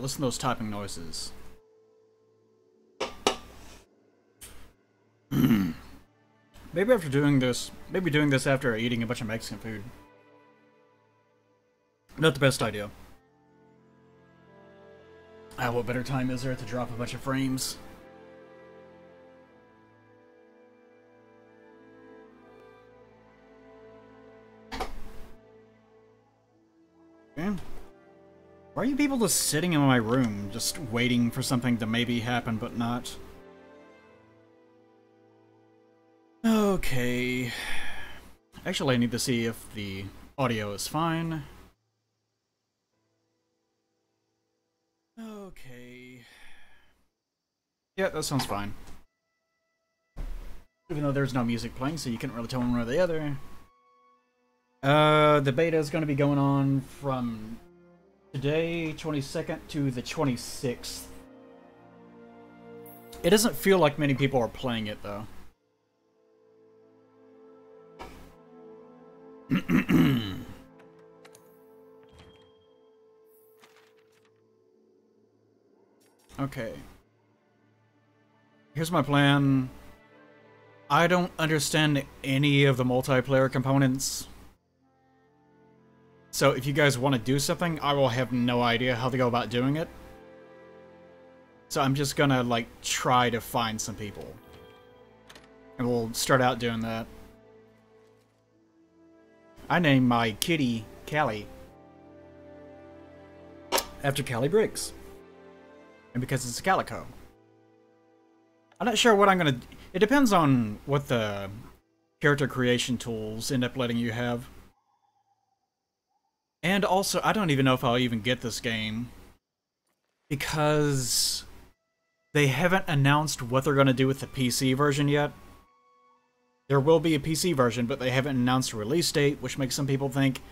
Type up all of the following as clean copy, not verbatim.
listen to those typing noises. Maybe after doing this, maybe doing this after eating a bunch of Mexican food. Not the best idea. Ah, what better time is there to drop a bunch of frames? Okay. Why are you people just sitting in my room, just waiting for something to maybe happen, but not? Okay. Actually, I need to see if the audio is fine. Okay. Yeah, that sounds fine. Even though there's no music playing, so you can't really tell one or the other. The beta is going to be going on from today, 22nd, to the 26th. It doesn't feel like many people are playing it, though. Okay. Here's my plan. I don't understand any of the multiplayer components. So if you guys want to do something, I will have no idea how to go about doing it. So I'm just gonna, like, try to find some people. And we'll start out doing that. I named my kitty Callie after Callie Briggs. And because it's a calico. I'm not sure what I'm gonna... It depends on what the character creation tools end up letting you have. And also, I don't even know if I'll even get this game. Because they haven't announced what they're gonna do with the PC version yet. There will be a PC version, but they haven't announced a release date, which makes some people think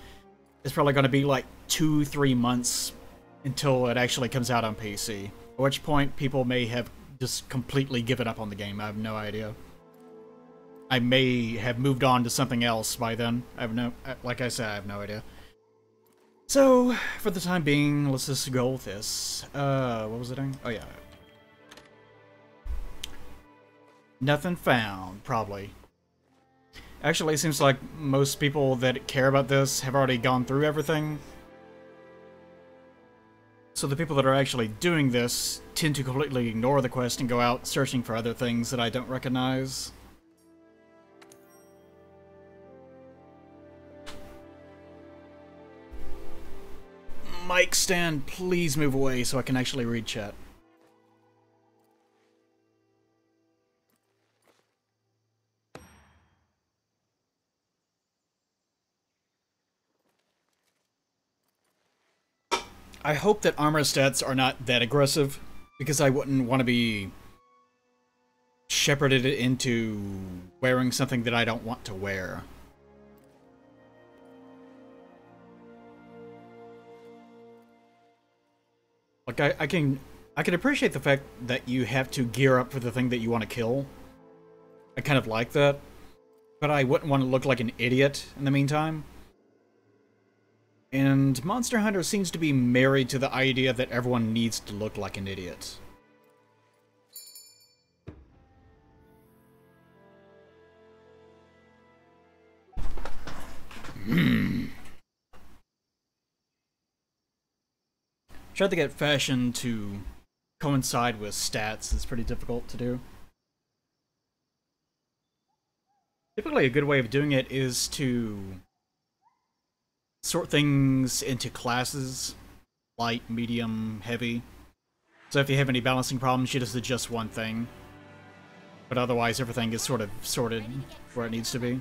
it's probably gonna be like 2-3 months until it actually comes out on PC. At which point, people may have just completely given up on the game. I have no idea. I may have moved on to something else by then. I have no... Like I said, I have no idea. So, for the time being, let's just go with this. What was it doing? Oh, yeah. Nothing found, probably. Actually, it seems like most people that care about this have already gone through everything. So the people that are actually doing this tend to completely ignore the quest and go out searching for other things that I don't recognize. Mic stand, please move away so I can actually read chat. I hope that armor stats are not that aggressive, because I wouldn't want to be shepherded into wearing something that I don't want to wear. Like, I can appreciate the fact that you have to gear up for the thing that you want to kill. I kind of like that. But I wouldn't want to look like an idiot in the meantime. And Monster Hunter seems to be married to the idea that everyone needs to look like an idiot. Tried to get fashion to coincide with stats. It's pretty difficult to do. Typically, a good way of doing it is to sort things into classes, light, medium, heavy. So if you have any balancing problems, you just adjust one thing. But otherwise, everything is sort of sorted where it needs to be.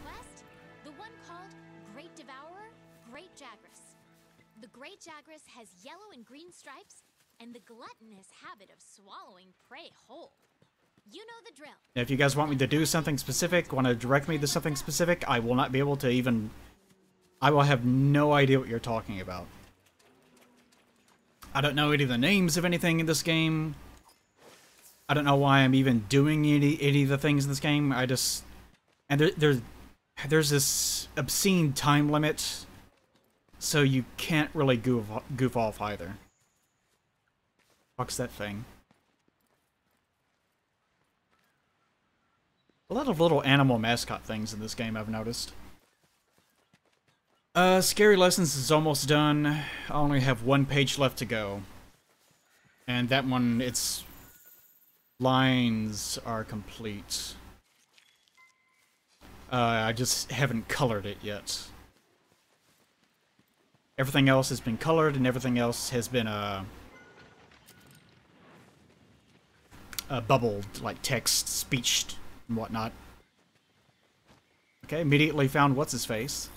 The one called Great Devourer, Great Jagras. The Great Jagras has yellow and green stripes, and the gluttonous habit of swallowing prey whole. You know the drill. If you guys want me to do something specific, want to direct me to something specific, I will not be able to even... I will have no idea what you're talking about. I don't know any of the names of anything in this game. I don't know why I'm even doing any of the things in this game. I just... And there's this obscene time limit, so you can't really goof off either. Fuck's that thing? A lot of little animal mascot things in this game, I've noticed. Scary Lessons is almost done. I only have one page left to go. And that one, its lines are complete. I just haven't colored it yet. Everything else has been colored, and everything else has been, bubbled, like text, speeched, and whatnot. Okay, immediately found what's-his-face.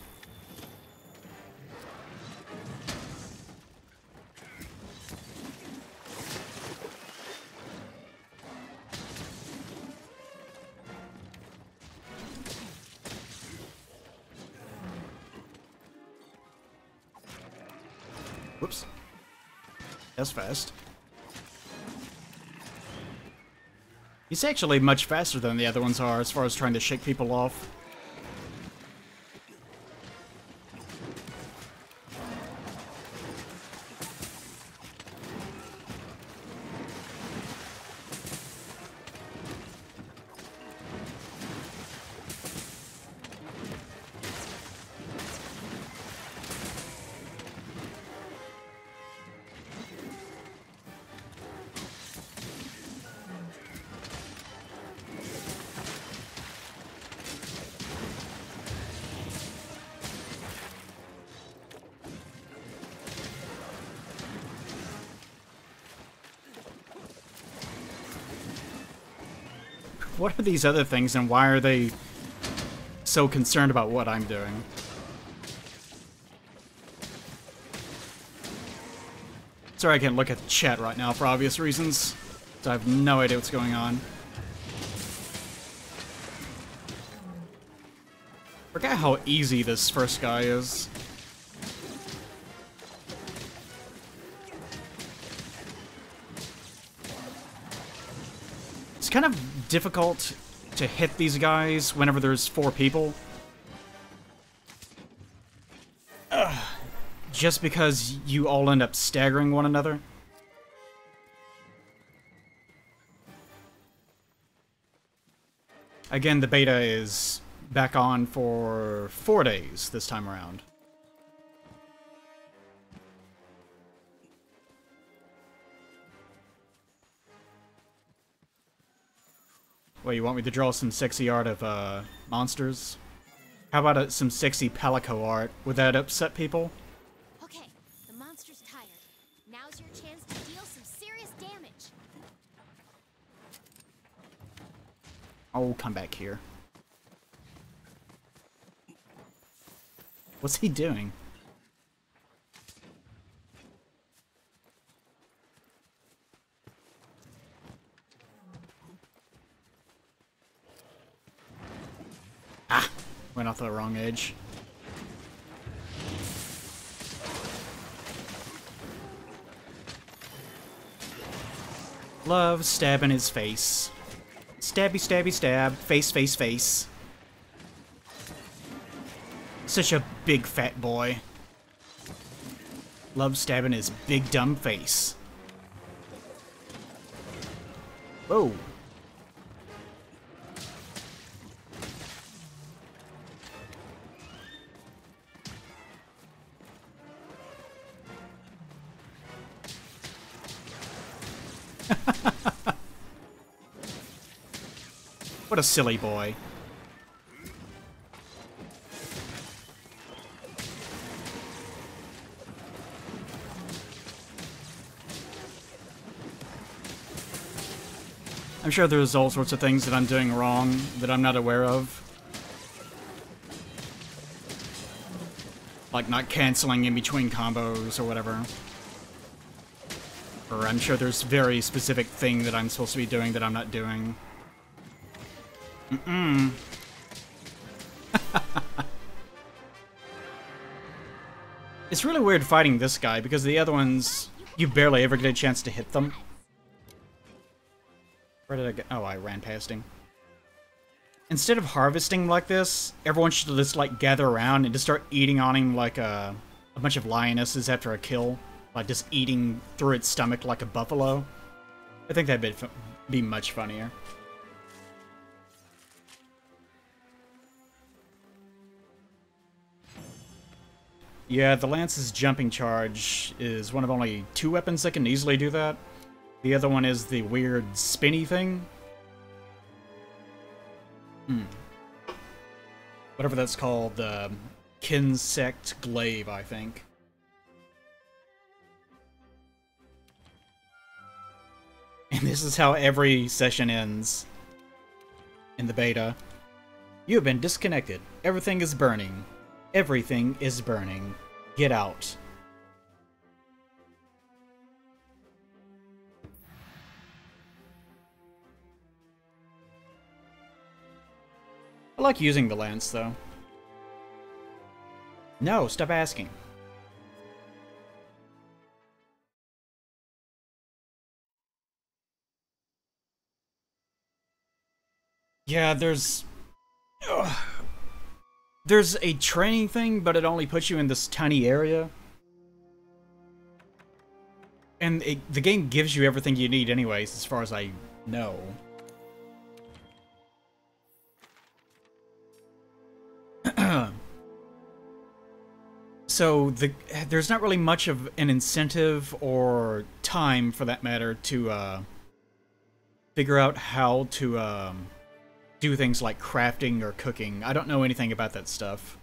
Whoops. That's fast. He's actually much faster than the other ones are as far as trying to shake people off. What are these other things, and why are they so concerned about what I'm doing? Sorry I can't look at the chat right now for obvious reasons, so I have no idea what's going on. Forgot how easy this first guy is. It's kind of difficult to hit these guys whenever there's 4 people. Just because you all end up staggering one another. Again, the beta is back on for 4 days this time around. Wait, you want me to draw some sexy art of, monsters? How about some sexy Palico art? Would that upset people? Okay, the monster's tired. Now's your chance to deal some serious damage. Oh, come back here. What's he doing? Ah! Went off the wrong edge. Love stabbing his face. Stabby, stabby, stab. Face, face, face. Such a big fat boy. Love stabbing his big dumb face. Whoa. What a silly boy. I'm sure there's all sorts of things that I'm doing wrong that I'm not aware of. Like not canceling in between combos or whatever. Or I'm sure there's very specific thing that I'm supposed to be doing that I'm not doing. Mm-mm. It's really weird fighting this guy because the other ones, you barely ever get a chance to hit them. Where did I go? Oh, I ran past him. Instead of harvesting like this, everyone should just, like, gather around and just start eating on him like a bunch of lionesses after a kill. like just eating through its stomach like a buffalo. I think that'd be much funnier. Yeah, the Lance's jumping charge is one of only 2 weapons that can easily do that. The other one is the weird spinny thing. Whatever that's called, the Kinsect Glaive, I think. And this is how every session ends in the beta. You have been disconnected. Everything is burning. Everything is burning. Get out. I like using the lance, though. No, stop asking. Yeah, there's a training thing, but it only puts you in this tiny area. And the game gives you everything you need anyways, as far as I know. So there's not really much of an incentive or time, for that matter, to figure out how to do things like crafting or cooking. I don't know anything about that stuff.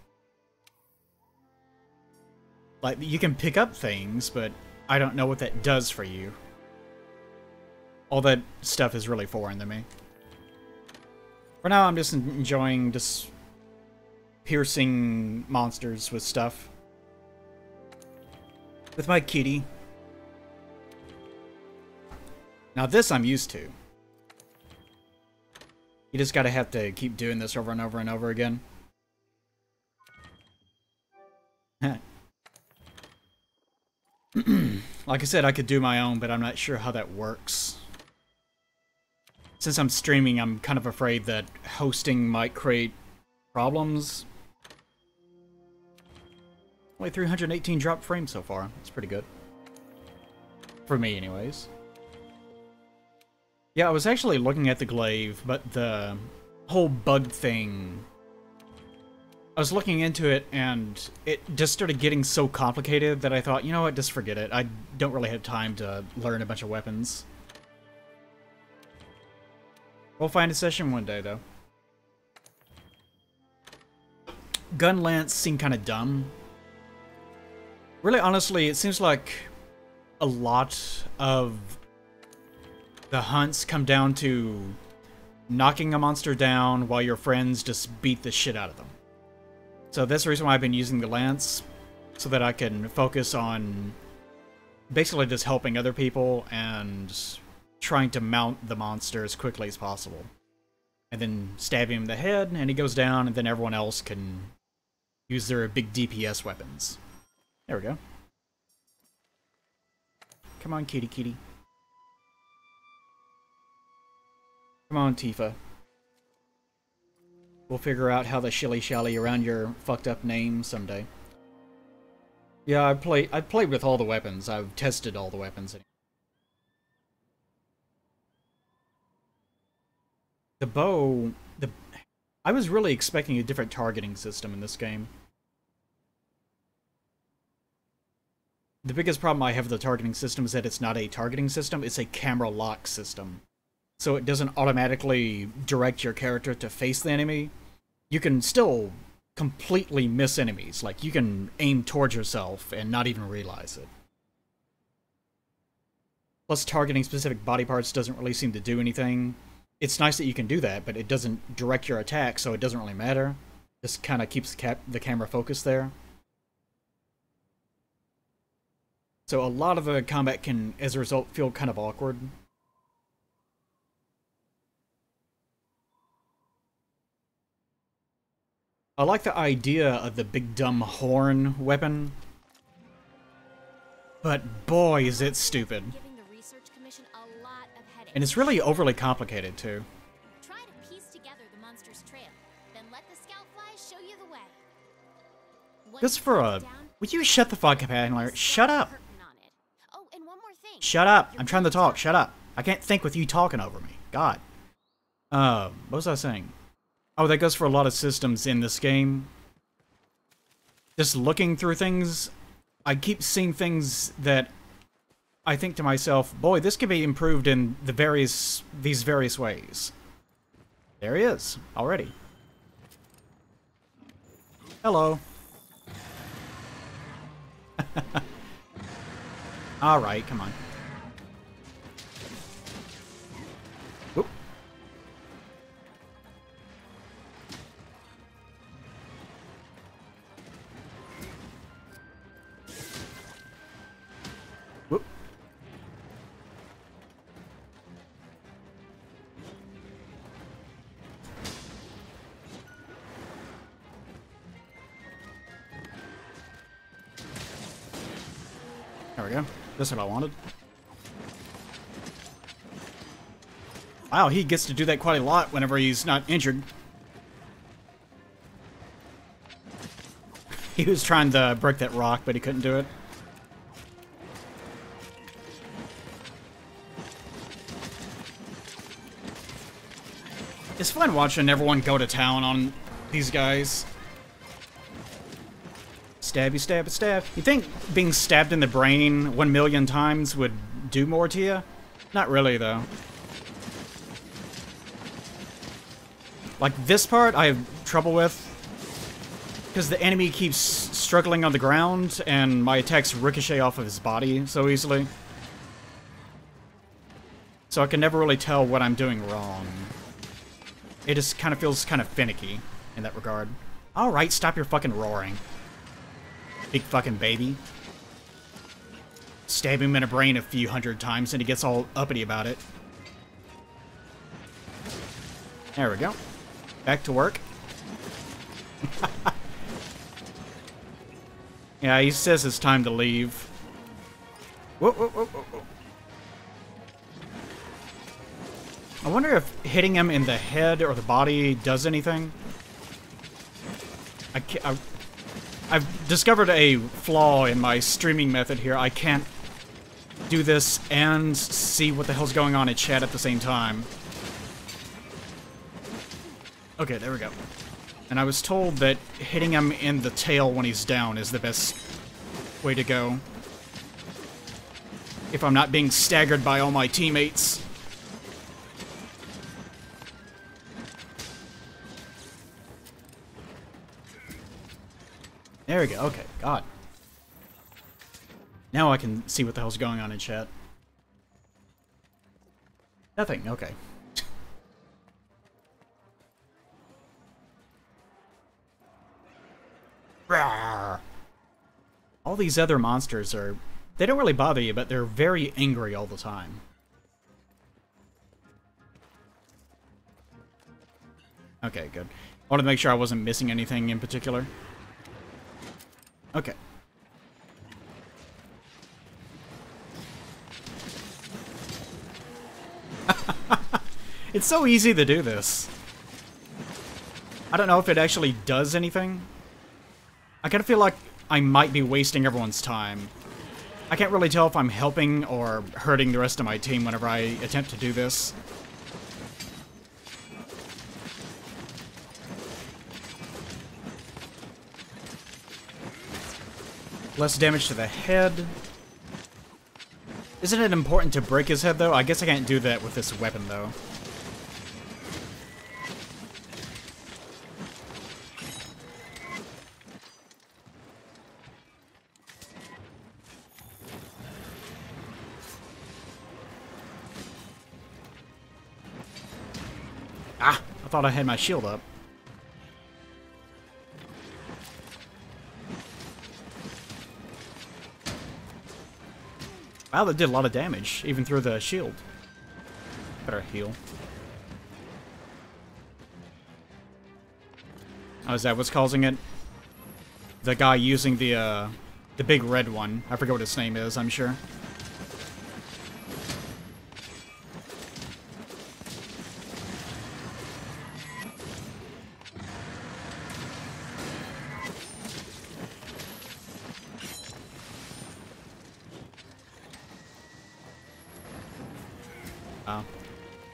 Like, you can pick up things, but I don't know what that does for you. All that stuff is really foreign to me. For now, I'm just enjoying just piercing monsters with stuff. With my kitty. Now this I'm used to. You just gotta have to keep doing this over and over and over again. Like I said, I could do my own, but I'm not sure how that works. Since I'm streaming, I'm kind of afraid that hosting might create problems. Only 318 drop frames so far. That's pretty good. For me, anyways. Yeah, I was actually looking at the glaive, but the whole bug thing... I was looking into it, and it just started getting so complicated that I thought, you know what, just forget it. I don't really have time to learn a bunch of weapons. We'll find a session one day, though. Gun lance seemed kind of dumb. Really, honestly, it seems like a lot of the hunts come down to knocking a monster down while your friends just beat the shit out of them. So that's the reason why I've been using the lance, so that I can focus on basically just helping other people and trying to mount the monster as quickly as possible. And then stab him in the head, and he goes down, and then everyone else can use their big DPS weapons. There we go. Come on, kitty kitty. Come on, Tifa. We'll figure out how to shilly-shally around your fucked-up name someday. Yeah, I played with all the weapons. I've tested all the weapons. The bow... I was really expecting a different targeting system in this game. The biggest problem I have with the targeting system is that it's not a targeting system, it's a camera lock system. So it doesn't automatically direct your character to face the enemy. You can still completely miss enemies. Like, you can aim towards yourself and not even realize it. Plus, targeting specific body parts doesn't really seem to do anything. It's nice that you can do that, but it doesn't direct your attack, so it doesn't really matter. Just kind of keeps the camera focused there. So a lot of the combat can, as a result, feel kind of awkward. I like the idea of the big dumb horn weapon, but boy is it stupid. And it's really overly complicated too. Try to piece together the monster's trail, then let the scout flies show you the way. Just for a... Would you shut the fuck up, Handler? Shut up! Shut up! I'm trying to talk. Shut up! I can't think with you talking over me. God. What was I saying? Oh, that goes for a lot of systems in this game. Just looking through things, I keep seeing things that I think to myself, boy, this could be improved in these various ways. There he is, already. Hello. Alright, come on. Whoop. Whoop. There we go. That's what I wanted. Wow, he gets to do that quite a lot whenever he's not injured. He was trying to break that rock, but he couldn't do it. It's fun watching everyone go to town on these guys. Stabby, stab, stab. You think being stabbed in the brain 1 million times would do more to you? Not really, though. Like, this part I have trouble with, because the enemy keeps struggling on the ground, and my attacks ricochet off of his body so easily. So I can never really tell what I'm doing wrong. It just kind of feels kind of finicky in that regard. Alright, stop your fucking roaring. Big fucking baby. Stab him in the brain a few hundred times and he gets all uppity about it. There we go. Back to work. Yeah, he says it's time to leave. Whoa, whoa, whoa, whoa, whoa. I wonder if hitting him in the head or the body does anything. I've discovered a flaw in my streaming method here. I can't do this and see what the hell's going on in chat at the same time. Okay, there we go. And I was told that hitting him in the tail when he's down is the best way to go. If I'm not being staggered by all my teammates. There we go, okay, God. Now I can see what the hell's going on in chat. Nothing, okay. All these other monsters are... They don't really bother you, but they're very angry all the time. Okay, good. I wanted to make sure I wasn't missing anything in particular. Okay. It's so easy to do this. I don't know if it actually does anything. I kind of feel like I might be wasting everyone's time. I can't really tell if I'm helping or hurting the rest of my team whenever I attempt to do this. Less damage to the head. Isn't it important to break his head, though? I guess I can't do that with this weapon, though. Ah! I thought I had my shield up. Wow, that did a lot of damage, even through the shield. Better heal. Oh, is that what's causing it? The guy using the big red one. I forget what his name is, I'm sure.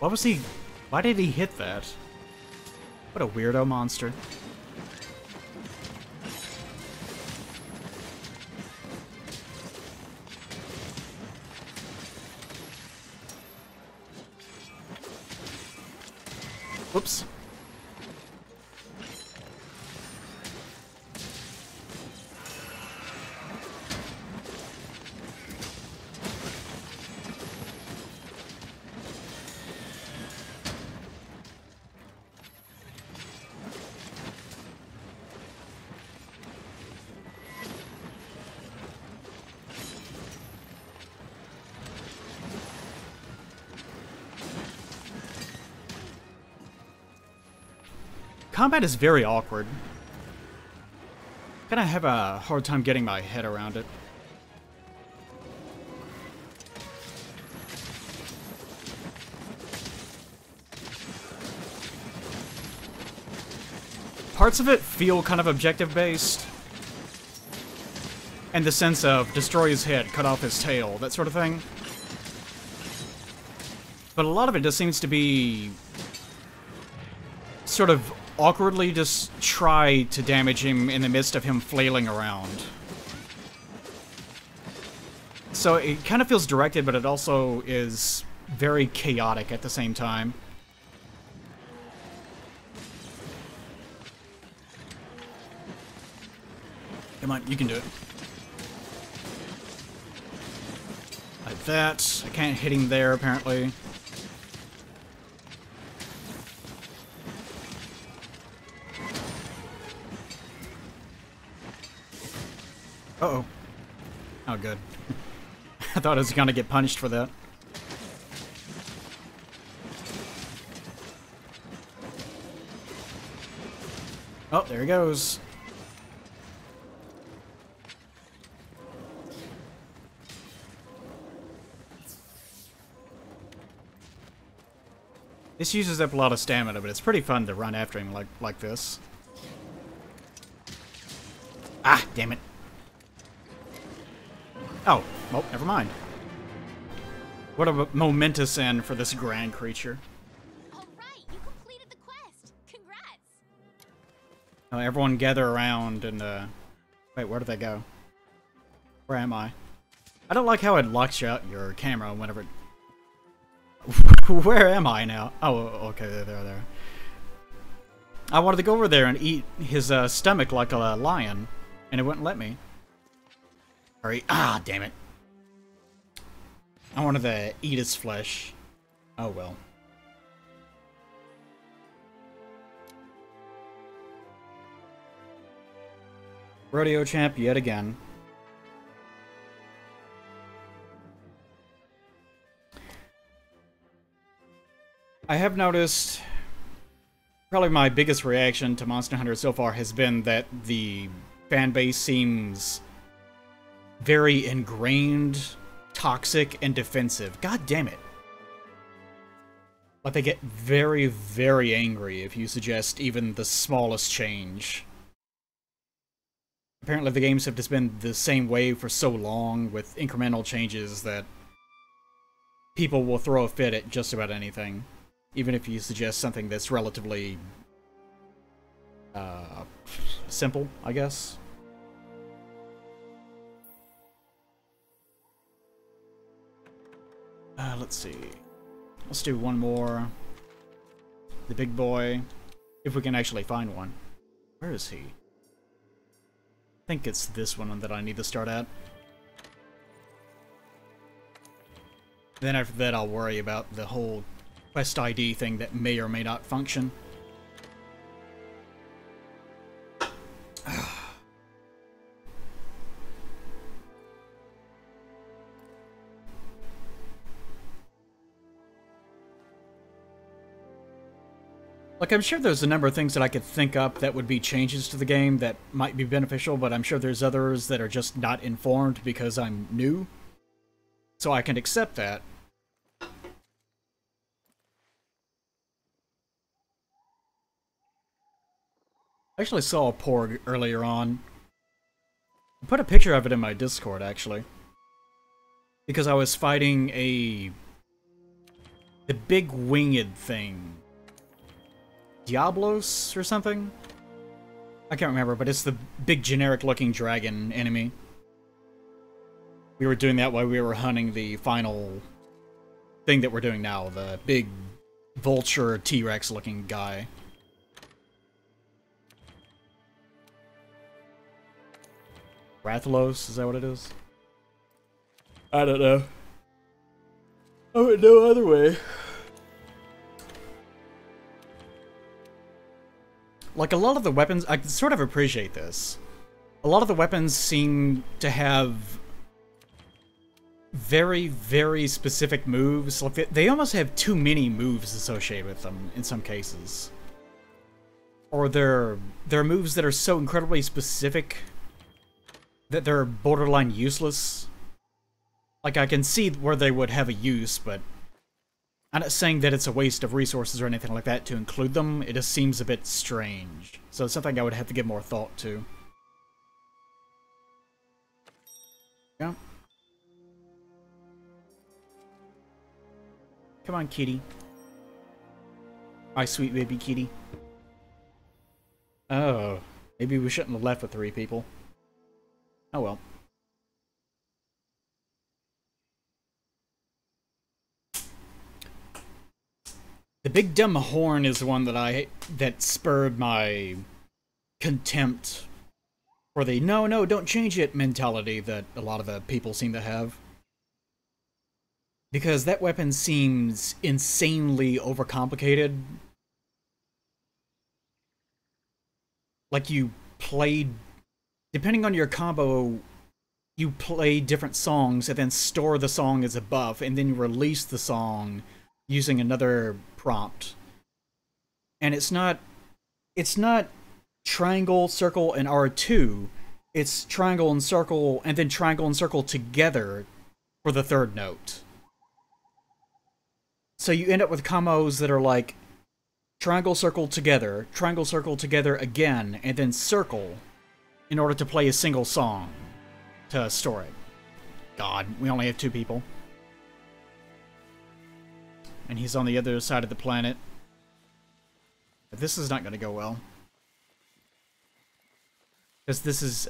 What was he... Why did he hit that? What a weirdo monster. Whoops. Combat is very awkward. Gonna have a hard time getting my head around it. Parts of it feel kind of objective-based. In the sense of destroy his head, cut off his tail, that sort of thing. But a lot of it just seems to be sort of awkwardly just try to damage him in the midst of him flailing around. So it kind of feels directed, but it also is very chaotic at the same time. Come on, you can do it. Like that. I can't hit him there, apparently. Uh-oh. Oh, good. I thought I was gonna get punished for that. Oh, there he goes. This uses up a lot of stamina, but it's pretty fun to run after him like this. Ah, damn it. Oh, well, never mind. What a momentous end for this grand creature. All right, you completed the quest. Congrats. Now everyone gather around and, wait, where did they go? Where am I? I don't like how it locks you out your camera whenever it... Where am I now? Oh, okay, there. I wanted to go over there and eat his, stomach like a lion, and it wouldn't let me. Hurry. Ah, damn it. I wanted to eat his flesh. Oh well. Rodeo champ yet again. I have noticed probably my biggest reaction to Monster Hunter so far has been that the fan base seems very ingrained, toxic, and defensive. God damn it. Like, they get very, very angry if you suggest even the smallest change. Apparently the games have just been the same way for so long, with incremental changes, that people will throw a fit at just about anything. Even if you suggest something that's relatively simple, I guess. Let's see. Let's do one more. The big boy. If we can actually find one. Where is he? I think it's this one that I need to start at. Then after that I'll worry about the whole Quest ID thing that may or may not function. Like, I'm sure there's a number of things that I could think up that would be changes to the game that might be beneficial, but I'm sure there's others that are just not informed because I'm new. So I can accept that. I actually saw a Porg earlier on. I put a picture of it in my Discord, actually. Because I was fighting the the big winged thing. Diablos or something? I can't remember, but it's the big generic-looking dragon enemy. We were doing that while we were hunting the final thing that we're doing now, the big vulture T-Rex looking guy. Rathalos, is that what it is? I don't know. I would know other way. Like, a lot of the weapons, I can sort of appreciate this. A lot of the weapons seem to have very, very specific moves. Like, they almost have too many moves associated with them in some cases. Or they're moves that are so incredibly specific that they're borderline useless. Like, I can see where they would have a use, but I'm not saying that it's a waste of resources or anything like that to include them. It just seems a bit strange. So it's something I would have to give more thought to. Yeah. Come on, kitty. My sweet baby kitty. Oh, maybe we shouldn't have left with 3 people. Oh well. The big dumb horn is the one that spurred my contempt for the no, don't change it mentality that a lot of the people seem to have. Because that weapon seems insanely overcomplicated. Like you played, depending on your combo, you play different songs and then store the song as a buff and then you release the song using another prompt. And it's not triangle, circle, and R2. It's triangle and circle, and then triangle and circle together for the 3rd note. So you end up with combos that are like triangle, circle together again, and then circle in order to play a single song to store it. God, we only have 2 people. And he's on the other side of the planet. But this is not going to go well. Because this is...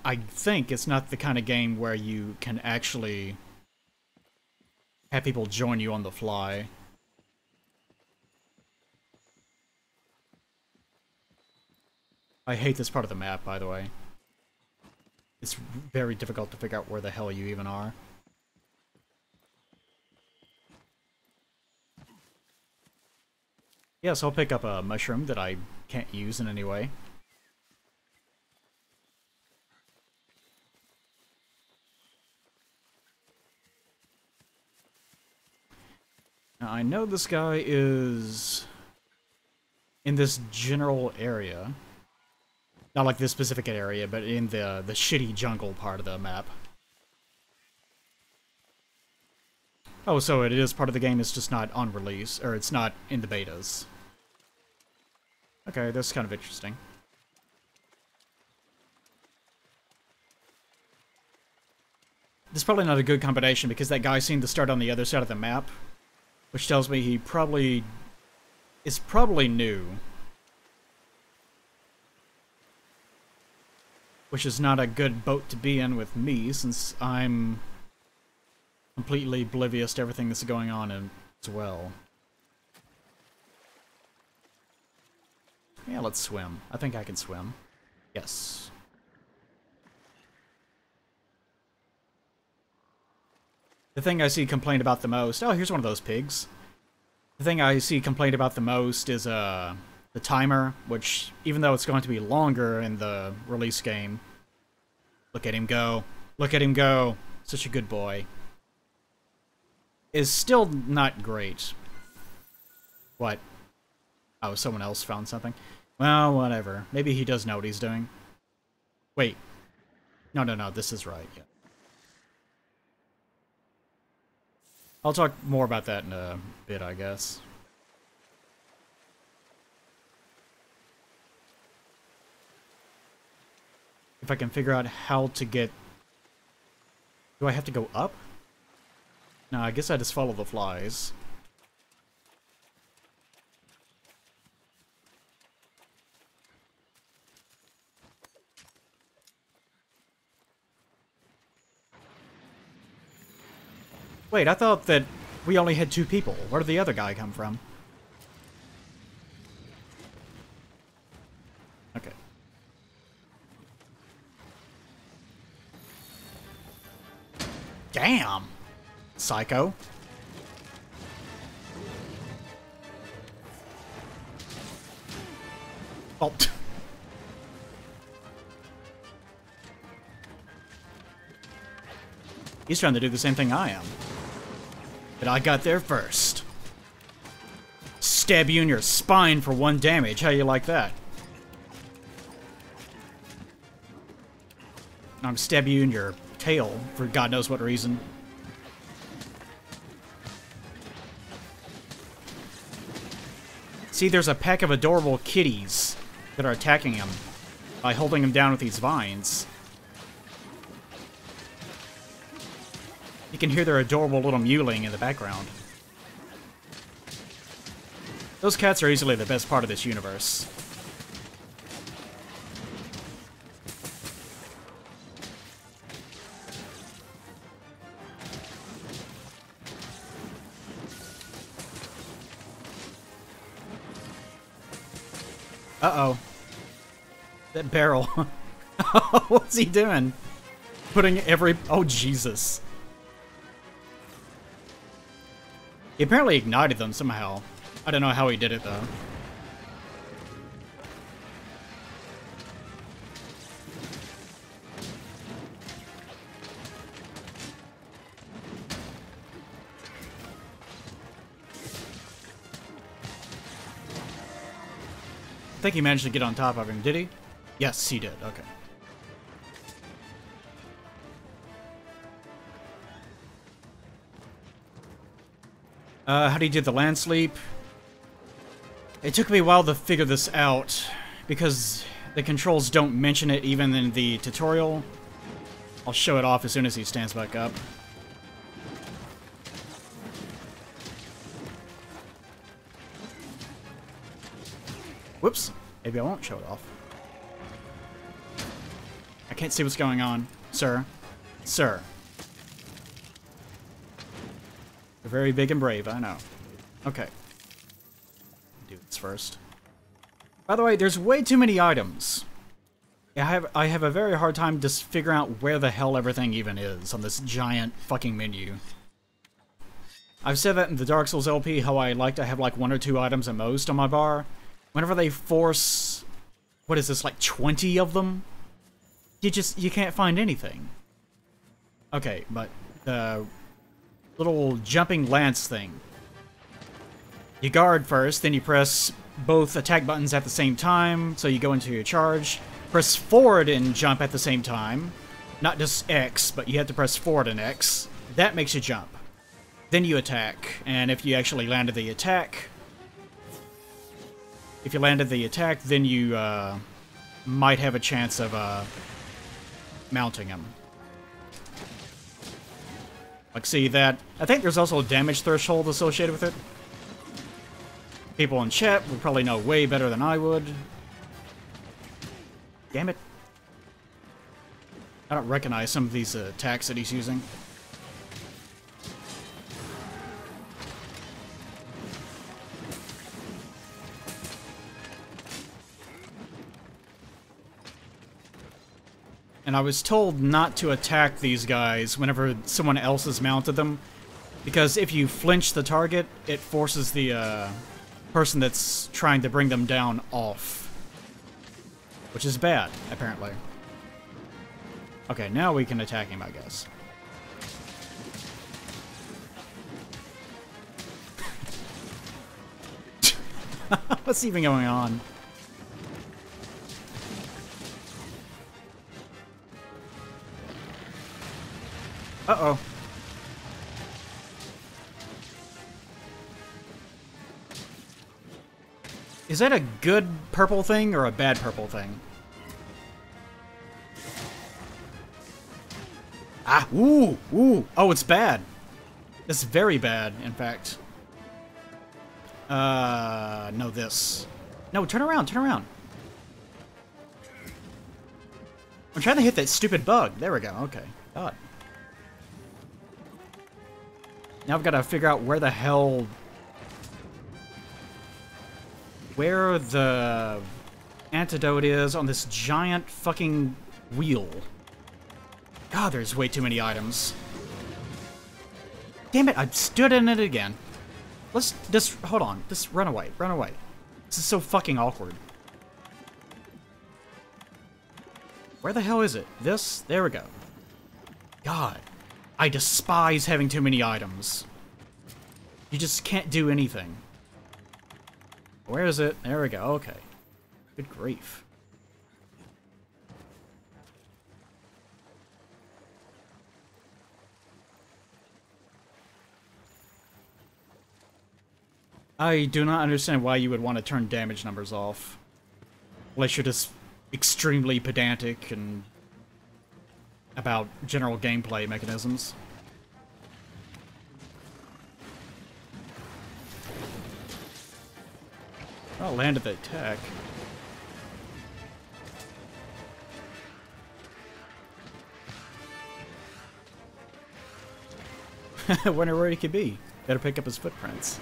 I think it's not the kind of game where you can actually have people join you on the fly. I hate this part of the map, by the way. It's very difficult to figure out where the hell you even are. Yes, I'll pick up a mushroom that I can't use in any way. Now, I know this guy is in this general area. Not like this specific area, but in the shitty jungle part of the map. Oh, so it is part of the game, it's just not on release, or it's not in the betas. Okay, that's kind of interesting. This is probably not a good combination, because that guy seemed to start on the other side of the map, which tells me he is probably new. Which is not a good boat to be in with me, since I'm completely oblivious to everything that's going on as well. Yeah, let's swim. I think I can swim. Yes. The thing I see complained about the most... Oh, here's one of those pigs. The thing I see complained about the most is the timer, which, even though it's going to be longer in the release game... Look at him go. Look at him go. Such a good boy. Is still not great. What? Oh, someone else found something? Well, whatever. Maybe he does know what he's doing. Wait. No, this is right. Yeah. I'll talk more about that in a bit, I guess. If I can figure out how to get... Do I have to go up? No, I guess I just follow the flies. Wait, I thought that we only had 2 people. Where did the other guy come from? Okay. Damn! Psycho. Oh. He's trying to do the same thing I am. But I got there first. Stab you in your spine for 1 damage. How you like that? I'm stab you in your tail for God knows what reason. See, there's a pack of adorable kitties that are attacking him by holding him down with these vines. You can hear their adorable little mewling in the background. Those cats are easily the best part of this universe. Uh-oh. That barrel. What's he doing? Putting every... Oh, Jesus. He apparently ignited them somehow. I don't know how he did it, though. I think he managed to get on top of him, did he? Yes, he did. Okay. How do you do the land sleep? It took me a while to figure this out, because the controls don't mention it even in the tutorial. I'll show it off as soon as he stands back up. Whoops. Maybe I won't show it off. I can't see what's going on. Sir. Sir. You're very big and brave, I know. Okay. Do this first. By the way, there's way too many items. I have a very hard time just figuring out where the hell everything even is on this giant fucking menu. I've said that in the Dark Souls LP, how I like to have like 1 or 2 items at most on my bar. Whenever they force, what is this, like 20 of them? You can't find anything. Okay, but the little jumping lance thing. You guard first, then you press both attack buttons at the same time, so you go into your charge. Press forward and jump at the same time. Not just X, but you have to press forward and X. That makes you jump. Then you attack, and if you actually landed the attack... If you landed the attack, then you might have a chance of mounting him. Like, see that? I think there's also a damage threshold associated with it. People in chat would probably know way better than I would. Damn it. I don't recognize some of these attacks that he's using. And I was told not to attack these guys whenever someone else has mounted them, because if you flinch the target, it forces the person that's trying to bring them down off. Which is bad, apparently. Okay, now we can attack him, I guess. What's even going on? Uh-oh. Is that a good purple thing or a bad purple thing? Ah, ooh, ooh. Oh, it's bad. It's very bad, in fact. No, this. No, turn around, turn around. I'm trying to hit that stupid bug. There we go, okay. God. Now I've got to figure out where the hell... where the antidote is on this giant fucking wheel. God, there's way too many items. Damn it, I stood in it again. Let's just... hold on. Just run away. Run away. This is so fucking awkward. Where the hell is it? This? There we go. God. I despise having too many items. You just can't do anything. Where is it? There we go. Okay. Good grief. I do not understand why you would want to turn damage numbers off. Unless you're just extremely pedantic and about general gameplay mechanisms. Oh, landed the attack. I wonder where he could be. Better pick up his footprints.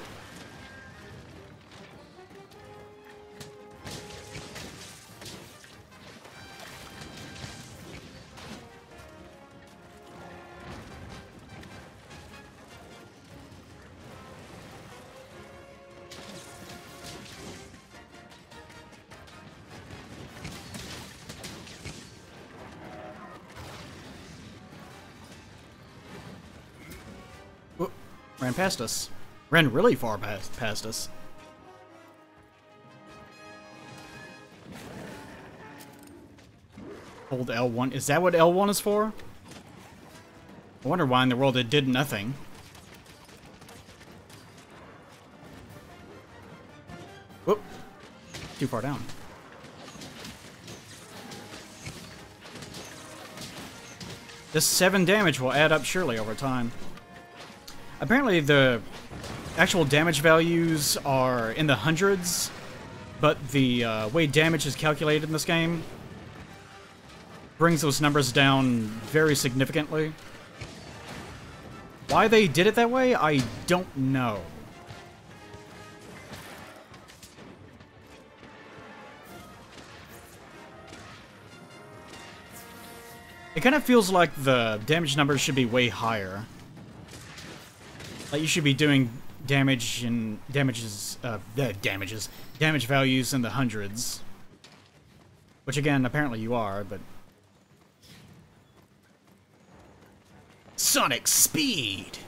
Ran past us. Ran really far past us. Hold L1. Is that what L1 is for? I wonder why in the world it did nothing. Whoop. Too far down. This 7 damage will add up surely over time. Apparently the actual damage values are in the hundreds, but the way damage is calculated in this game brings those numbers down very significantly. Why they did it that way, I don't know. It kind of feels like the damage numbers should be way higher. Like you should be doing damage and damage values in the hundreds. Which again, apparently you are, but... Sonic speed!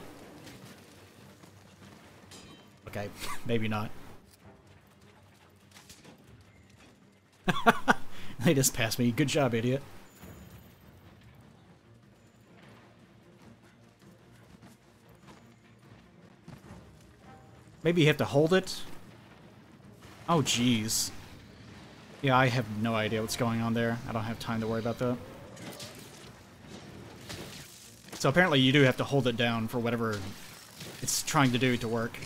Okay, maybe not. They just passed me. Good job, idiot. Maybe you have to hold it? Oh, jeez. Yeah, I have no idea what's going on there. I don't have time to worry about that. So apparently you do have to hold it down for whatever it's trying to do to work.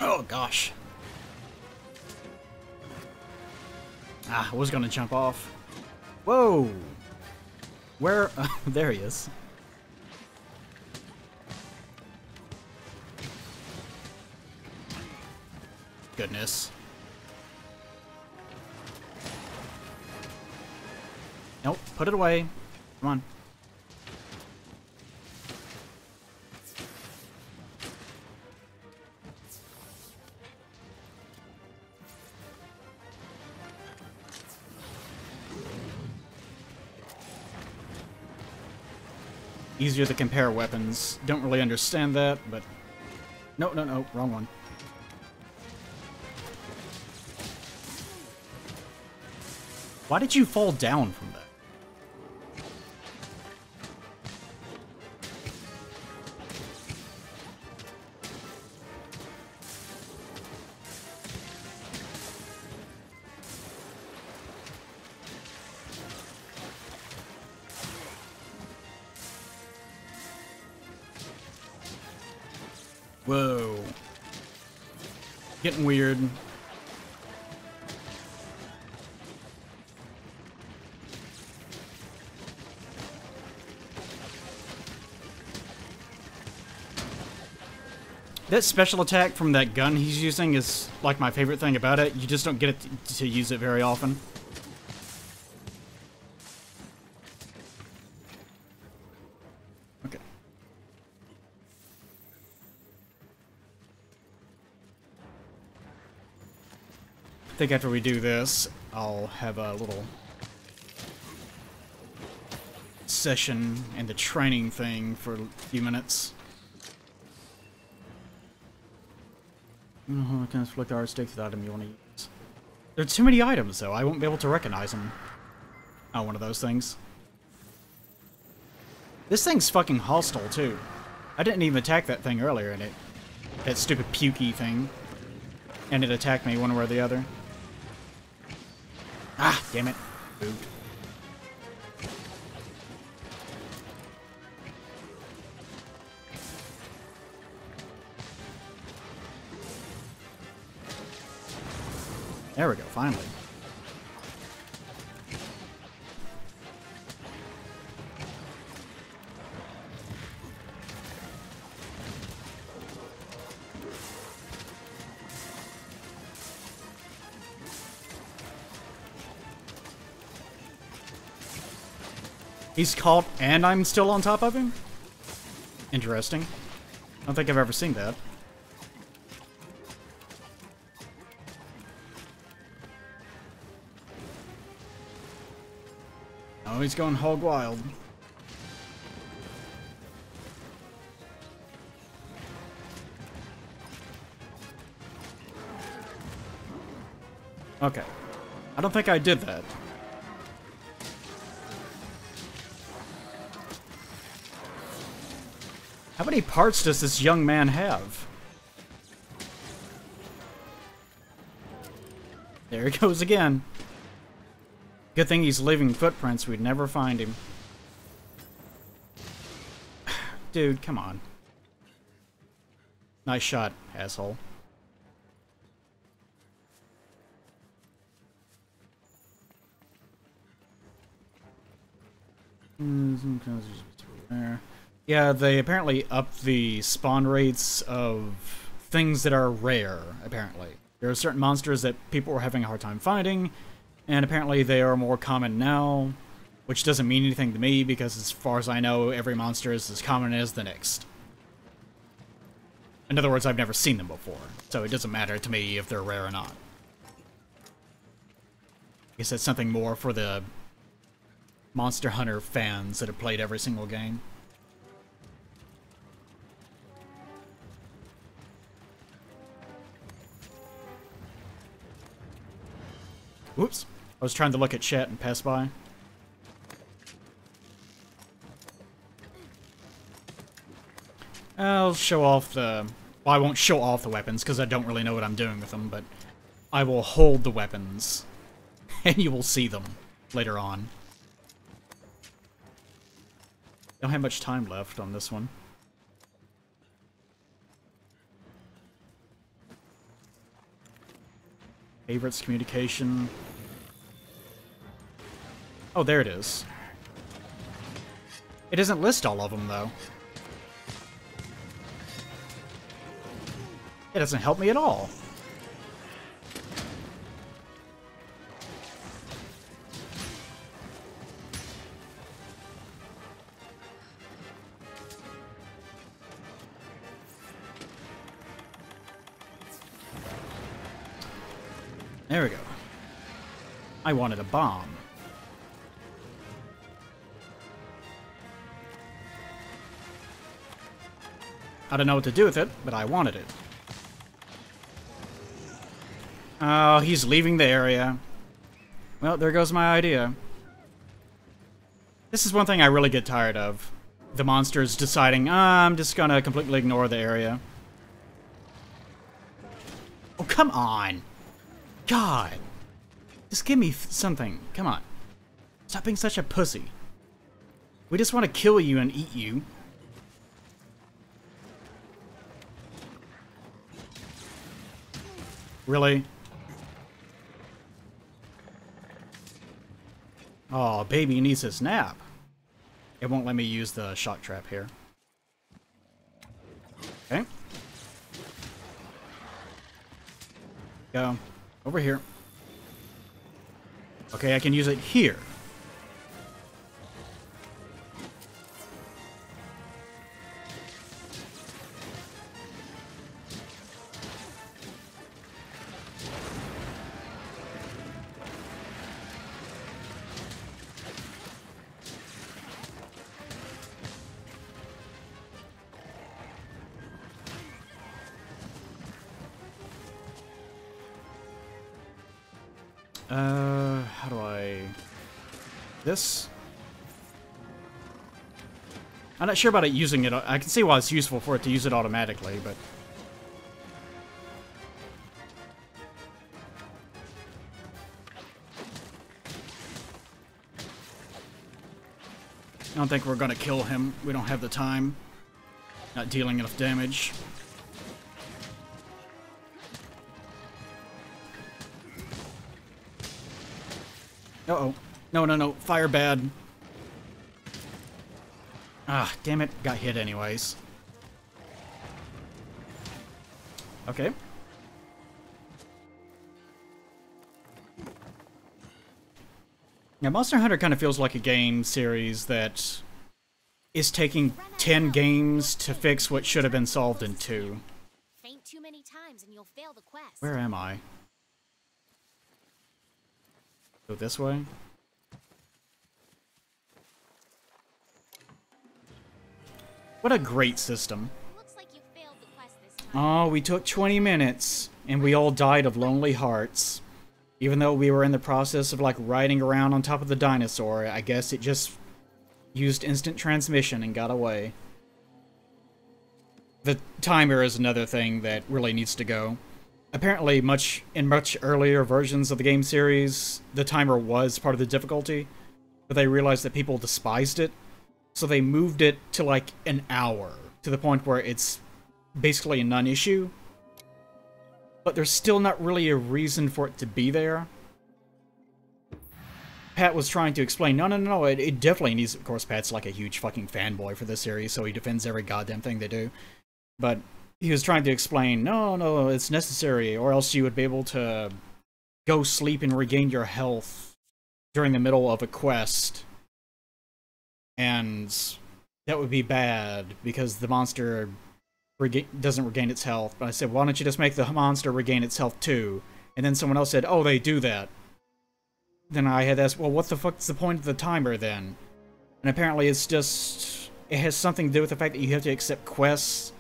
Oh, gosh. Ah, I was gonna jump off. Whoa! Where? There he is. Goodness. Nope, put it away. Come on. Easier to compare weapons. Don't really understand that, but... No, no, no, wrong one. Why did you fall down from that? Whoa. Getting weird. That special attack from that gun he's using is like my favorite thing about it. You just don't get it to use it very often. Okay. I think after we do this, I'll have a little session and the training thing for a few minutes. Kind of select the art sticks the item you want to use. There are too many items, though. I won't be able to recognize them. Oh, one of those things. This thing's fucking hostile, too. I didn't even attack that thing earlier, and that stupid pukey thing. And it attacked me one way or the other. Ah, damn it. Moved. There we go, finally. He's caught and I'm still on top of him? Interesting. I don't think I've ever seen that. Oh, he's going hog wild. Okay. I don't think I did that. How many parts does this young man have? There he goes again. Good thing he's leaving footprints. We'd never find him. Dude, come on. Nice shot, asshole. Yeah, they apparently upped the spawn rates of things that are rare, apparently. There are certain monsters that people were having a hard time finding, and apparently they are more common now, which doesn't mean anything to me because as far as I know, every monster is as common as the next. In other words, I've never seen them before, so it doesn't matter to me if they're rare or not. I guess that's something more for the Monster Hunter fans that have played every single game. Whoops. I was trying to look at chat and pass by. I'll show off the... Well, I won't show off the weapons, because I don't really know what I'm doing with them, but I will hold the weapons, and you will see them later on. Don't have much time left on this one. Favorites, communication... Oh, there it is. It doesn't list all of them, though. It doesn't help me at all. There we go. I wanted a bomb. I don't know what to do with it, but I wanted it. Oh, he's leaving the area. Well, there goes my idea. This is one thing I really get tired of. The monsters deciding, I'm just gonna completely ignore the area. Oh, come on! God! Just give me something. Come on. Stop being such a pussy. We just want to kill you and eat you. Really? Oh, baby needs his nap. It won't let me use the shock trap here. Okay. Go. Over here. Okay, I can use it here. How do I... This? I'm not sure about it using it. I can see why it's useful for it to use it automatically, but... I don't think we're gonna kill him. We don't have the time. Not dealing enough damage. Uh-oh. No, no, no. Fire bad. Ah, damn it. Got hit anyways. Okay. Now, Monster Hunter kind of feels like a game series that is taking 10 games to fix what should have been solved in 2. Faint too many times and you'll fail the quest. Where am I? Go this way? What a great system. Looks like you failed the quest this time. Oh, we took 20 minutes, and we all died of lonely hearts. Even though we were in the process of, like, riding around on top of the dinosaur, I guess it just used instant transmission and got away. The timer is another thing that really needs to go. Apparently, in much earlier versions of the game series, the timer was part of the difficulty, but they realized that people despised it, so they moved it to like an hour, to the point where it's basically a non-issue. But there's still not really a reason for it to be there. Pat was trying to explain, no, it definitely needs... Of course, Pat's like a huge fucking fanboy for this series, so he defends every goddamn thing they do. But he was trying to explain, no, it's necessary, or else you would be able to go sleep and regain your health during the middle of a quest. And that would be bad, because the monster doesn't regain its health. But I said, why don't you just make the monster regain its health too? And then someone else said, oh, they do that. Then I had asked, well, what the fuck's the point of the timer then? And apparently it's just... it has something to do with the fact that you have to accept quests.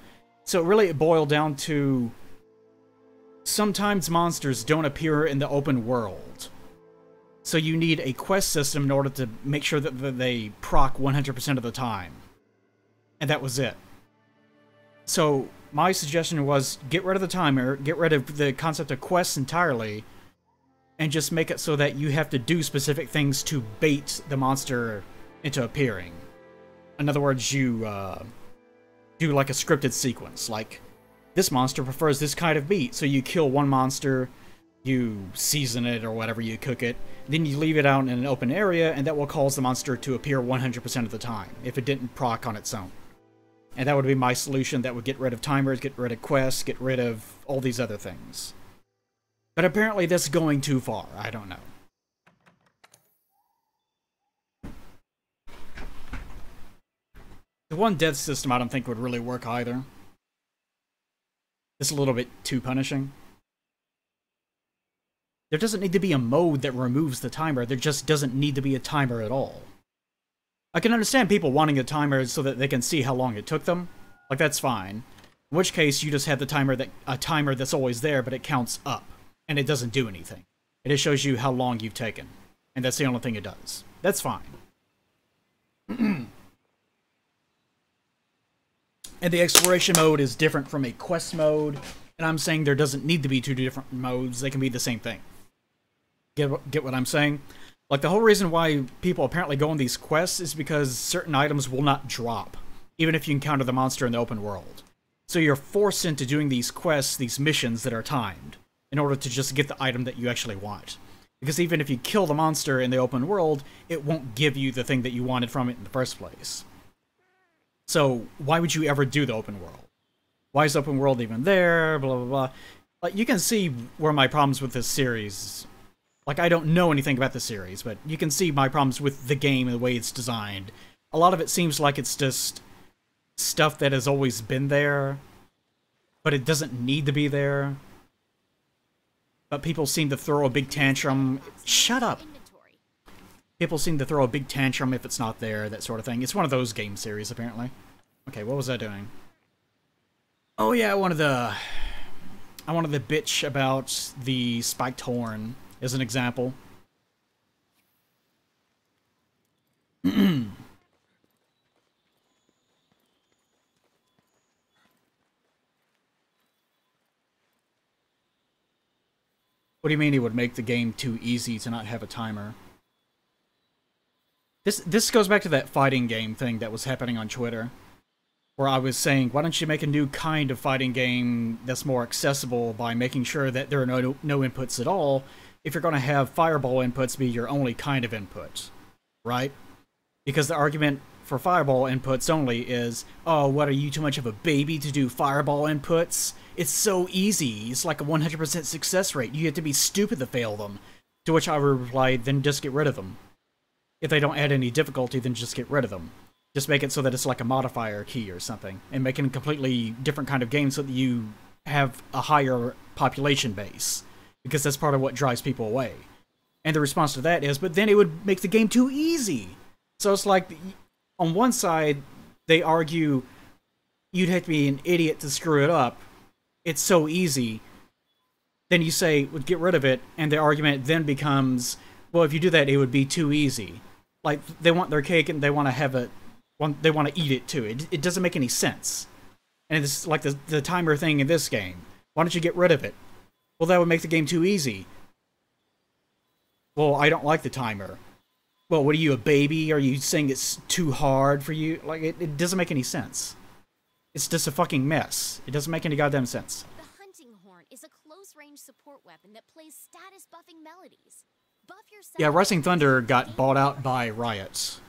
So really it boiled down to... sometimes monsters don't appear in the open world. So you need a quest system in order to make sure that they proc 100% of the time. And that was it. So my suggestion was get rid of the timer, get rid of the concept of quests entirely, and just make it so that you have to do specific things to bait the monster into appearing. In other words, you do like a scripted sequence, like this monster prefers this kind of meat, so you kill one monster, you season it or whatever, you cook it, then you leave it out in an open area, and that will cause the monster to appear 100% of the time, if it didn't proc on its own. And that would be my solution. That would get rid of timers, get rid of quests, get rid of all these other things. But apparently that's going too far. I don't know. The one death system I don't think would really work either. It's a little bit too punishing. There doesn't need to be a mode that removes the timer. There just doesn't need to be a timer at all. I can understand people wanting a timer so that they can see how long it took them. Like, that's fine. In which case, you just have a timer that's always there, but it counts up. And it doesn't do anything. It just shows you how long you've taken. And that's the only thing it does. That's fine. And the exploration mode is different from a quest mode. And I'm saying there doesn't need to be two different modes. They can be the same thing. Get what I'm saying? Like, the whole reason why people apparently go on these quests is because certain items will not drop, even if you encounter the monster in the open world. So you're forced into doing these quests, these missions that are timed. in order to just get the item that you actually want. Because even if you kill the monster in the open world, it won't give you the thing that you wanted from it in the first place. So why would you ever do the open world? Why is open world even there? Blah, blah, blah. Like, you can see where my problems with this series... Like, I don't know anything about the series, but you can see my problems with the game and the way it's designed. A lot of it seems like it's just stuff that has always been there, but it doesn't need to be there. But people seem to throw a big tantrum. Shut up! People seem to throw a big tantrum if it's not there, that sort of thing. It's one of those game series, apparently. Okay, what was I doing? Oh yeah, I wanted to bitch about the spiked horn as an example. What do you mean it would make the game too easy to not have a timer? This goes back to that fighting game thing that was happening on Twitter, where I was saying, why don't you make a new kind of fighting game that's more accessible by making sure that there are no inputs at all, if you're going to have fireball inputs be your only kind of input, right? Because the argument for fireball inputs only is, oh, what, are you too much of a baby to do fireball inputs? It's so easy. It's like a 100% success rate. You have to be stupid to fail them. To which I replied, then just get rid of them. If they don't add any difficulty, then just get rid of them. Just make it so that it's like a modifier key or something, and make it a completely different kind of game so that you have a higher population base, because that's part of what drives people away. And the response to that is, but then it would make the game too easy. So it's like, on one side, they argue you'd have to be an idiot to screw it up. It's so easy. Then you say, well, get rid of it, and the argument then becomes, well, if you do that, it would be too easy. Like, they want their cake and they want to have it, they want to eat it too. It doesn't make any sense. And it's like the timer thing in this game. Why don't you get rid of it? Well, that would make the game too easy. Well, I don't like the timer. Well, what are you, a baby? Are you saying it's too hard for you? Like, it doesn't make any sense. It's just a fucking mess. It doesn't make any goddamn sense. The hunting horn is a close-range support weapon that plays status-buffing melodies. Buff yourself. Yeah, Rising Thunder got bought out by Riot.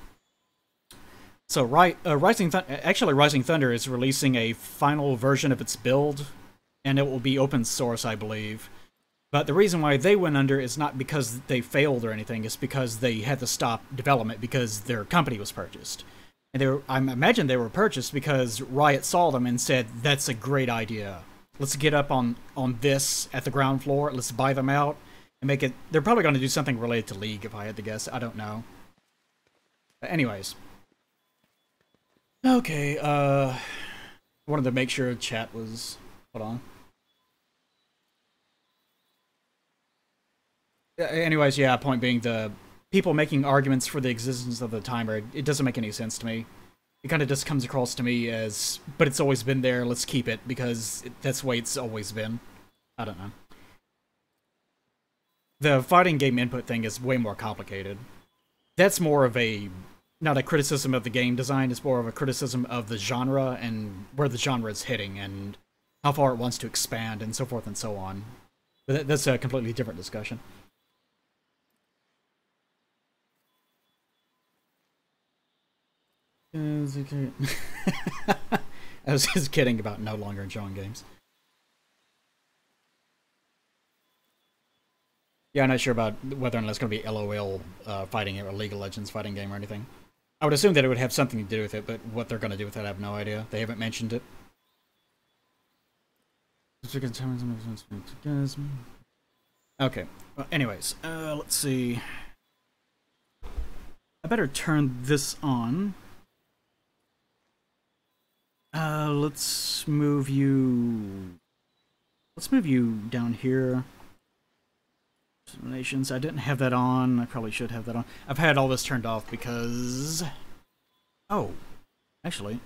So, Rising Thunder is releasing a final version of its build, and it will be open source, I believe. But the reason why they went under is not because they failed or anything, it's because they had to stop development because their company was purchased. And I imagine they were purchased because Riot saw them and said, that's a great idea. Let's get up on this at the ground floor, let's buy them out, and make it... They're probably going to do something related to League, if I had to guess. I don't know. But anyways. Okay, I wanted to make sure chat was... Hold on. Anyways, yeah, point being, the people making arguments for the existence of the timer, it doesn't make any sense to me. It kind of just comes across to me as, but it's always been there, let's keep it, because that's the way it's always been. I don't know. The fighting game input thing is way more complicated. That's more of a, not a criticism of the game design, it's more of a criticism of the genre and where the genre is heading and how far it wants to expand and so forth and so on. But that's a completely different discussion. I was just kidding about no longer enjoying games. Yeah, I'm not sure about whether or not it's going to be LOL fighting or League of Legends fighting game or anything. I would assume that it would have something to do with it, but what they're going to do with it, I have no idea. They haven't mentioned it. Okay, well, anyways, let's see. I better turn this on. Let's move you down here. Simulations. I didn't have that on. I probably should have that on. I've had all this turned off because... Oh, actually.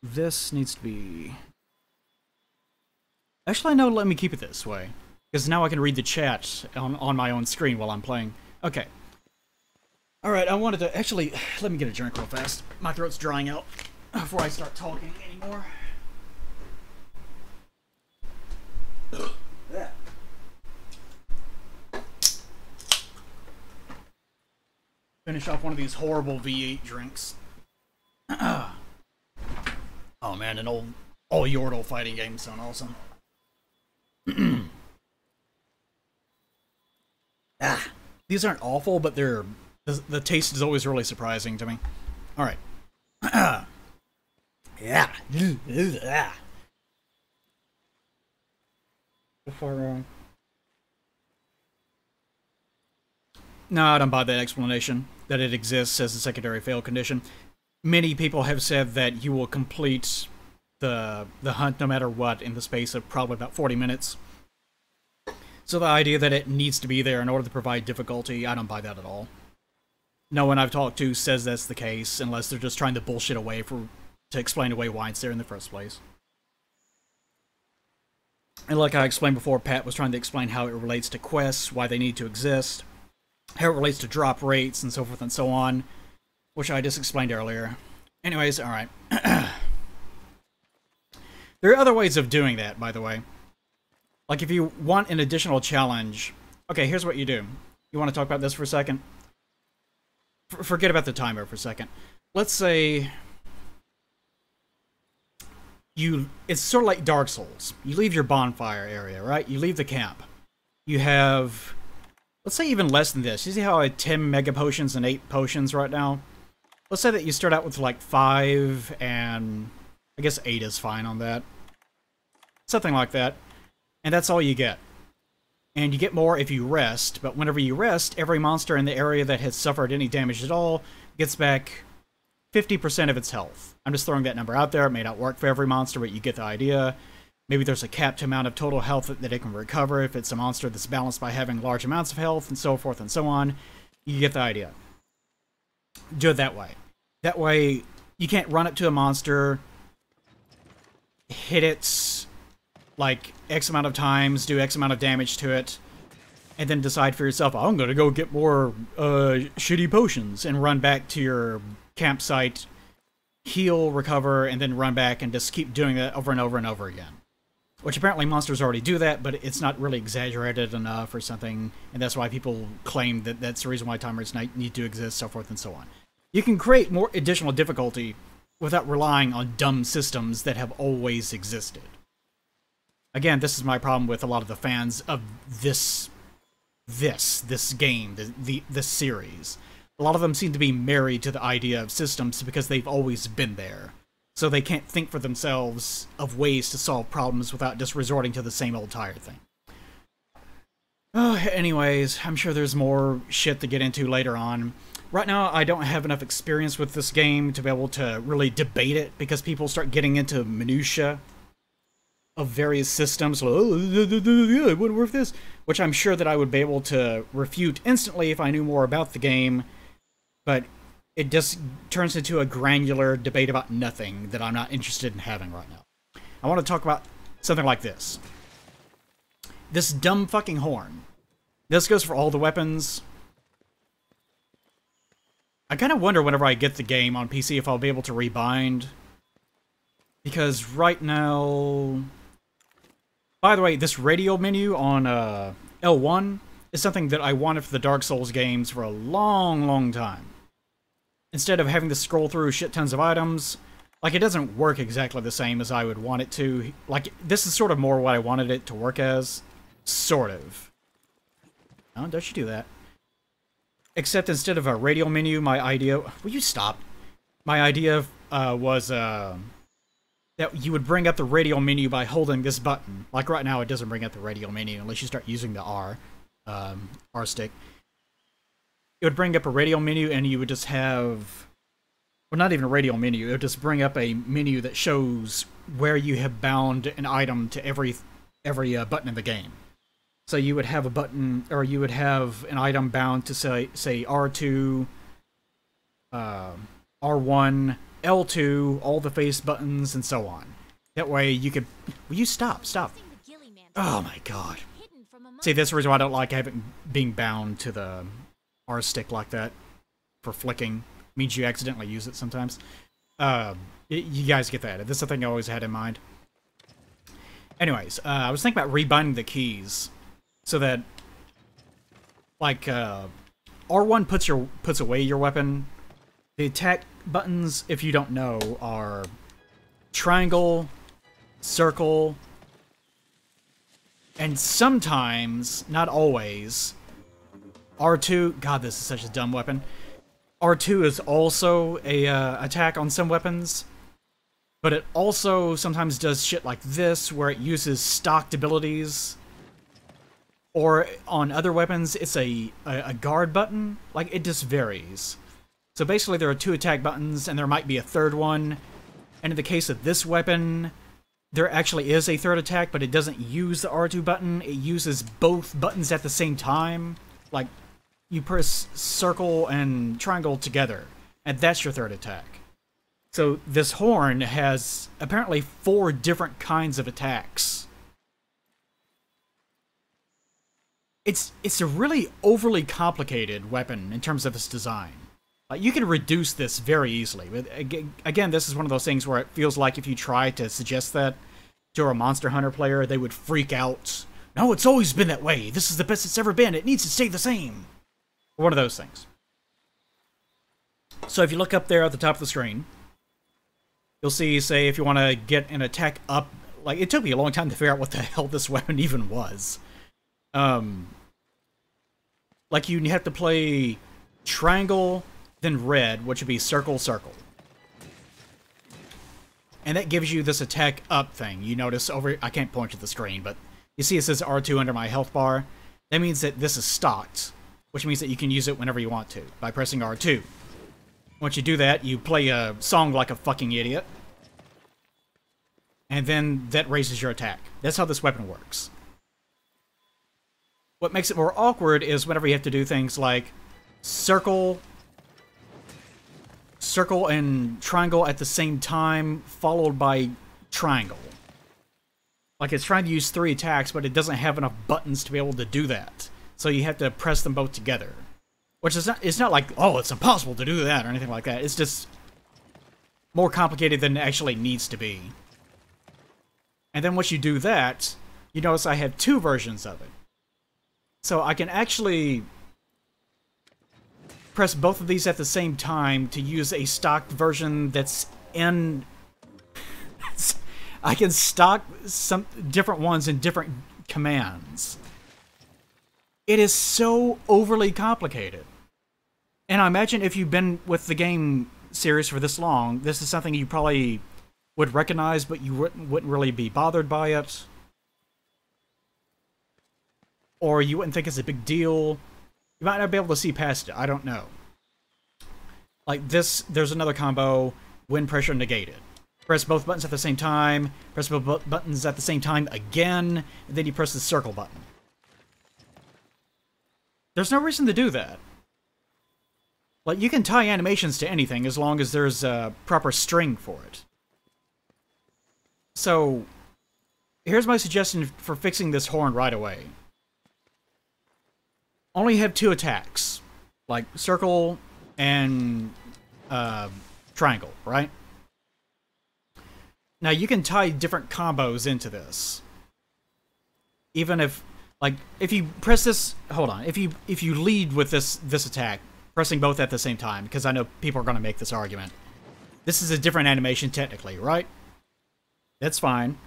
This needs to be... Actually, no, let me keep it this way. Because now I can read the chat on my own screen while I'm playing. Okay. Alright, I wanted to... Actually, let me get a drink real fast. My throat's drying out before I start talking anymore. Ugh. Finish off one of these horrible V8 drinks. Oh man, an old Yordle fighting game sound awesome. These aren't awful, but they're the taste is always really surprising to me. All right. Yeah. No, I don't buy that explanation, that it exists as a secondary fail condition. Many people have said that you will complete the hunt no matter what in the space of probably about 40 minutes. So the idea that it needs to be there in order to provide difficulty, I don't buy that at all. No one I've talked to says that's the case, unless they're just trying to bullshit away to explain away why it's there in the first place. And like I explained before, Pat was trying to explain how it relates to quests, why they need to exist, how it relates to drop rates, and so forth and so on, which I just explained earlier. Anyways, alright. There are other ways of doing that, by the way. Like, if you want an additional challenge... Okay, here's what you do. You want to talk about this for a second? Forget about the timer for a second. Let's say... It's sort of like Dark Souls. You leave your bonfire area, right? You leave the camp. You have... Let's say even less than this. You see how I had 10 mega potions and 8 potions right now? Let's say that you start out with like 5 and... I guess 8 is fine on that. Something like that. And that's all you get. And you get more if you rest, but whenever you rest, every monster in the area that has suffered any damage at all gets back 50% of its health. I'm just throwing that number out there. It may not work for every monster, but you get the idea. Maybe there's a capped amount of total health that it can recover if it's a monster that's balanced by having large amounts of health, and so forth and so on. You get the idea. Do it that way. That way, you can't run up to a monster, hit it like X amount of times, do X amount of damage to it, and then decide for yourself, oh, I'm gonna go get more shitty potions, and run back to your campsite, heal, recover, and then run back and just keep doing that over and over and over again. Which apparently monsters already do that, but it's not really exaggerated enough or something, and that's why people claim that that's the reason why timers need to exist, so forth and so on. You can create more additional difficulty without relying on dumb systems that have always existed. Again, this is my problem with a lot of the fans of this game, this series. A lot of them seem to be married to the idea of systems because they've always been there. So they can't think for themselves of ways to solve problems without just resorting to the same old tired thing. Anyways, I'm sure there's more shit to get into later on. Right now, I don't have enough experience with this game to be able to really debate it, because people start getting into minutia of various systems. Like, oh, yeah, it wouldn't work this. Which I'm sure that I would be able to refute instantly if I knew more about the game. But it just turns into a granular debate about nothing that I'm not interested in having right now. I want to talk about something like this. This dumb fucking horn. This goes for all the weapons. I kind of wonder whenever I get the game on PC if I'll be able to rebind. Because right now... By the way, this radio menu on L1 is something that I wanted for the Dark Souls games for a long, long time. Instead of having to scroll through shit tons of items, like, it doesn't work exactly the same as I would want it to. Like, this is sort of more what I wanted it to work as. Sort of. Oh, don't you do that. Except instead of a radio menu, my idea... Will you stop? My idea was that you would bring up the radio menu by holding this button. Like right now, it doesn't bring up the radio menu unless you start using the R stick. It would bring up a radio menu, and you would just have... Well, not even a radio menu. It would just bring up a menu that shows where you have bound an item to every button in the game. So you would have a button, or you would have an item bound to say R2, R1, L2, all the face buttons, and so on. That way you could... Will you stop? Stop. Oh my god. See, that's the reason why I don't like being bound to the R stick like that for flicking. It means you accidentally use it sometimes. You guys get that. This is the thing I always had in mind. Anyways, I was thinking about rebinding the keys so that, like, R1 puts away your weapon. The attack buttons, if you don't know, are triangle, circle, and sometimes, not always, R2... God, this is such a dumb weapon. R2 is also a attack on some weapons, but it also sometimes does shit like this, where it uses stocked abilities. Or on other weapons, it's a guard button. Like, it just varies. So basically there are 2 attack buttons, and there might be a third one. And in the case of this weapon, there actually is a third attack, but it doesn't use the R2 button. It uses both buttons at the same time. Like, you press circle and triangle together, and that's your third attack. So this horn has apparently 4 different kinds of attacks. It's a really overly complicated weapon in terms of its design. Like, you can reduce this very easily. But again, this is one of those things where it feels like if you try to suggest that to a Monster Hunter player, they would freak out. No, it's always been that way. This is the best it's ever been. It needs to stay the same. One of those things. So if you look up there at the top of the screen, you'll see, say, if you want to get an attack up... Like, it took me a long time to figure out what the hell this weapon even was. Like, you have to play triangle, then red, which would be circle, circle. And that gives you this attack up thing. You notice over... I can't point to the screen, but you see it says R2 under my health bar. That means that this is stocked, which means that you can use it whenever you want to, by pressing R2. Once you do that, you play a song like a fucking idiot. And then that raises your attack. That's how this weapon works. What makes it more awkward is whenever you have to do things like circle and triangle at the same time, followed by triangle. Like, it's trying to use 3 attacks, but it doesn't have enough buttons to be able to do that. So you have to press them both together. Which is not, it's not like, oh, it's impossible to do that or anything like that. It's just more complicated than it actually needs to be. And then once you do that, you notice I have 2 versions of it. So I can actually press both of these at the same time to use a stocked version that's in... I can stock some different ones in different commands. It is so overly complicated. And I imagine if you've been with the game series for this long, this is something you probably would recognize, but you wouldn't really be bothered by it. Or you wouldn't think it's a big deal. You might not be able to see past it. I don't know. Like this, there's another combo, wind pressure negated. Press both buttons at the same time, press both buttons at the same time again, and then you press the circle button. There's no reason to do that. Like, you can tie animations to anything as long as there's a proper string for it. So, here's my suggestion for fixing this horn right away. Only have 2 attacks. Like, circle and triangle, right? Now, you can tie different combos into this. Even if, like, if you press this... Hold on. If you lead with this attack, pressing both at the same time, because I know people are going to make this argument. This is a different animation, technically, right? That's fine.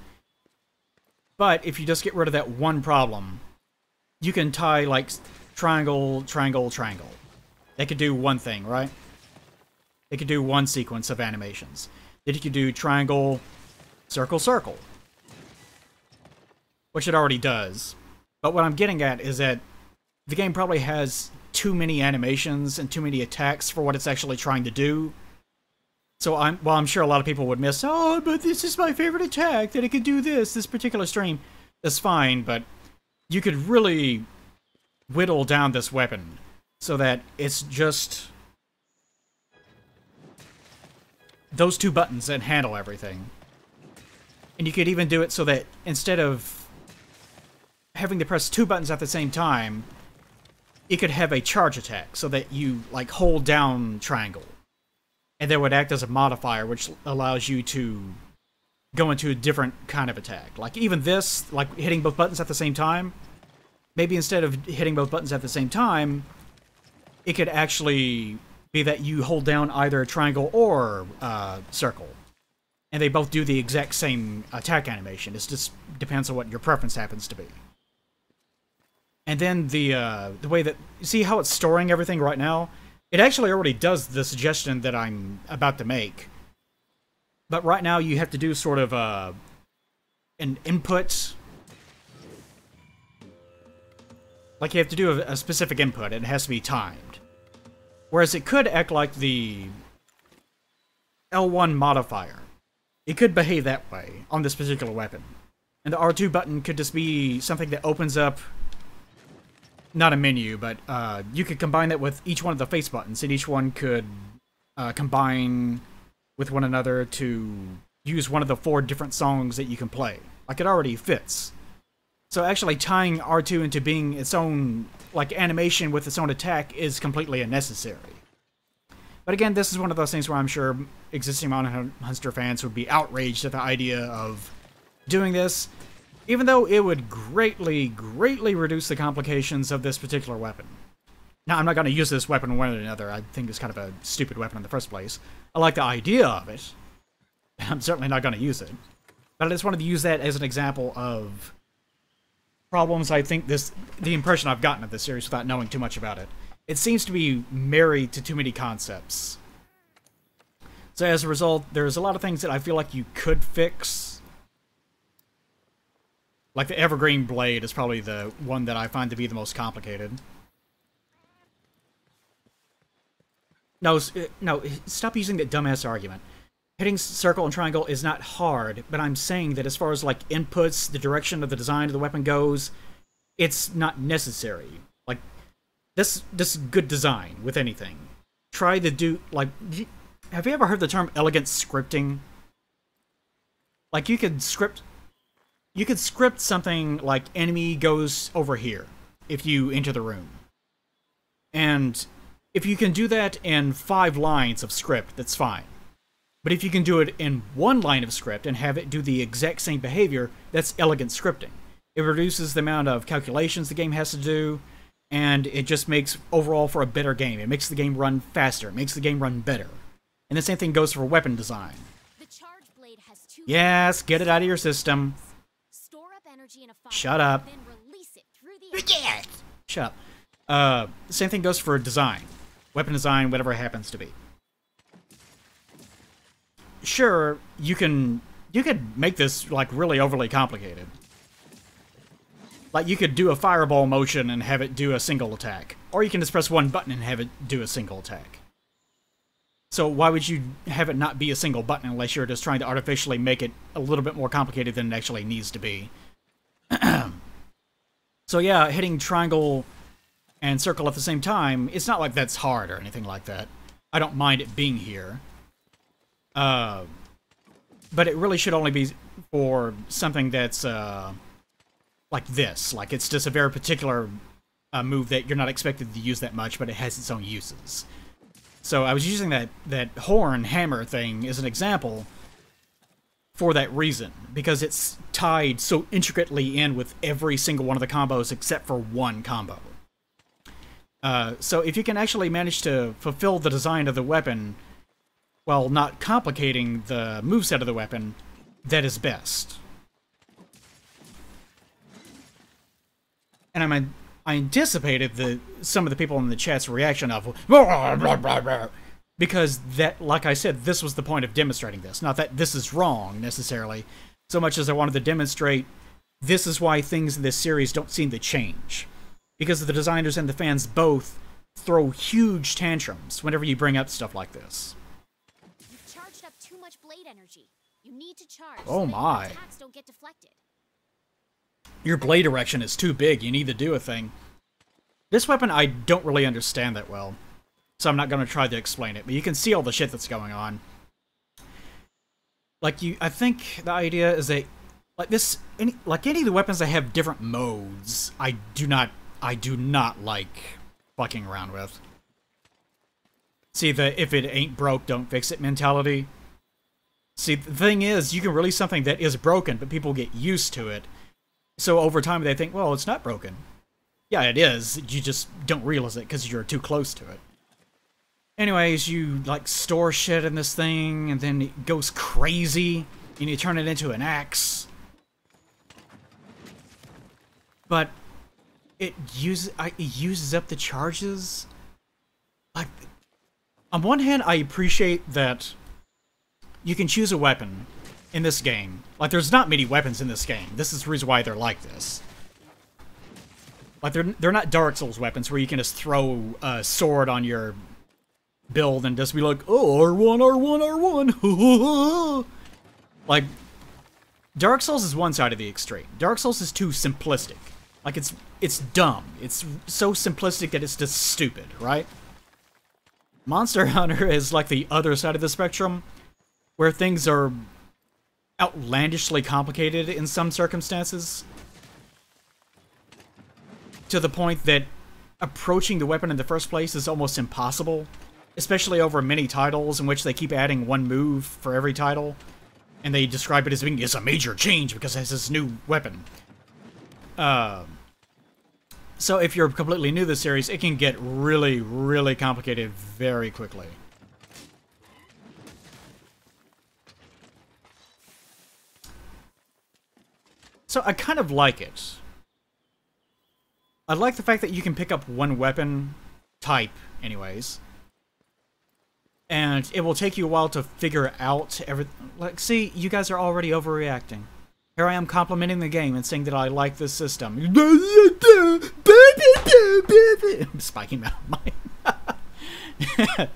But if you just get rid of that one problem, you can tie, like, triangle, triangle, triangle. They could do one thing, right? They could do one sequence of animations. Then you could do triangle, circle, circle. Which it already does. But what I'm getting at is that the game probably has too many animations and too many attacks for what it's actually trying to do. So while I'm sure a lot of people would miss, oh, but this is my favorite attack, that it could do this particular stream. That's fine, but you could really whittle down this weapon so that it's just those 2 buttons that handle everything. And you could even do it so that instead of having to press 2 buttons at the same time, you could have a charge attack so that you, like, hold down triangle. And that would act as a modifier, which allows you to go into a different kind of attack. Like, even this, like, hitting both buttons at the same time, maybe instead of hitting both buttons at the same time, it could actually be that you hold down either triangle or circle. And they both do the exact same attack animation. It just depends on what your preference happens to be. And then the way that... See how it's storing everything right now? It actually already does the suggestion that I'm about to make. But right now you have to do sort of an input. Like you have to do a specific input. It has to be timed. Whereas it could act like the L1 modifier. It could behave that way on this particular weapon. And the R2 button could just be something that opens up, not a menu, but you could combine that with each one of the face buttons, and each one could combine with one another to use one of the 4 different songs that you can play. Like, it already fits. So actually tying R2 into being its own, like, animation with its own attack is completely unnecessary. But again, this is one of those things where I'm sure existing Monster Hunter fans would be outraged at the idea of doing this, even though it would greatly, greatly reduce the complications of this particular weapon. Now, I'm not going to use this weapon one way or another. I think it's kind of a stupid weapon in the first place. I like the idea of it. I'm certainly not going to use it. But I just wanted to use that as an example of problems I think the impression I've gotten of this series without knowing too much about it. It seems to be married to too many concepts. So as a result, there's a lot of things that I feel like you could fix. Like the Evergreen Blade is probably the one that I find to be the most complicated. No, stop using that dumbass argument. Hitting circle and triangle is not hard, but I'm saying that as far as, like, inputs, the direction of the design of the weapon goes, it's not necessary. Like, this is good design with anything. Try to do, like, have you ever heard the term elegant scripting? Like, you could script something like enemy goes over here if you enter the room. And if you can do that in 5 lines of script, that's fine. But if you can do it in 1 line of script and have it do the exact same behavior, that's elegant scripting. It reduces the amount of calculations the game has to do, and it just makes overall for a better game. It makes the game run faster. It makes the game run better. And the same thing goes for weapon design. The charge blade has 2 Yes, get it out of your system. Store up energy in a fire, Shut up. then release it through the air. Shut up. Same thing goes for design. Weapon design, whatever it happens to be. Sure, you could make this, like, really overly complicated. Like, you could do a fireball motion and have it do a single attack. Or you can just press 1 button and have it do a single attack. So why would you have it not be a single button unless you're just trying to artificially make it a little bit more complicated than it actually needs to be? So yeah, hitting triangle and circle at the same time, it's not like that's hard or anything like that. I don't mind it being here. But it really should only be for something that's, like this. Like, it's just a very particular move that you're not expected to use that much, but it has its own uses. So I was using that horn hammer thing as an example for that reason, because it's tied so intricately in with every single one of the combos except for 1 combo. So if you can actually manage to fulfill the design of the weapon while not complicating the moveset of the weapon, that is best. And I anticipated some of the people in the chat's reaction of blah, blah, blah, blah, because that, like I said, this was the point of demonstrating this. Not that this is wrong, necessarily, so much as I wanted to demonstrate this is why things in this series don't seem to change. Because the designers and the fans both throw huge tantrums whenever you bring up stuff like this. You've charged up too much blade energy. You need to charge Oh so that my. your attacks don't get deflected. Your blade erection is too big, you need to do a thing. This weapon I don't really understand that well, so I'm not going to try to explain it, but you can see all the shit that's going on. Like, I think the idea is that, like this, any of the weapons that have different modes, I do not like fucking around with. See, the if it ain't broke, don't fix it mentality. See, the thing is, you can release something that is broken, but people get used to it. So over time they think, well, it's not broken. Yeah, it is. You just don't realize it because you're too close to it. Anyways, you, like, store shit in this thing, and then it goes crazy, and you turn it into an axe. But it uses up the charges. Like, on one hand, I appreciate that you can choose a weapon in this game. Like, there's not many weapons in this game. This is the reason why they're like this. Like, they're not Dark Souls weapons where you can just throw a sword on your build and just be like, oh, R1, R1, R1. Like, Dark Souls is one side of the extreme. Dark Souls is too simplistic. Like, it's dumb. It's so simplistic that it's just stupid, right? Monster Hunter is like the other side of the spectrum, where things are outlandishly complicated in some circumstances, to the point that approaching the weapon in the first place is almost impossible, especially over many titles in which they keep adding one move for every title, and they describe it as being a major change because it has this new weapon. So if you're completely new to the series, it can get really, really complicated very quickly. So I kind of like it. I like the fact that you can pick up one weapon type, anyways. And it will take you a while to figure out everything. Like, see, you guys are already overreacting. Here I am complimenting the game and saying that I like this system. I'm spiking my mind.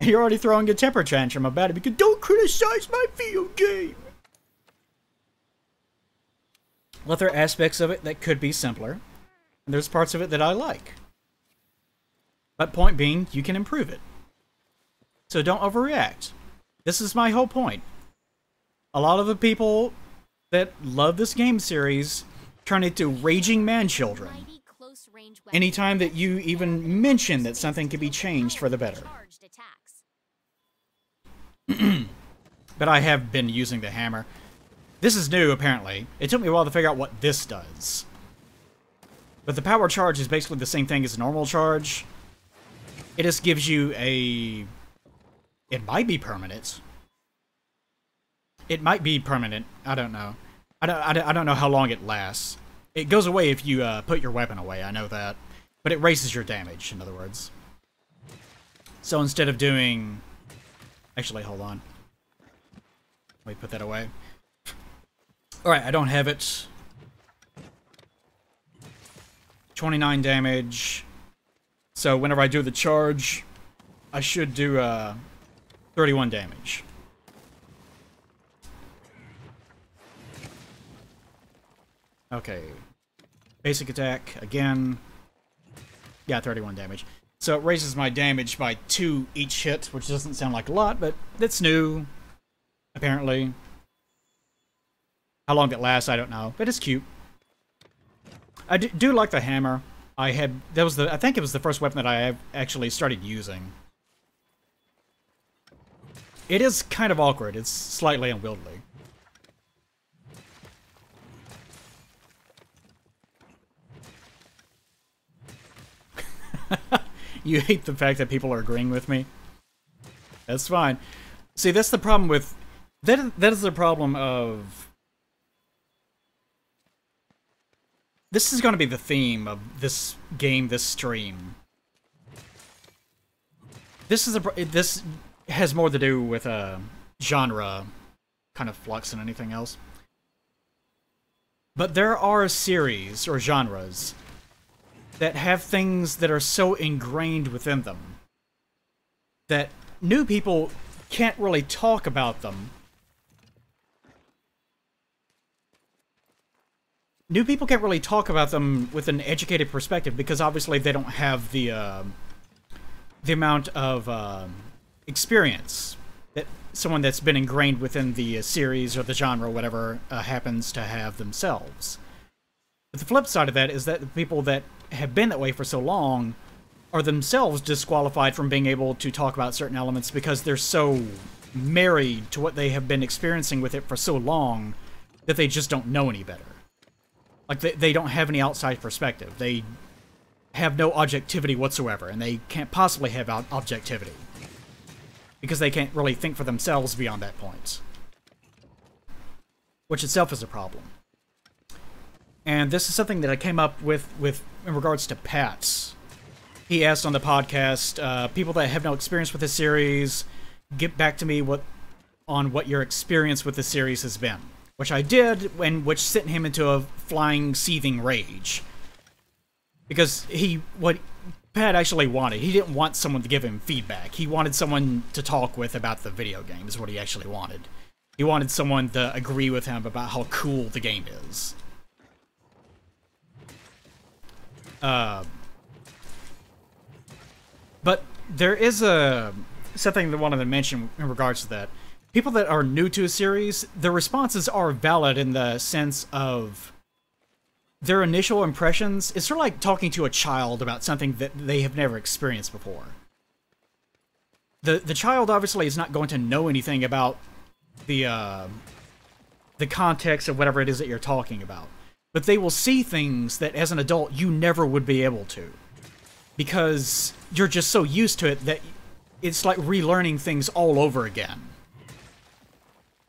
You're already throwing a temper tantrum about it because don't criticize my video game. Well, there are aspects of it that could be simpler. And there's parts of it that I like. But point being, you can improve it. So don't overreact. This is my whole point. A lot of the people that love this game series turn into raging man-children anytime that you even mention that something could be changed for the better. But I have been using the hammer. This is new, apparently. It took me a while to figure out what this does. But the power charge is basically the same thing as a normal charge. It just gives you a... It might be permanent. It might be permanent. I don't know. I don't know how long it lasts. It goes away if you put your weapon away, I know that. But it raises your damage, in other words. So instead of doing... Actually, hold on. Let me put that away. Alright, I don't have it. 29 damage. So whenever I do the charge, I should do 31 damage. Okay. Basic attack, again. Yeah, 31 damage. So it raises my damage by 2 each hit, which doesn't sound like a lot, but that's new. Apparently. How long it lasts, I don't know, but it's cute. I do like the hammer. I think it was the first weapon that I actually started using. It is kind of awkward. It's slightly unwieldy. You hate the fact that people are agreeing with me? That's fine. See, that's the problem with... That is the problem of... This is going to be the theme of this game, this stream. This has more to do with genre kind of flux than anything else. But there are series or genres that have things that are so ingrained within them that new people can't really talk about them. New people can't really talk about them with an educated perspective because obviously they don't have the amount of experience that someone that's been ingrained within the series or the genre or whatever happens to have themselves. But the flip side of that is that the people that have been that way for so long are themselves disqualified from being able to talk about certain elements because they're so married to what they have been experiencing with it for so long that they just don't know any better. Like, they don't have any outside perspective. They have no objectivity whatsoever, and they can't possibly have objectivity. Because they can't really think for themselves beyond that point. Which itself is a problem. And this is something that I came up with in regards to Pat's. He asked on the podcast, people that have no experience with the series, get back to me on what your experience with the series has been. Which I did, which sent him into a flying, seething rage. Because what Pat actually wanted, he didn't want someone to give him feedback. He wanted someone to talk with about the video game, is what he actually wanted. He wanted someone to agree with him about how cool the game is. But there is something that I wanted to mention in regards to that. People that are new to a series, their responses are valid in the sense of their initial impressions. It's sort of like talking to a child about something that they have never experienced before. The child obviously is not going to know anything about the context of whatever it is that you're talking about. But they will see things that as an adult you never would be able to. Because you're just so used to it that it's like relearning things all over again.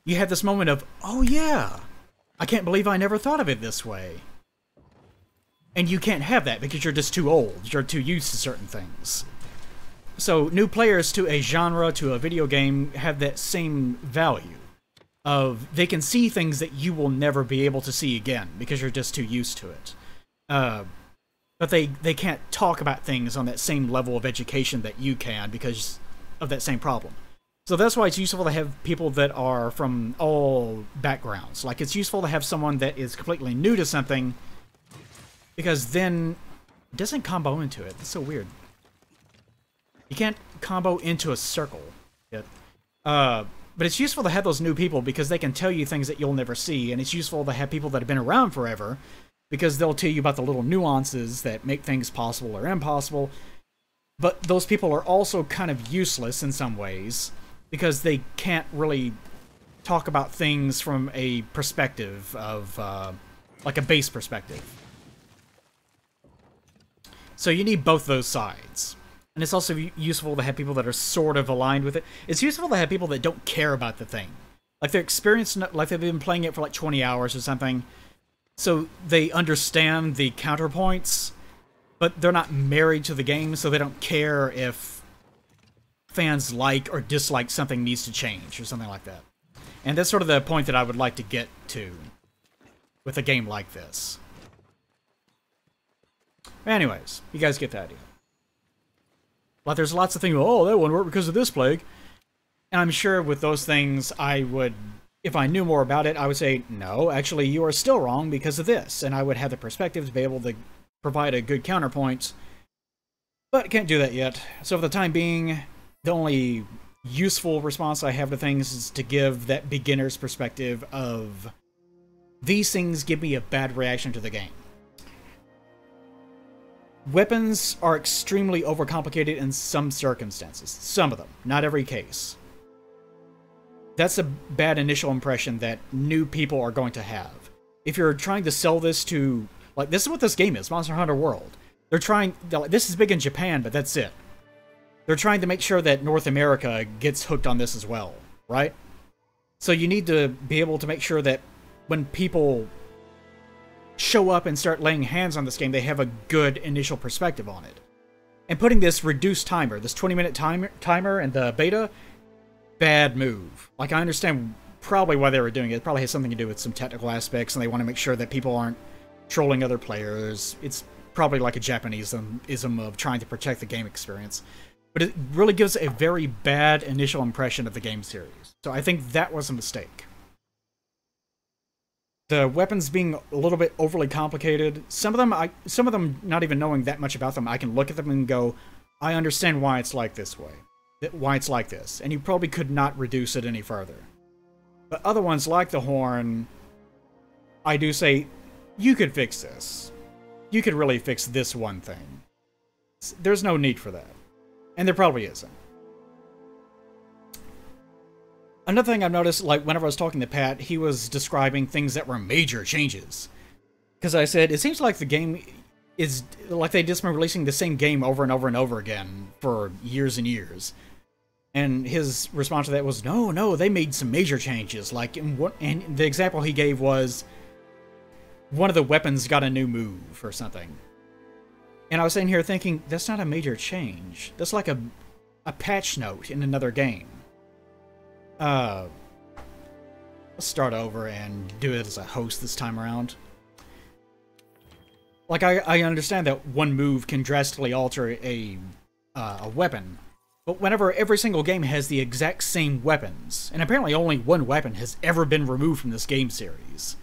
You have this moment of, oh yeah, I can't believe I never thought of it this way. And you can't have that because you're just too old. You're too used to certain things. So new players to a genre, to a video game, have that same value. Of they can see things that you will never be able to see again because you're just too used to it. But they can't talk about things on that same level of education that you can because of that same problem. So that's why it's useful to have people that are from all backgrounds. Like, it's useful to have someone that is completely new to something, because then it doesn't combo into it. It's so weird. You can't combo into a circle yet. But it's useful to have those new people because they can tell you things that you'll never see, and it's useful to have people that have been around forever because they'll tell you about the little nuances that make things possible or impossible. But those people are also kind of useless in some ways because they can't really talk about things from a perspective of, like a base perspective. So you need both those sides. And it's also useful to have people that are sort of aligned with it. It's useful to have people that don't care about the thing. Like, they're experienced, like they've been playing it for like 20 hours or something. So they understand the counterpoints, but they're not married to the game, so they don't care if fans like or dislike something needs to change or something like that. And that's sort of the point that I would like to get to with a game like this. Anyways, you guys get the idea. But there's lots of things, oh, that wouldn't work because of this plague. And I'm sure with those things, I would, if I knew more about it, I would say, no, actually, you are still wrong because of this. And I would have the perspective to be able to provide a good counterpoint. But I can't do that yet. So for the time being, the only useful response I have to things is to give that beginner's perspective of, these things give me a bad reaction to the game. Weapons are extremely overcomplicated in some circumstances. Some of them. Not every case. That's a bad initial impression that new people are going to have. If you're trying to sell this to... Like, this is what this game is, Monster Hunter World. They're like, this is big in Japan, but that's it. They're trying to make sure that North America gets hooked on this as well, right? So you need to be able to make sure that when people show up and start laying hands on this game, they have a good initial perspective on it. And putting this reduced timer, this 20-minute timer in the beta, bad move. Like, I understand probably why they were doing it. It probably has something to do with some technical aspects, and they want to make sure that people aren't trolling other players. It's probably like a Japaneseism of trying to protect the game experience. But it really gives a very bad initial impression of the game series. So I think that was a mistake. The weapons being a little bit overly complicated. Some of them not even knowing that much about them, I can look at them and go, I understand why it's like this way. Why it's like this. And you probably could not reduce it any further. But other ones like the horn, I do say, you could fix this. You could really fix this one thing. There's no need for that. And there probably isn't. Another thing I've noticed, like, whenever I was talking to Pat, he was describing things that were major changes. Because I said, it seems like the game, is like they just been releasing the same game over and over and over again for years and years. And his response to that was, no, they made some major changes. Like, and the example he gave was one of the weapons got a new move or something. And I was sitting here thinking, that's not a major change. That's like a patch note in another game. Let's start over and do it as a host this time around. Like, I understand that one move can drastically alter a weapon. But whenever every single game has the exact same weapons, and apparently only one weapon has ever been removed from this game series,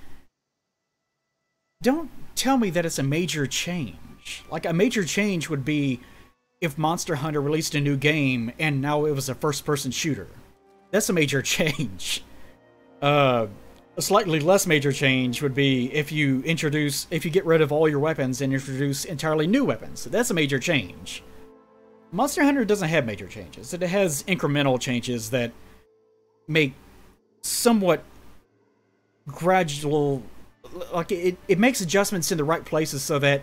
don't tell me that it's a major change. Like, a major change would be if Monster Hunter released a new game and now it was a first-person shooter. That's a major change. A slightly less major change would be if you get rid of all your weapons and introduce entirely new weapons. That's a major change. Monster Hunter doesn't have major changes. It has incremental changes that make somewhat gradual... Like, it makes adjustments in the right places so that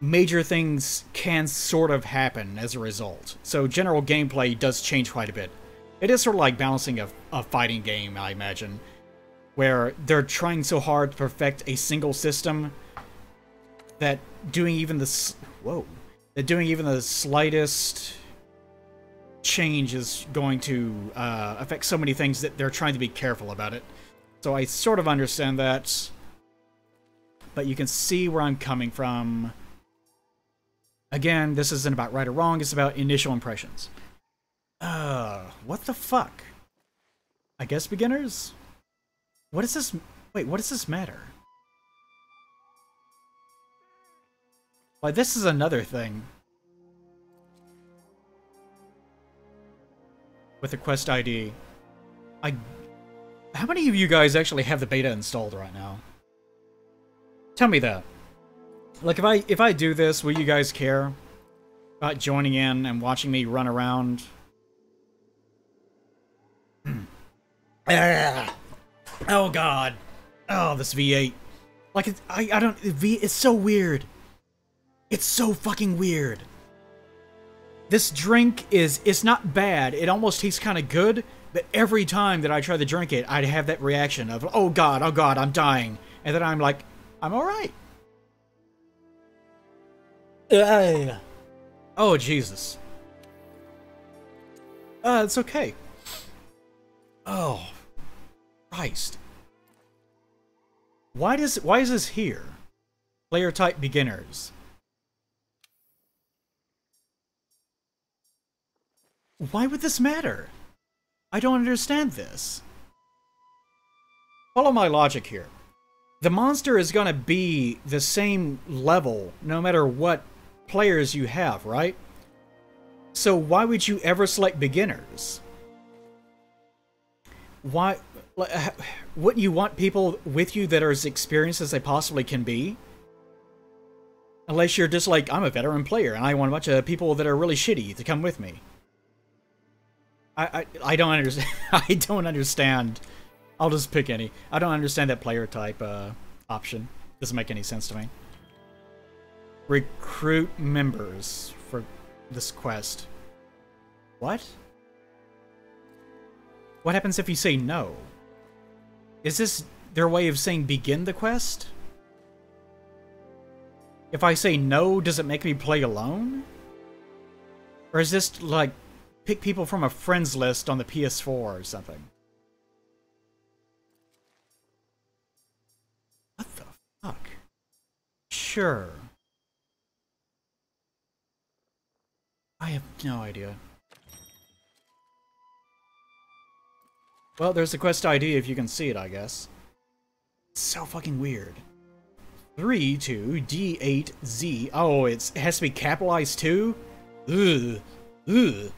major things can sort of happen as a result. So general gameplay does change quite a bit. It is sort of like balancing a fighting game, I imagine, where they're trying so hard to perfect a single system that doing even the slightest change is going to affect so many things that they're trying to be careful about it. So I sort of understand that, but you can see where I'm coming from. Again, this isn't about right or wrong, it's about initial impressions. What the fuck? I guess beginners? What is this? Wait, what does this matter? Like, this is another thing. With the quest ID. How many of you guys actually have the beta installed right now? Tell me that. Like, if I do this, will you guys care about joining in and watching me run around? Oh god. Oh, this V8. Like, I don't... It's so weird. It's so fucking weird. This drink it's not bad. It almost tastes kind of good, but every time that I try to drink it, I'd have that reaction of, oh god, I'm dying. And then I'm like, I'm alright. Oh, Jesus. It's okay. Oh, Christ. Why is this here? Player type beginners. Why would this matter? I don't understand this. Follow my logic here. The monster is gonna be the same level no matter what players you have, right? So why would you ever select beginners? Why wouldn't you want people with you that are as experienced as they possibly can be? Unless you're just like, I'm a veteran player and I want a bunch of people that are really shitty to come with me. I don't understand. I don't understand. I'll just pick any. I don't understand that player type option. Doesn't make any sense to me. Recruit members for this quest. What? What happens if you say no? Is this their way of saying begin the quest? If I say no, does it make me play alone? Or is this like pick people from a friends list on the PS4 or something? What the fuck? Sure. I have no idea. Well, there's the quest ID if you can see it, I guess. It's so fucking weird. 32D8Z. Oh, it has to be capitalized too? Ugh. Ugh.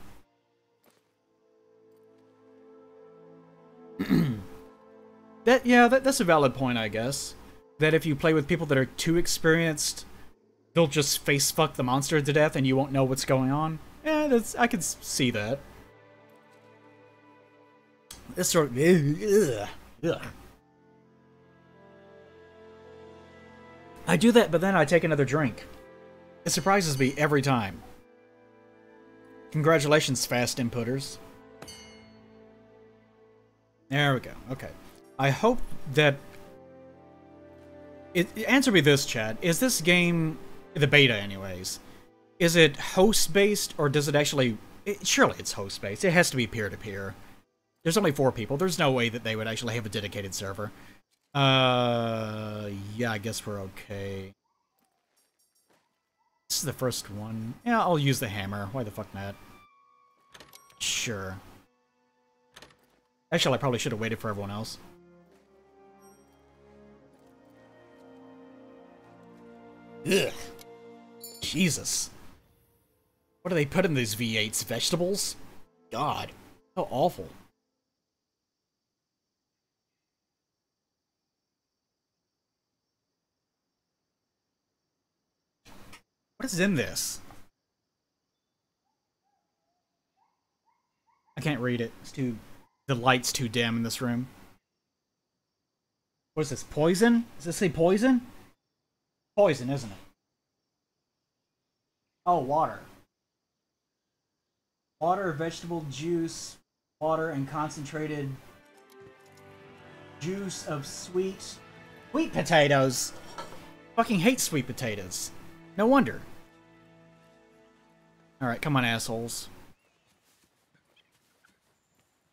That's a valid point, I guess. That if you play with people that are too experienced, they'll just face fuck the monster to death and you won't know what's going on. Yeah, I can see that. This sort of... Ugh. I do that, but then I take another drink. It surprises me every time. Congratulations, fast inputters. There we go. Okay. I hope that... Answer me this, chat. Is this game, the beta anyways, is it host-based or does it actually... surely it's host-based. It has to be peer-to-peer. There's only 4 people. There's no way that they would actually have a dedicated server. Yeah, I guess we're okay. This is the first one. Yeah, I'll use the hammer. Why the fuck not? Sure. Actually, I probably should have waited for everyone else. Ugh. Jesus. What do they put in these V8s? Vegetables? God. How awful. What is in this? I can't read it. It's too... The light's too dim in this room. What is this? Poison? Does this say poison? Poison, isn't it? Oh, water. Water, vegetable juice, water, and concentrated juice of sweet potatoes. Fucking hate sweet potatoes. No wonder. Alright, come on, assholes.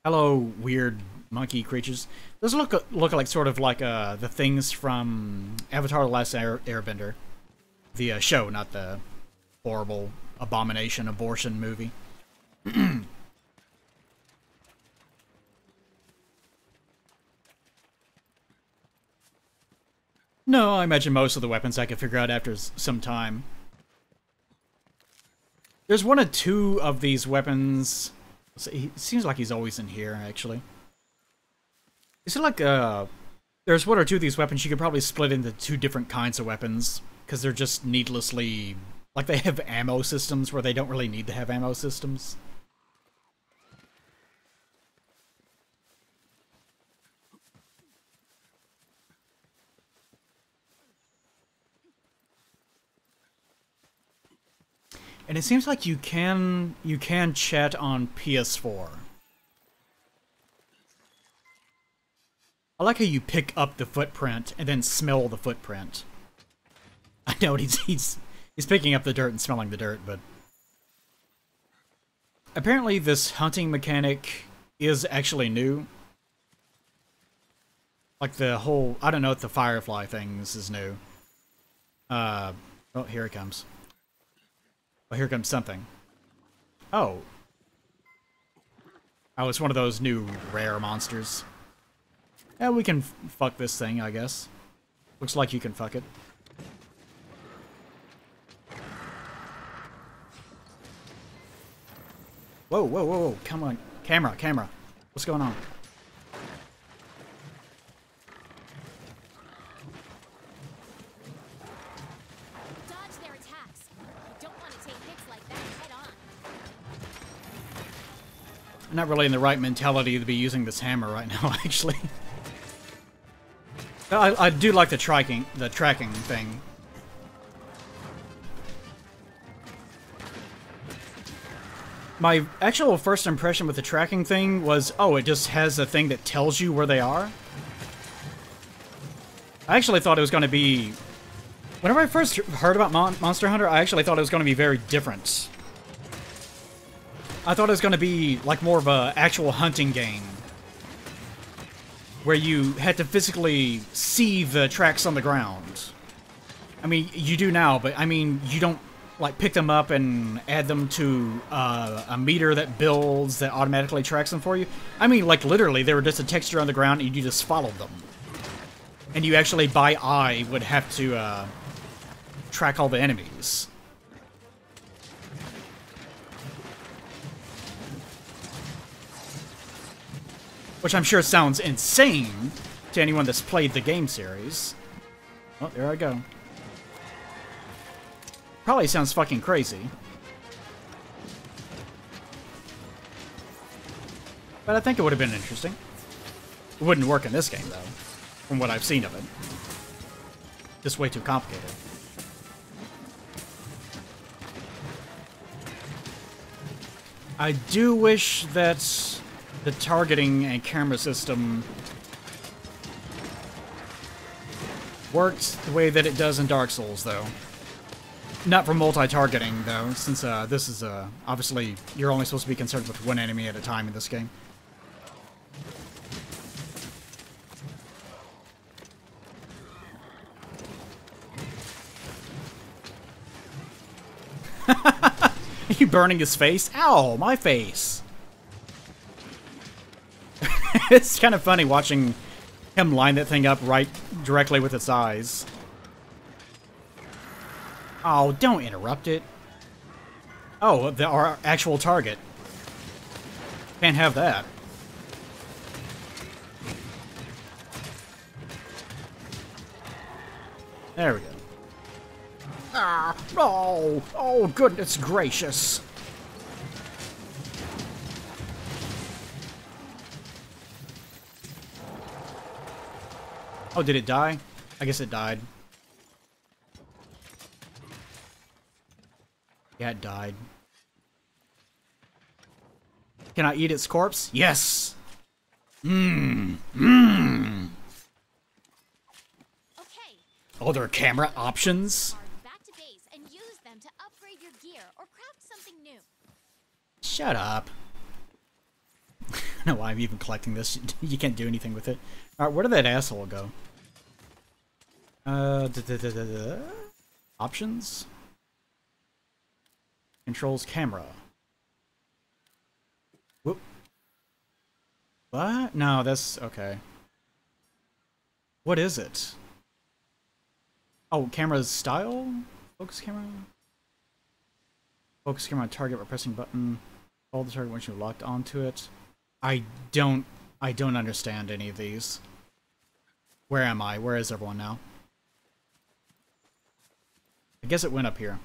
Hello, weird monkey creatures. Those look like sort of like the things from Avatar: The Last Airbender. The show, not the horrible abomination abortion movie. No, I imagine most of the weapons I could figure out after some time. There's 1 or 2 of these weapons. It seems like he's always in here, actually. Is it like, there's 1 or 2 of these weapons you could probably split into 2 different kinds of weapons, because they're just needlessly... Like, they have ammo systems where they don't really need to have ammo systems. And it seems like you can chat on PS4. I like how you pick up the footprint and then smell the footprint. I know he's picking up the dirt and smelling the dirt, but apparently this hunting mechanic is actually new. Like the whole, I don't know if the Firefly things is new. Oh, here it comes. Oh, here comes something. Oh. Oh, it's one of those new rare monsters. Yeah, we can fuck this thing, I guess. Looks like you can fuck it. Whoa, whoa, whoa, whoa. Come on. Camera. What's going on? I'm not really in the right mentality to be using this hammer right now, actually. I do like the tracking thing. My actual first impression with the tracking thing was, oh, it just has a thing that tells you where they are. I actually thought it was going to be... Whenever I first heard about Monster Hunter, I actually thought it was going to be very different. I thought it was going to be like more of an actual hunting game, where you had to physically see the tracks on the ground. I mean, you do now, but I mean, you don't like pick them up and add them to a meter that builds that automatically tracks them for you. I mean, like literally, they were just a texture on the ground and you just followed them. And you actually, by eye, would have to track all the enemies. Which I'm sure sounds insane to anyone that's played the game series. Oh, there I go. Probably sounds fucking crazy. But I think it would have been interesting. It wouldn't work in this game, though, from what I've seen of it. Just way too complicated. I do wish that the targeting and camera system worked the way that it does in Dark Souls, though. Not for multi-targeting, though, since this is, obviously, you're only supposed to be concerned with one enemy at a time in this game. You burning his face? Ow, my face! It's kind of funny watching him line that thing up right directly with its eyes. Oh, don't interrupt it. Oh, our actual target. Can't have that. There we go. Ah, oh, oh, goodness gracious. Oh, did it die? I guess it died. Yeah, it died. Can I eat its corpse? Yes! Mmm. Mmm. Okay. Other camera options? Back to base and use them to upgrade your gear or craft something new. Shut up. I don't know why I'm even collecting this. You can't do anything with it. Alright, where did that asshole go? Options? Controls camera. Whoop. What? No, that's... okay. What is it? Oh, camera's style? Focus camera? Focus camera on target by pressing button. Hold the target once you're locked onto it. I don't understand any of these. Where am I? Where is everyone now? I guess it went up here.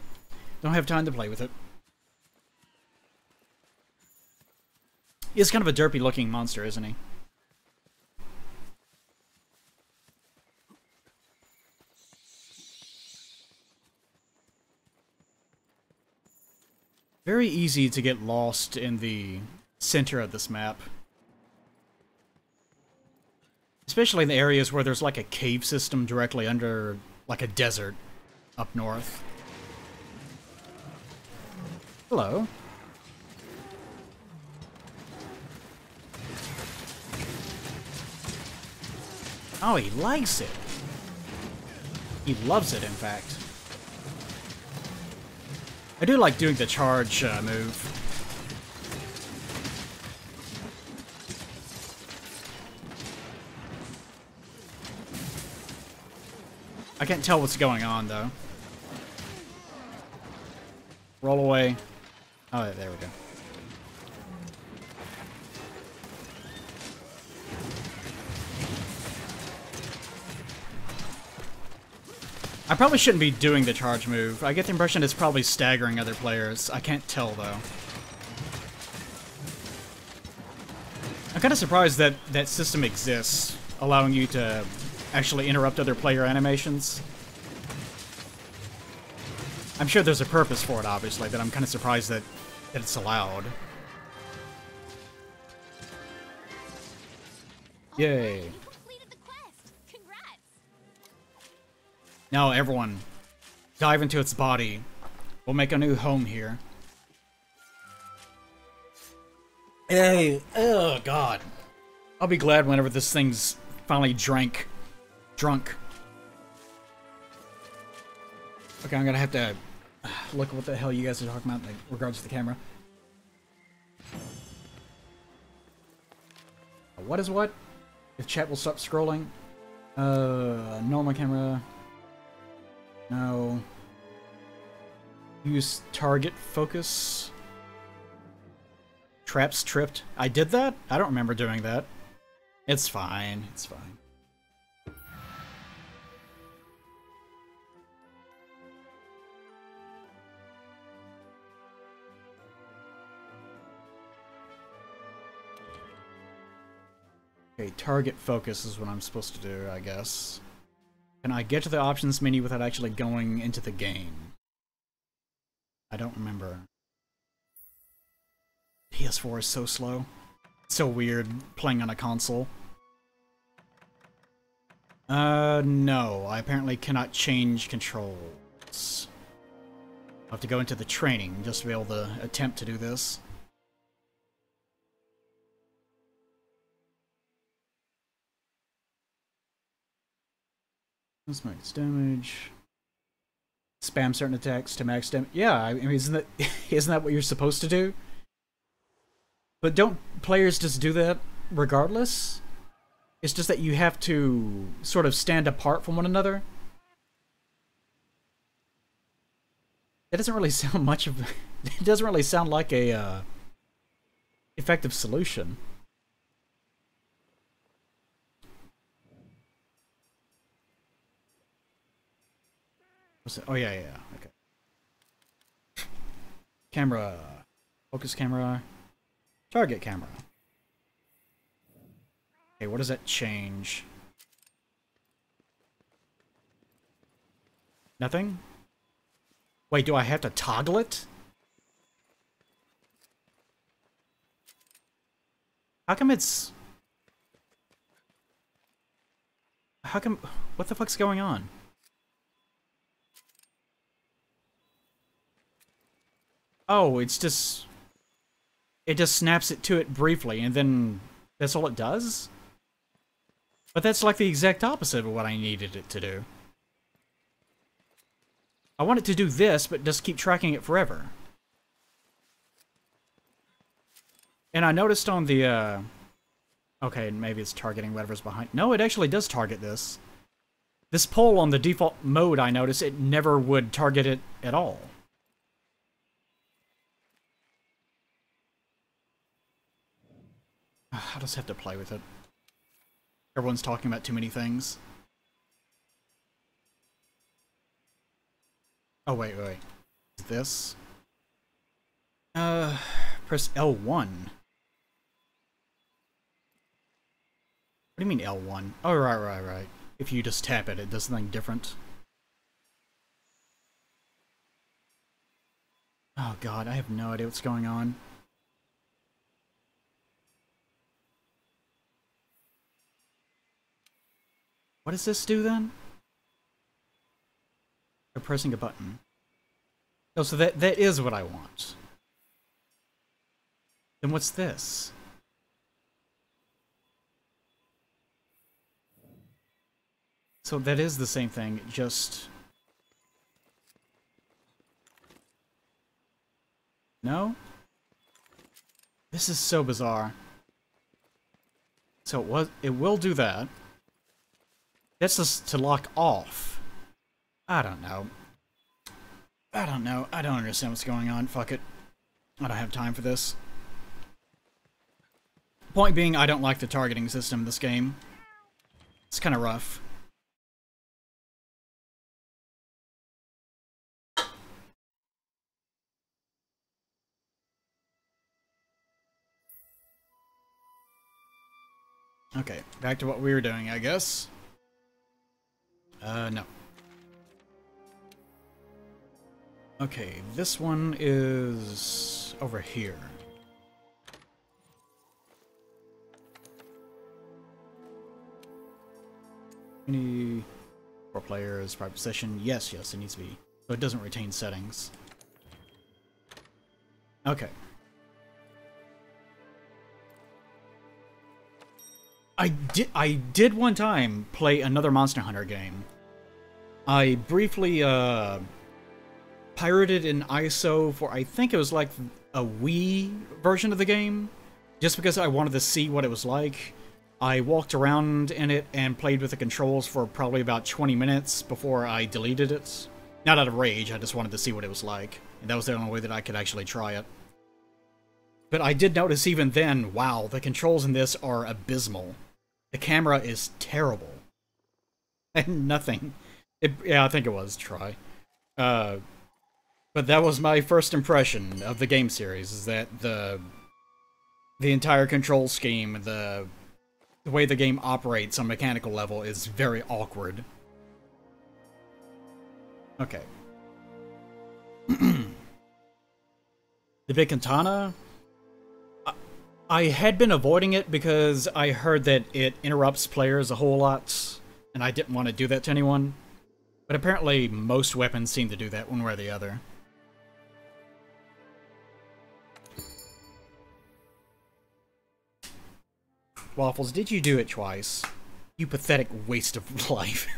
Don't have time to play with it. He's kind of a derpy looking monster, isn't he? Very easy to get lost in the center of this map. Especially in the areas where there's like a cave system directly under like a desert up north. Hello. Oh, he likes it. He loves it, in fact. I do like doing the charge move. I can't tell what's going on, though. Roll away. Oh, there we go. I probably shouldn't be doing the charge move. I get the impression it's probably staggering other players. I can't tell, though. I'm kind of surprised that that system exists, allowing you to actually interrupt other player animations. I'm sure there's a purpose for it, obviously, but I'm kind of surprised that it's allowed. Yay. Now, everyone, dive into its body. We'll make a new home here. Hey, oh god. I'll be glad whenever this thing's finally drunk. Okay, I'm gonna have to look at what the hell you guys are talking about in regards to the camera. What is what? If chat will stop scrolling. Normal camera. No. Use target focus. Traps tripped. I did that? I don't remember doing that. It's fine. It's fine. Okay, target focus is what I'm supposed to do, I guess. Can I get to the options menu without actually going into the game? I don't remember. PS4 is so slow. It's so weird playing on a console. No. I apparently cannot change controls. I'll have to go into the training just to be able to attempt to do this. This makes damage. Spam certain attacks to max damage. Yeah, I mean, isn't that what you're supposed to do? But don't players just do that regardless? It's just that you have to sort of stand apart from one another. It doesn't really sound much of... It doesn't really sound like a effective solution. Oh, yeah, okay. Camera. Focus camera. Target camera. Okay, what does that change? Nothing? Wait, do I have to toggle it? How come it's... How come... What the fuck's going on? Oh, it's just... It just snaps it to it briefly, and then that's all it does? But that's like the exact opposite of what I needed it to do. I want it to do this, but just keep tracking it forever. And I noticed on the, okay, maybe it's targeting whatever's behind... No, it actually does target this. This pole on the default mode, I noticed, it never would target it at all. I'll just have to play with it. Everyone's talking about too many things. Oh, wait. This? Press L1. What do you mean L1? Oh, right. If you just tap it, it does something different. Oh god, I have no idea what's going on. What does this do then? You're pressing a button. Oh, so that is what I want. Then what's this? So that is the same thing, just... No? This is so bizarre. So it will do that. That's just to lock off. I don't know. I don't understand what's going on. Fuck it. I don't have time for this. Point being, I don't like the targeting system in this game. It's kind of rough. Okay, back to what we were doing, I guess. No. Okay, this one is over here. Any 4 players, private session. Yes, it needs to be. So it doesn't retain settings. Okay. I did one time play another Monster Hunter game. I briefly pirated an ISO for, I think it was like a Wii version of the game, just because I wanted to see what it was like. I walked around in it and played with the controls for probably about 20 minutes before I deleted it. Not out of rage, I just wanted to see what it was like. And that was the only way that I could actually try it. But I did notice even then, wow, the controls in this are abysmal. The camera is terrible. And nothing. Yeah, I think it was try. But that was my first impression of the game series, is that the entire control scheme, the way the game operates on a mechanical level is very awkward. Okay. The big katana? I had been avoiding it because I heard that it interrupts players a whole lot, and I didn't want to do that to anyone. But apparently most weapons seem to do that one way or the other. Waffles, did you do it twice? You pathetic waste of life.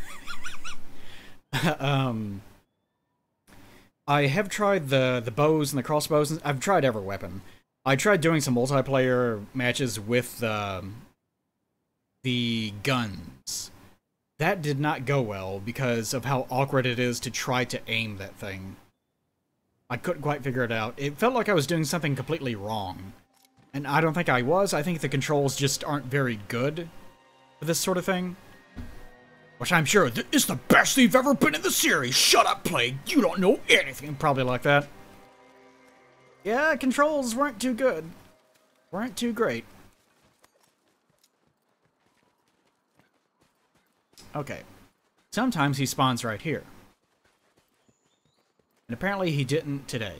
I have tried the bows and the crossbows, and I've tried every weapon. I tried doing some multiplayer matches with the guns. That did not go well because of how awkward it is to try to aim that thing. I couldn't quite figure it out. It felt like I was doing something completely wrong. And I don't think I was. I think the controls just aren't very good for this sort of thing. Which I'm sure is the best they've ever been in the series. Shut up, Plague. You don't know anything. Probably like that. Yeah, controls weren't too good. Weren't too great. Okay. Sometimes he spawns right here. And apparently he didn't today.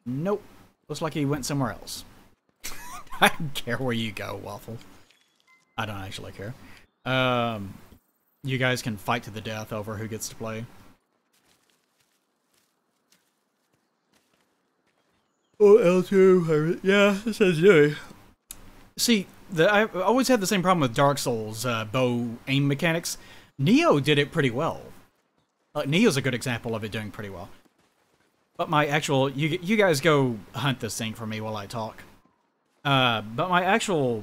Nope. Looks like he went somewhere else. I don't care where you go, Waffle. I don't actually care. You guys can fight to the death over who gets to play. Oh, L2, yeah, it says you. See, I've always had the same problem with Dark Souls bow aim mechanics. Neo did it pretty well. Neo's a good example of it doing pretty well. But my actual... You guys go hunt this thing for me while I talk. But my actual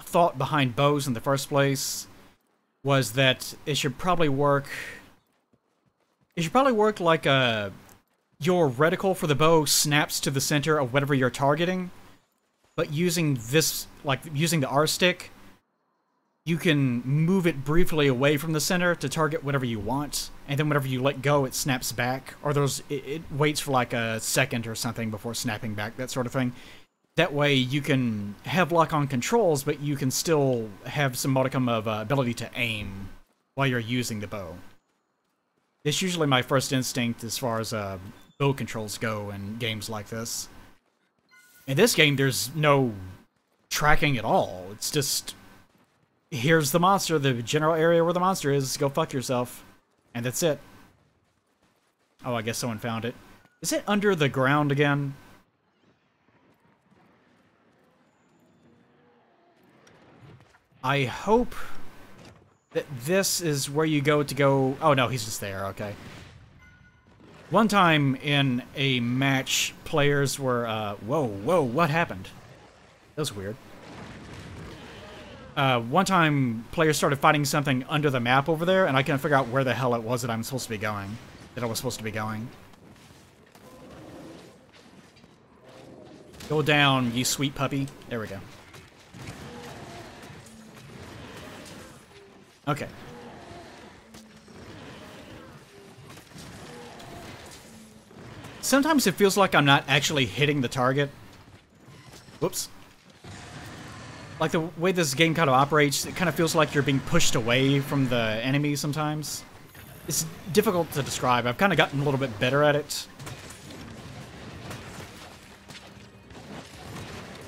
thought behind bows in the first place was that it should probably work... It should probably work like your reticle for the bow snaps to the center of whatever you're targeting. But using this, like using the R stick, you can move it briefly away from the center to target whatever you want, and then whenever you let go, it snaps back, or it waits for like a second or something before snapping back, that sort of thing. That way you can have lock-on controls, but you can still have some modicum of ability to aim while you're using the bow. It's usually my first instinct as far as bow controls go in games like this. In this game, there's no tracking at all. It's just... Here's the monster, the general area where the monster is, go fuck yourself. And that's it. Oh, I guess someone found it. Is it under the ground again? I hope that this is where you go to go... Oh no, he's just there, okay. One time in a match, players were... Whoa, what happened? That was weird. One time, players started fighting something under the map over there, and I couldn't figure out where the hell it was that I'm supposed to be going. That I was supposed to be going. Go down, you sweet puppy. There we go. Okay. Sometimes it feels like I'm not actually hitting the target. Whoops. Like the way this game kind of operates, it kind of feels like you're being pushed away from the enemy sometimes. It's difficult to describe. I've kind of gotten a little bit better at it.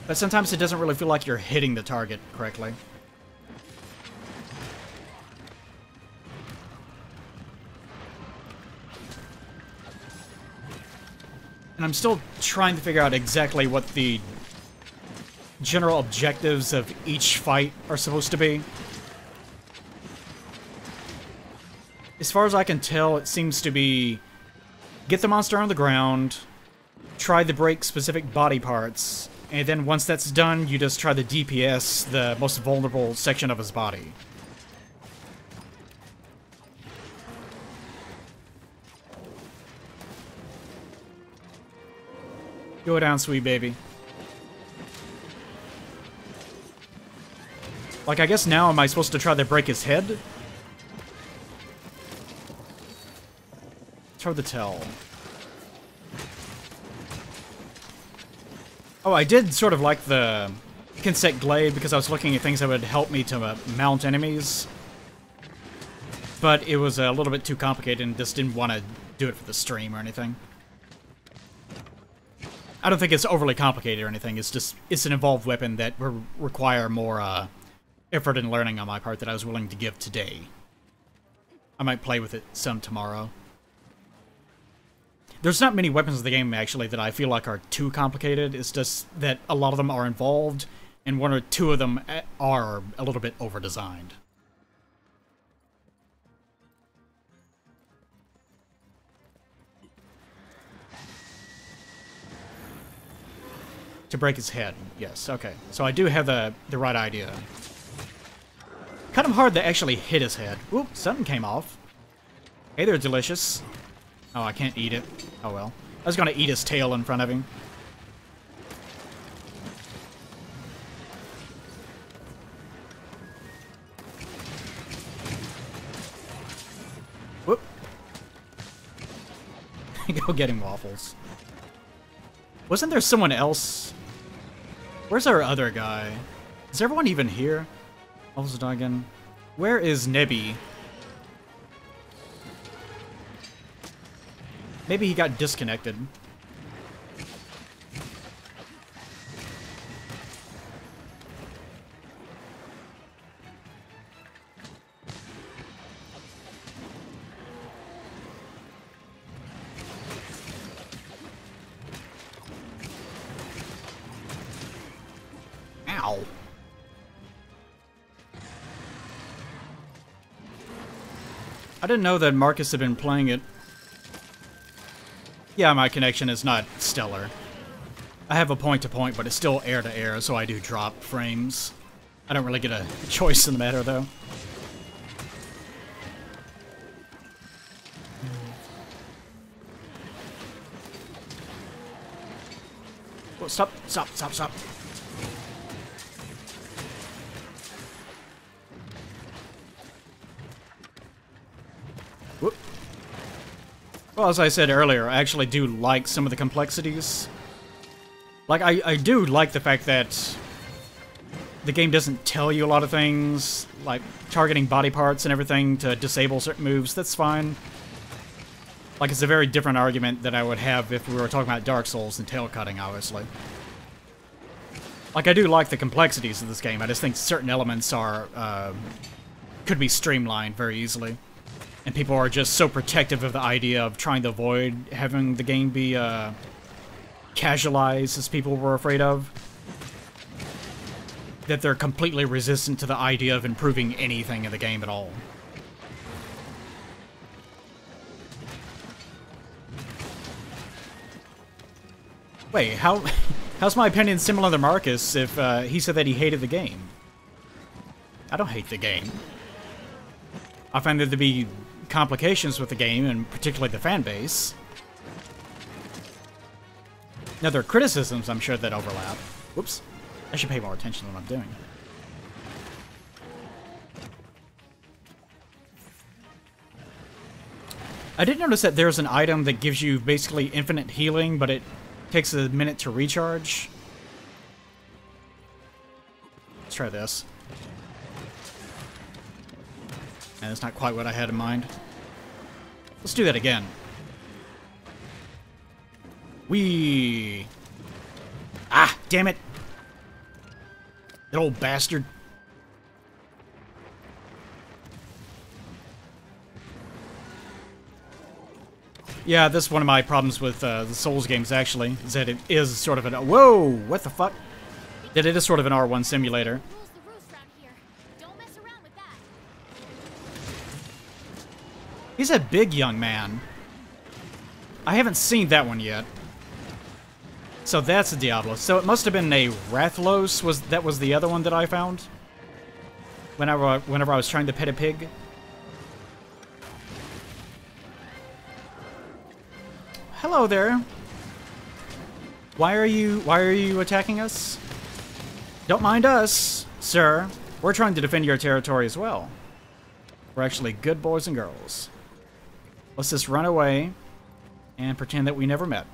But sometimes it doesn't really feel like you're hitting the target correctly. And I'm still trying to figure out exactly what the general objectives of each fight are supposed to be. As far as I can tell, it seems to be get the monster on the ground, try to break specific body parts, and then once that's done, you just try the DPS, the most vulnerable section of his body. Go down, sweet baby. Like, I guess now am I supposed to try to break his head? It's hard to tell. Oh, I did sort of like the Kinsect Glaive because I was looking at things that would help me to mount enemies. But it was a little bit too complicated and just didn't want to do it for the stream or anything. I don't think it's overly complicated or anything. It's just, it's an involved weapon that will require more effort and learning on my part that I was willing to give today. I might play with it some tomorrow. There's not many weapons in the game, actually, that I feel like are too complicated. It's just that a lot of them are involved, and one or two of them are a little bit over-designed. To break his head. Yes, okay. So I do have the right idea. Kind of hard to actually hit his head. Oop, something came off. Hey there, delicious. Oh, I can't eat it. Oh well. I was gonna eat his tail in front of him. Whoop. Go get him, Waffles. Wasn't there someone else? Where's our other guy? Is everyone even here? Volkswagen. Where is Nebby? Maybe he got disconnected. Ow. I didn't know that Marcus had been playing it. Yeah, my connection is not stellar. I have a point-to-point, but it's still air-to-air, so I do drop frames. I don't really get a choice in the matter, though. Oh, stop, stop, stop, stop. Whoop. Well, as I said earlier, I actually do like some of the complexities. Like, I do like the fact that the game doesn't tell you a lot of things, like targeting body parts and everything to disable certain moves. That's fine. Like, it's a very different argument than I would have if we were talking about Dark Souls and tail cutting, obviously. Like, I do like the complexities of this game. I just think certain elements are, could be streamlined very easily. And people are just so protective of the idea of trying to avoid having the game be, casualized, as people were afraid of, that they're completely resistant to the idea of improving anything in the game at all. Wait, how's my opinion similar to Marcus if he said that he hated the game? I don't hate the game. I find there to be complications with the game, and particularly the fan base. Now, there are criticisms, I'm sure, that overlap. Whoops. I should pay more attention to what I'm doing. I did notice that there's an item that gives you basically infinite healing, but it takes a minute to recharge. Let's try this. And that's not quite what I had in mind. Let's do that again. Whee! Ah, damn it! That old bastard. Yeah, that's one of my problems with the Souls games, actually, is that it is sort of an... Whoa! What the fuck? That it is sort of an R1 simulator. He's a big young man. I haven't seen that one yet. So that's a Diablo. So it must have been a Rathalos. That was the other one that I found? Whenever I was trying to pet a pig? Hello there. Why are you attacking us? Don't mind us, sir. We're trying to defend your territory as well. We're actually good boys and girls. Let's just run away and pretend that we never met.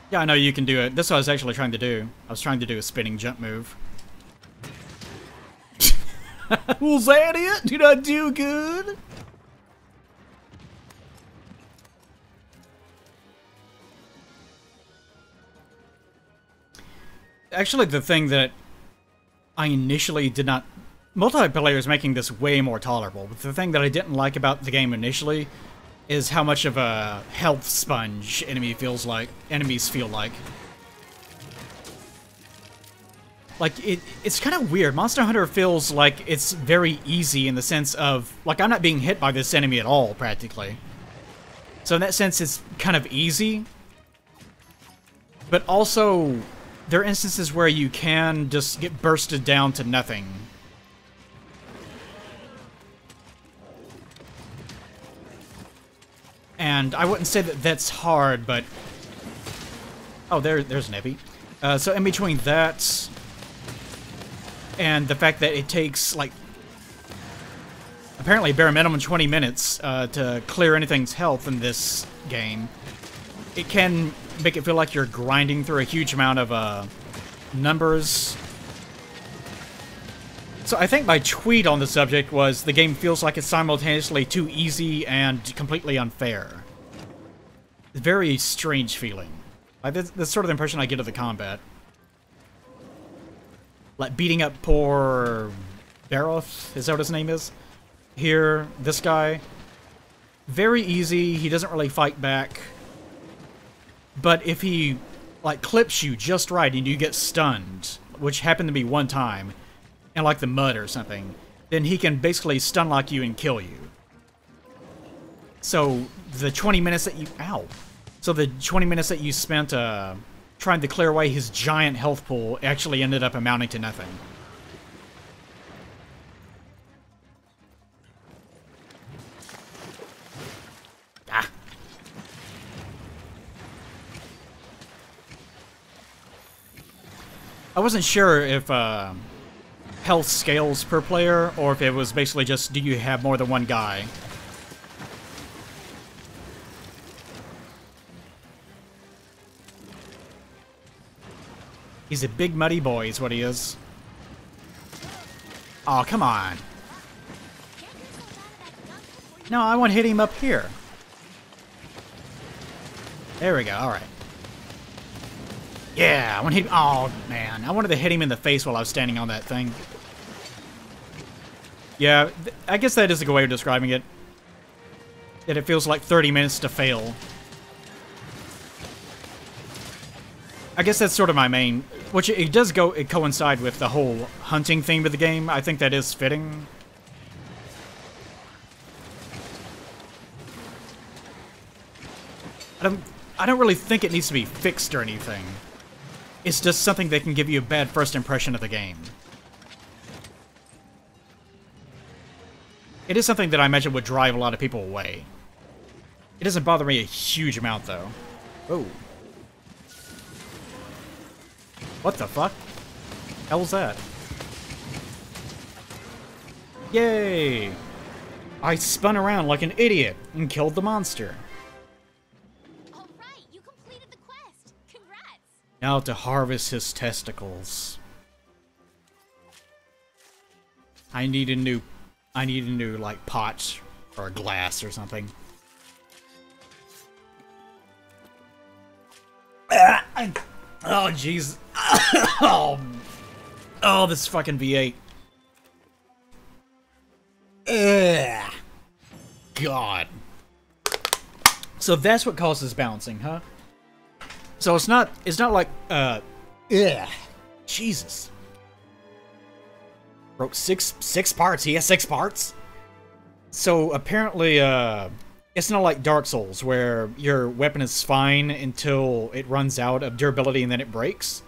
Yeah, I know you can do it. That's what I was actually trying to do. I was trying to do a spinning jump move. Was that it? Did I do good? actually the thing that I initially did not... Multiplayer is making this way more tolerable, but the thing that I didn't like about the game initially is how much of a health sponge enemies feel like. Like, it's kind of weird. Monster Hunter feels like it's very easy in the sense of, like, I'm not being hit by this enemy at all, practically. So in that sense, it's kind of easy. But also, there are instances where you can just get bursted down to nothing. And I wouldn't say that that's hard, but... Oh, there's Nebby. So in between that... and the fact that it takes, like... apparently bare minimum 20 minutes to clear anything's health in this game. It can make it feel like you're grinding through a huge amount of numbers. So I think my tweet on the subject was, the game feels like it's simultaneously too easy and completely unfair. Very strange feeling. Like, that's sort of the impression I get of the combat. Like, beating up poor Baroth, is that what his name is? Here, this guy. Very easy, he doesn't really fight back. But if he, like, clips you just right and you get stunned, which happened to me one time, in, like, the mud or something, then he can basically stun lock you and kill you. So, the 20 minutes that you... Ow! So the 20 minutes that you spent, trying to clear away his giant health pool actually ended up amounting to nothing. Ah! I wasn't sure if, health scales per player, or if it was basically just, do you have more than one guy? He's a big muddy boy, is what he is. Aw, come on. No, I want to hit him up here. There we go, alright. Yeah, I want to hit... Oh, man. I wanted to hit him in the face while I was standing on that thing. Yeah, I guess that is a good way of describing it. That it feels like 30 minutes to fail. I guess that's sort of my main... Which it does coincide with the whole hunting theme of the game. I think that is fitting. I don't really think it needs to be fixed or anything. It's just something that can give you a bad first impression of the game. It is something that I imagine would drive a lot of people away. It doesn't bother me a huge amount, though. Oh. What the fuck? Hell's that? Yay! I spun around like an idiot and killed the monster. All right, you completed the quest. Congrats. Now to harvest his testicles. I need a new like pot or a glass or something. Oh jeez. Oh, this fucking V8. Ugh. God. So that's what causes bouncing, huh? So it's not like ugh. Jesus. Broke six parts. He has 6 parts. So apparently it's not like Dark Souls where your weapon is fine until it runs out of durability and then it breaks.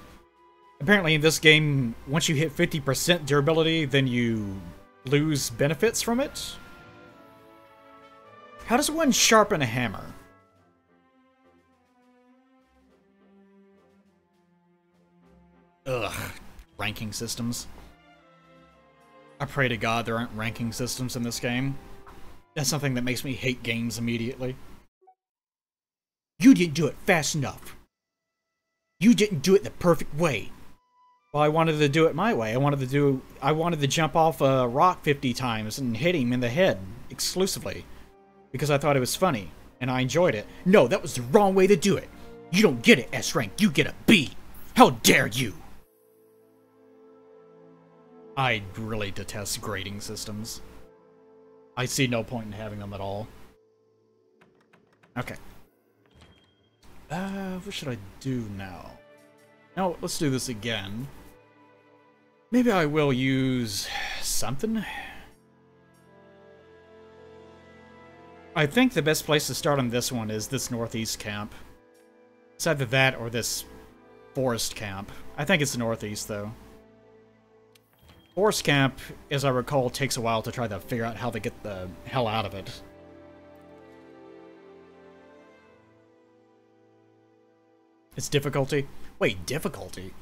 Apparently in this game, once you hit 50% durability, then you lose benefits from it. How does one sharpen a hammer? Ugh. Ranking systems. I pray to God there aren't ranking systems in this game. That's something that makes me hate games immediately. You didn't do it fast enough. You didn't do it the perfect way. Well, I wanted to do it my way. I wanted to jump off a rock 50 times and hit him in the head exclusively because I thought it was funny and I enjoyed it. No, that was the wrong way to do it. You don't get it, S rank. You get a B. How dare you? I really detest grading systems. I see no point in having them at all. Okay. What should I do now? No, let's do this again. Maybe I will use something. I think the best place to start on this one is this northeast camp. It's either that or this forest camp. I think it's the northeast, though. Forest camp, as I recall, takes a while to try to figure out how to get the hell out of it. It's difficulty? Wait, difficulty?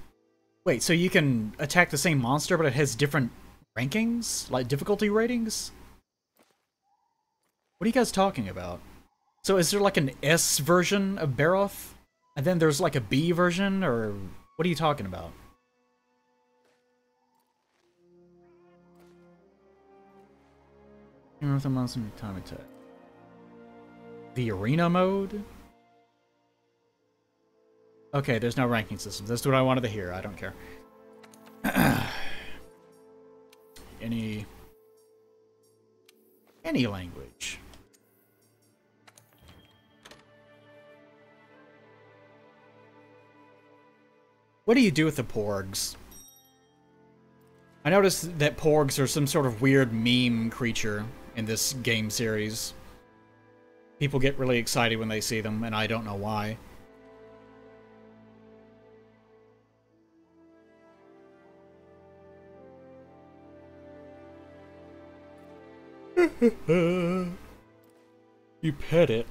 Wait, so you can attack the same monster, but it has different rankings? Like, difficulty ratings? What are you guys talking about? So is there like an S version of Barroth? And then there's like a B version, or what are you talking about? Time attack. The arena mode? Okay, there's no ranking system. That's what I wanted to hear. I don't care. Any language. What do you do with the porgs? I noticed that porgs are some sort of weird meme creature in this game series. People get really excited when they see them, and I don't know why. You pet it.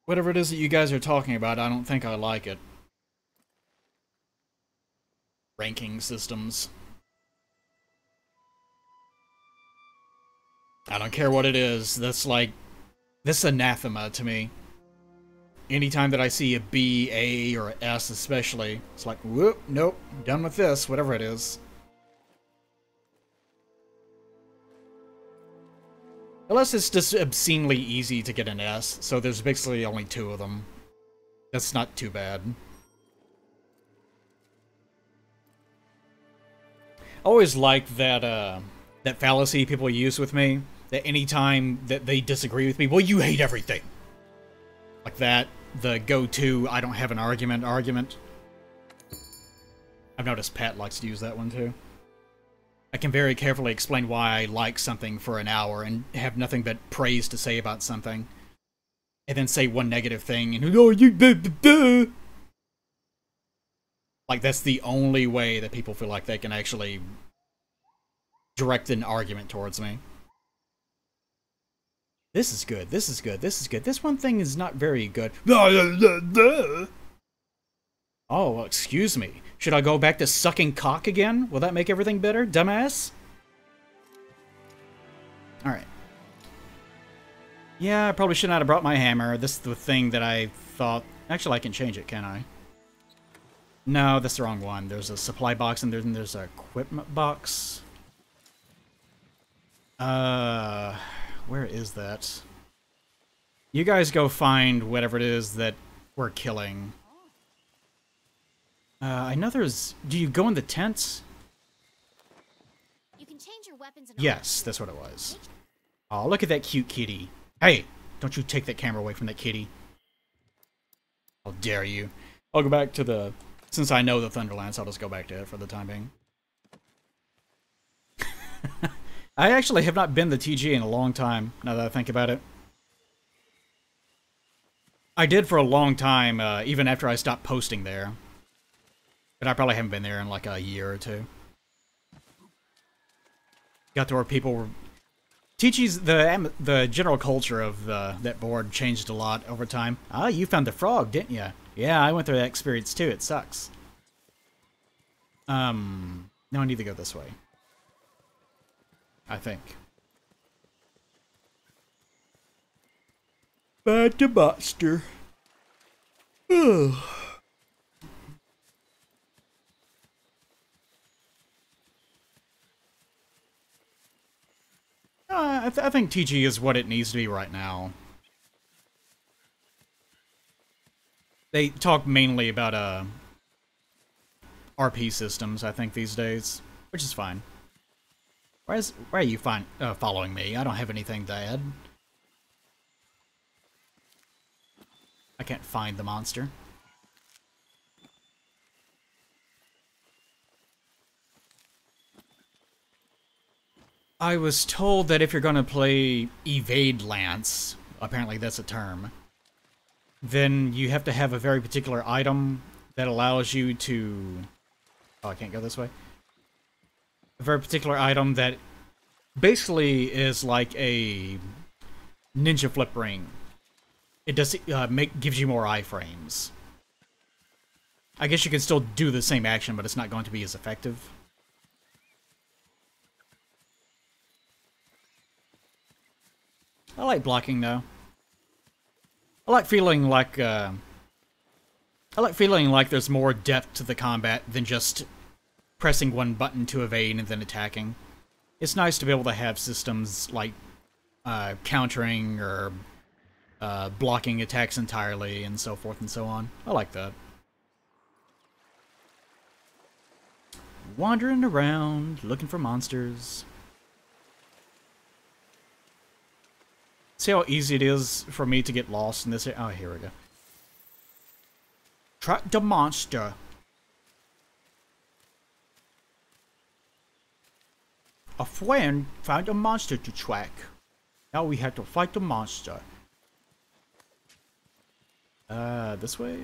Whatever it is that you guys are talking about, I don't think I like it. Ranking systems. I don't care what it is. That's like... This is anathema to me. Anytime that I see a B, A, or a S especially, it's like, whoop, nope, done with this, whatever it is. Unless it's just obscenely easy to get an S, so there's basically only 2 of them. That's not too bad. I always like that, that fallacy people use with me, that anytime that they disagree with me, well, you hate everything. Like that, the go-to, I don't have an argument. I've noticed Pat likes to use that one too. I can very carefully explain why I like something for an hour and have nothing but praise to say about something. And then say one negative thing and, oh, you like, that's the only way that people feel like they can actually direct an argument towards me. This is good, this is good, this is good. This one thing is not very good. Oh, well, excuse me. Should I go back to sucking cock again? Will that make everything better, dumbass? Alright. Yeah, I probably should not have brought my hammer. This is the thing that I thought... Actually, I can change it, can I? No, that's the wrong one. There's a supply box and there's a equipment box. Where is that? You guys go find whatever it is that we're killing. I know there's... Do you go in the tents? You can change your weapons and Yes, that's what it was. Oh, look at that cute kitty. Hey, don't you take that camera away from that kitty. How dare you. I'll go back to the... Since I know the Thunderlance, I'll just go back to it for the time being. I actually have not been to TG in a long time, now that I think about it. I did for a long time, even after I stopped posting there. But I probably haven't been there in like a year or 2. Got to where people were... TG's, the general culture of that board changed a lot over time. Ah, you found the frog, didn't you? Yeah, I went through that experience too, it sucks. Now I need to go this way. I think. Back to Monster. Ugh. I think TG is what it needs to be right now. They talk mainly about RP systems, I think, these days, which is fine. Why are you following me? I don't have anything to add. I can't find the monster. I was told that if you're going to play Evade Lance, apparently that's a term, then you have to have a very particular item that allows you to... Oh, I can't go this way. A very particular item that basically is like a ninja flip ring. It does gives you more iframes. I guess you can still do the same action, but it's not going to be as effective. I like blocking though. I like feeling like there's more depth to the combat than just pressing one button to evade and then attacking. It's nice to be able to have systems like countering or blocking attacks entirely and so forth and so on. I like that. Wandering around, looking for monsters. See how easy it is for me to get lost in this area? Oh, here we go. Track the monster. A friend found a monster to track. Now we have to fight the monster. This way?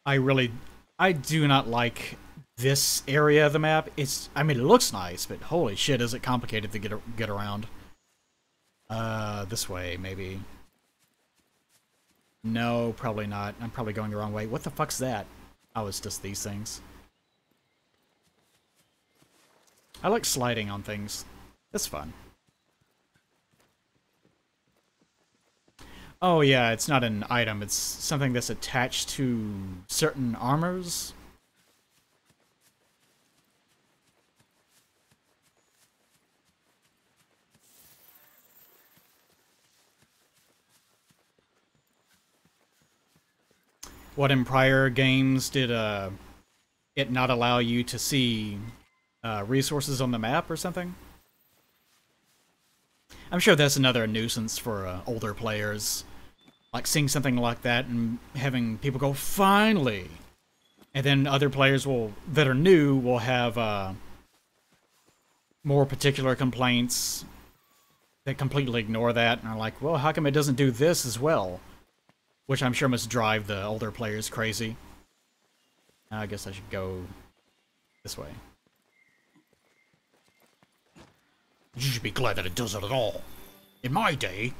I do not like this area of the map. I mean, it looks nice, but holy shit, is it complicated to get around. This way, maybe. No, probably not. I'm probably going the wrong way. What the fuck's that? Oh, it's just these things. I like sliding on things. That's fun. Oh yeah, it's not an item. It's something that's attached to certain armors. What in prior games did it not allow you to see resources on the map or something? I'm sure that's another nuisance for older players. Like seeing something like that and having people go, finally! And then other players that are new will have more particular complaints that completely ignore that and are like, well, how come it doesn't do this as well? Which I'm sure must drive the older players crazy. I guess I should go this way. You should be glad that it does it at all. In my day,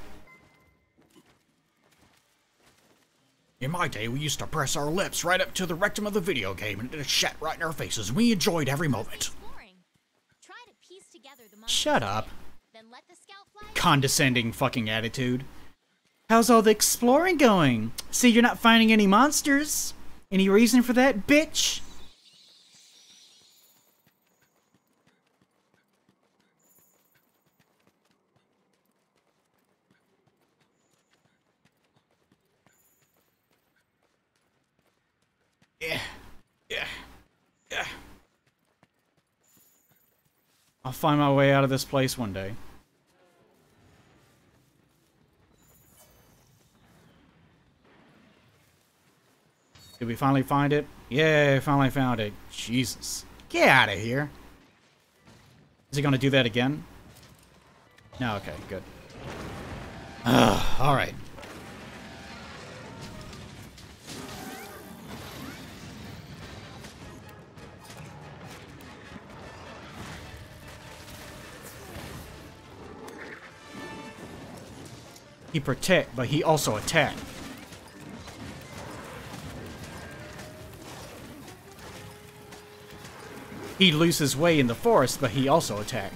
we used to press our lips right up to the rectum of the video game and it shat right in our faces. We enjoyed every moment. Try to piece together the Shut up. Then let the scout fly. Condescending fucking attitude. How's all the exploring going? See, you're not finding any monsters? Any reason for that, bitch? Yeah. I'll find my way out of this place one day. Did we finally find it? Yeah, finally found it. Jesus. Get out of here. Is he gonna do that again? No, okay, good. Alright. He protect, but he also attack. He loses his way in the forest, but he also attacked.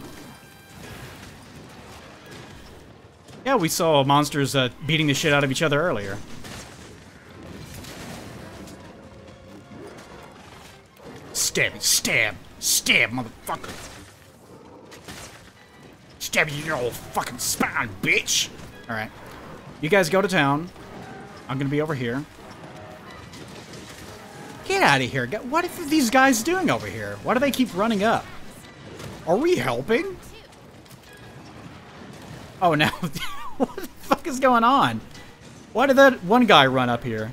Yeah, we saw monsters beating the shit out of each other earlier. Stab, stab, stab, motherfucker. Stab you in your old fucking spine, bitch. Alright. You guys go to town. I'm gonna be over here. Get out of here. What are these guys doing over here? Why do they keep running up? Are we helping? Oh, now. What the fuck is going on? Why did that one guy run up here?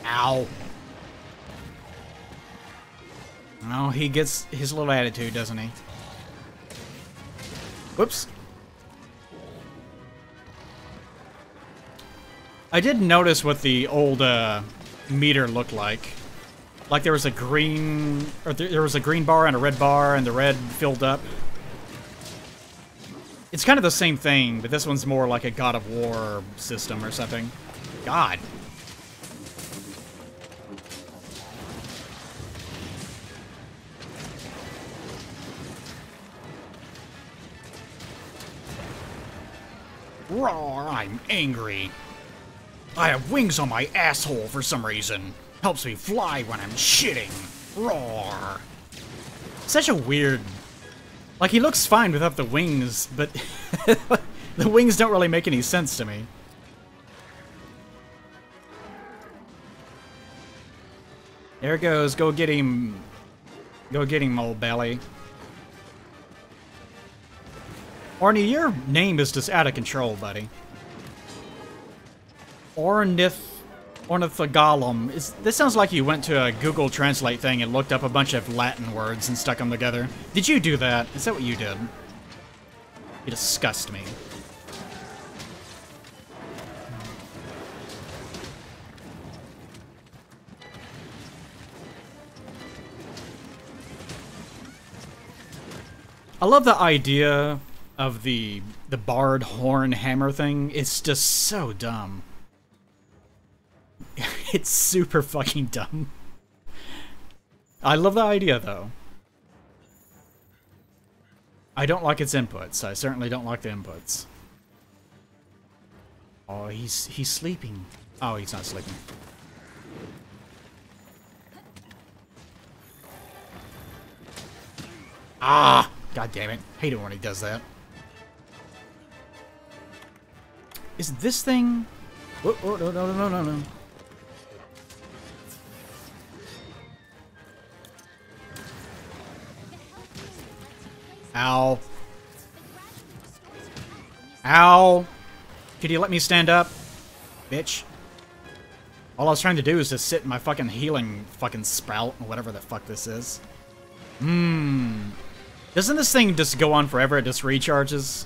Ow. Oh, he gets his little attitude, doesn't he? Whoops. I did notice what the old meter looked like. Like there was a green, or there was a green bar and a red bar, and the red filled up. It's kind of the same thing, but this one's more like a God of War system or something. God. Roar, I'm angry. I have wings on my asshole for some reason. Helps me fly when I'm shitting. Roar. Such a weird... Like, he looks fine without the wings, but the wings don't really make any sense to me. There it goes. Go get him. Go get him, old belly. Orny, your name is just out of control, buddy. Ornithogalum. This sounds like you went to a Google Translate thing and looked up a bunch of Latin words and stuck them together. Did you do that? Is that what you did? You disgust me. I love the idea of the barred horn hammer thing. It's just so dumb. It's super fucking dumb. I love the idea, though. I don't like its inputs. I certainly don't like the inputs. Oh, he's sleeping. Oh, he's not sleeping. Ah! God damn it. Hate it when he does that. Is this thing... Oh, oh, no, no, no, no, no. Ow. Ow. Could you let me stand up? Bitch. All I was trying to do is just sit in my fucking healing fucking sprout, or whatever the fuck this is. Doesn't this thing just go on forever? It just recharges?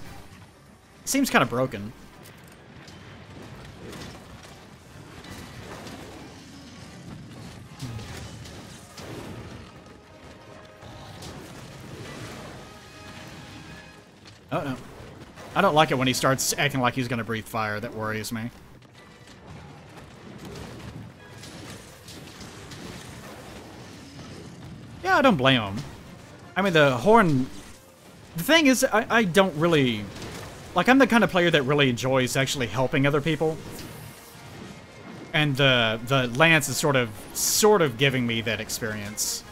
It seems kind of broken. Oh, no. I don't like it when he starts acting like he's gonna breathe fire. That worries me. Yeah, I don't blame him. I mean, the horn... The thing is, I don't really... Like, I'm the kind of player that really enjoys actually helping other people. And the lance is sort of giving me that experience.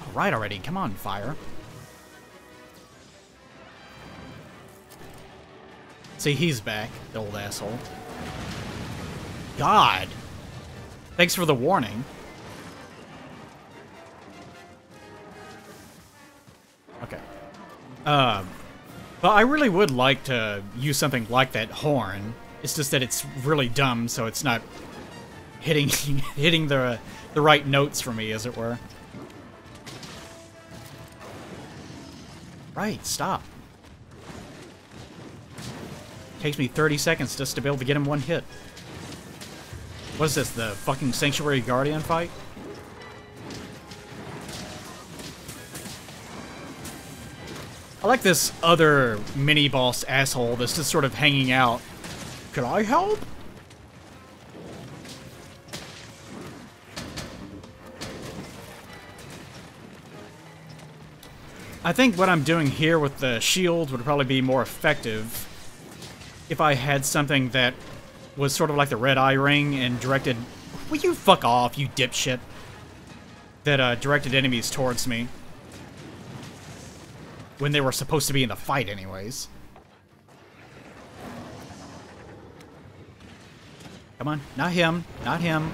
All right already, come on, fire. See, he's back, the old asshole. God! Thanks for the warning. Okay. But I really would like to use something like that horn. It's just that it's really dumb, so it's not hitting hitting the right notes for me, as it were. Right, stop. Takes me 30 seconds just to be able to get him one hit. What is this, the fucking Sanctuary Guardian fight? I like this other mini-boss asshole that's just sort of hanging out. Could I help? I think what I'm doing here with the shield would probably be more effective if I had something that was sort of like the Red Eye Ring and directed... Will you fuck off, you dipshit? That directed enemies towards me. when they were supposed to be in the fight anyways. Come on, not him, not him,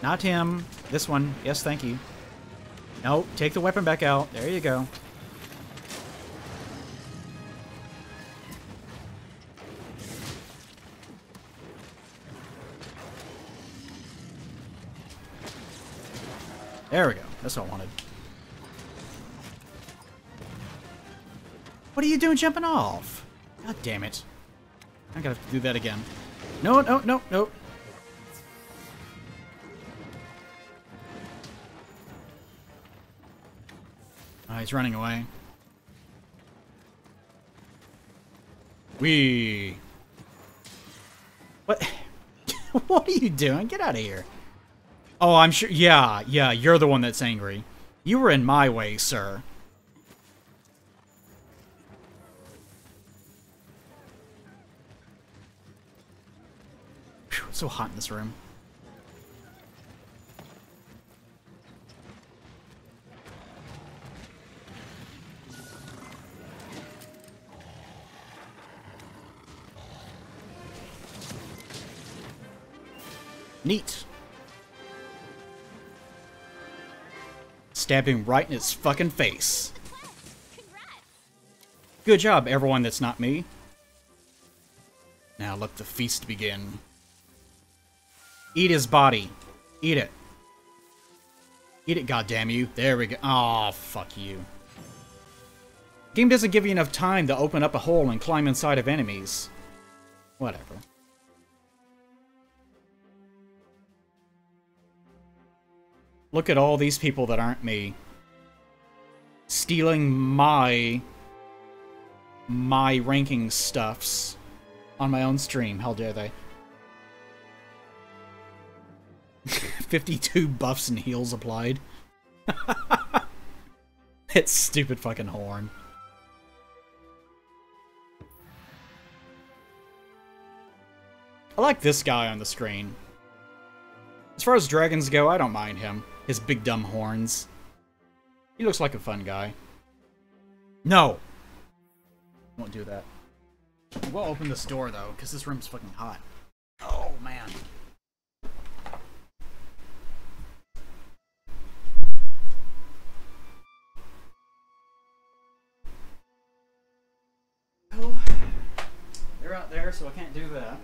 not him. This one, yes, thank you. No, take the weapon back out. There you go. There we go. That's what I wanted. What are you doing jumping off? God damn it. I gotta do that again. No, no, no, no. Oh, he's running away. Wee. What? What are you doing? Get out of here. Oh, I'm sure. Yeah, you're the one that's angry. You were in my way, sir. Whew, it's so hot in this room. Neat. Stab him right in his fucking face. Good job, everyone that's not me. Now let the feast begin. Eat his body. Eat it. Eat it, goddamn you. There we go. Aw, fuck you. Game doesn't give you enough time to open up a hole and climb inside of enemies. Whatever. Look at all these people that aren't me. Stealing my ranking stuffs on my own stream. How dare they? 52 buffs and heals applied. That stupid fucking horn. I like this guy on the screen. As far as dragons go, I don't mind him. His big dumb horns. He looks like a fun guy. No! Won't do that. We'll open this door, though, because this room's fucking hot. Oh, man. Oh. They're out there, so I can't do that.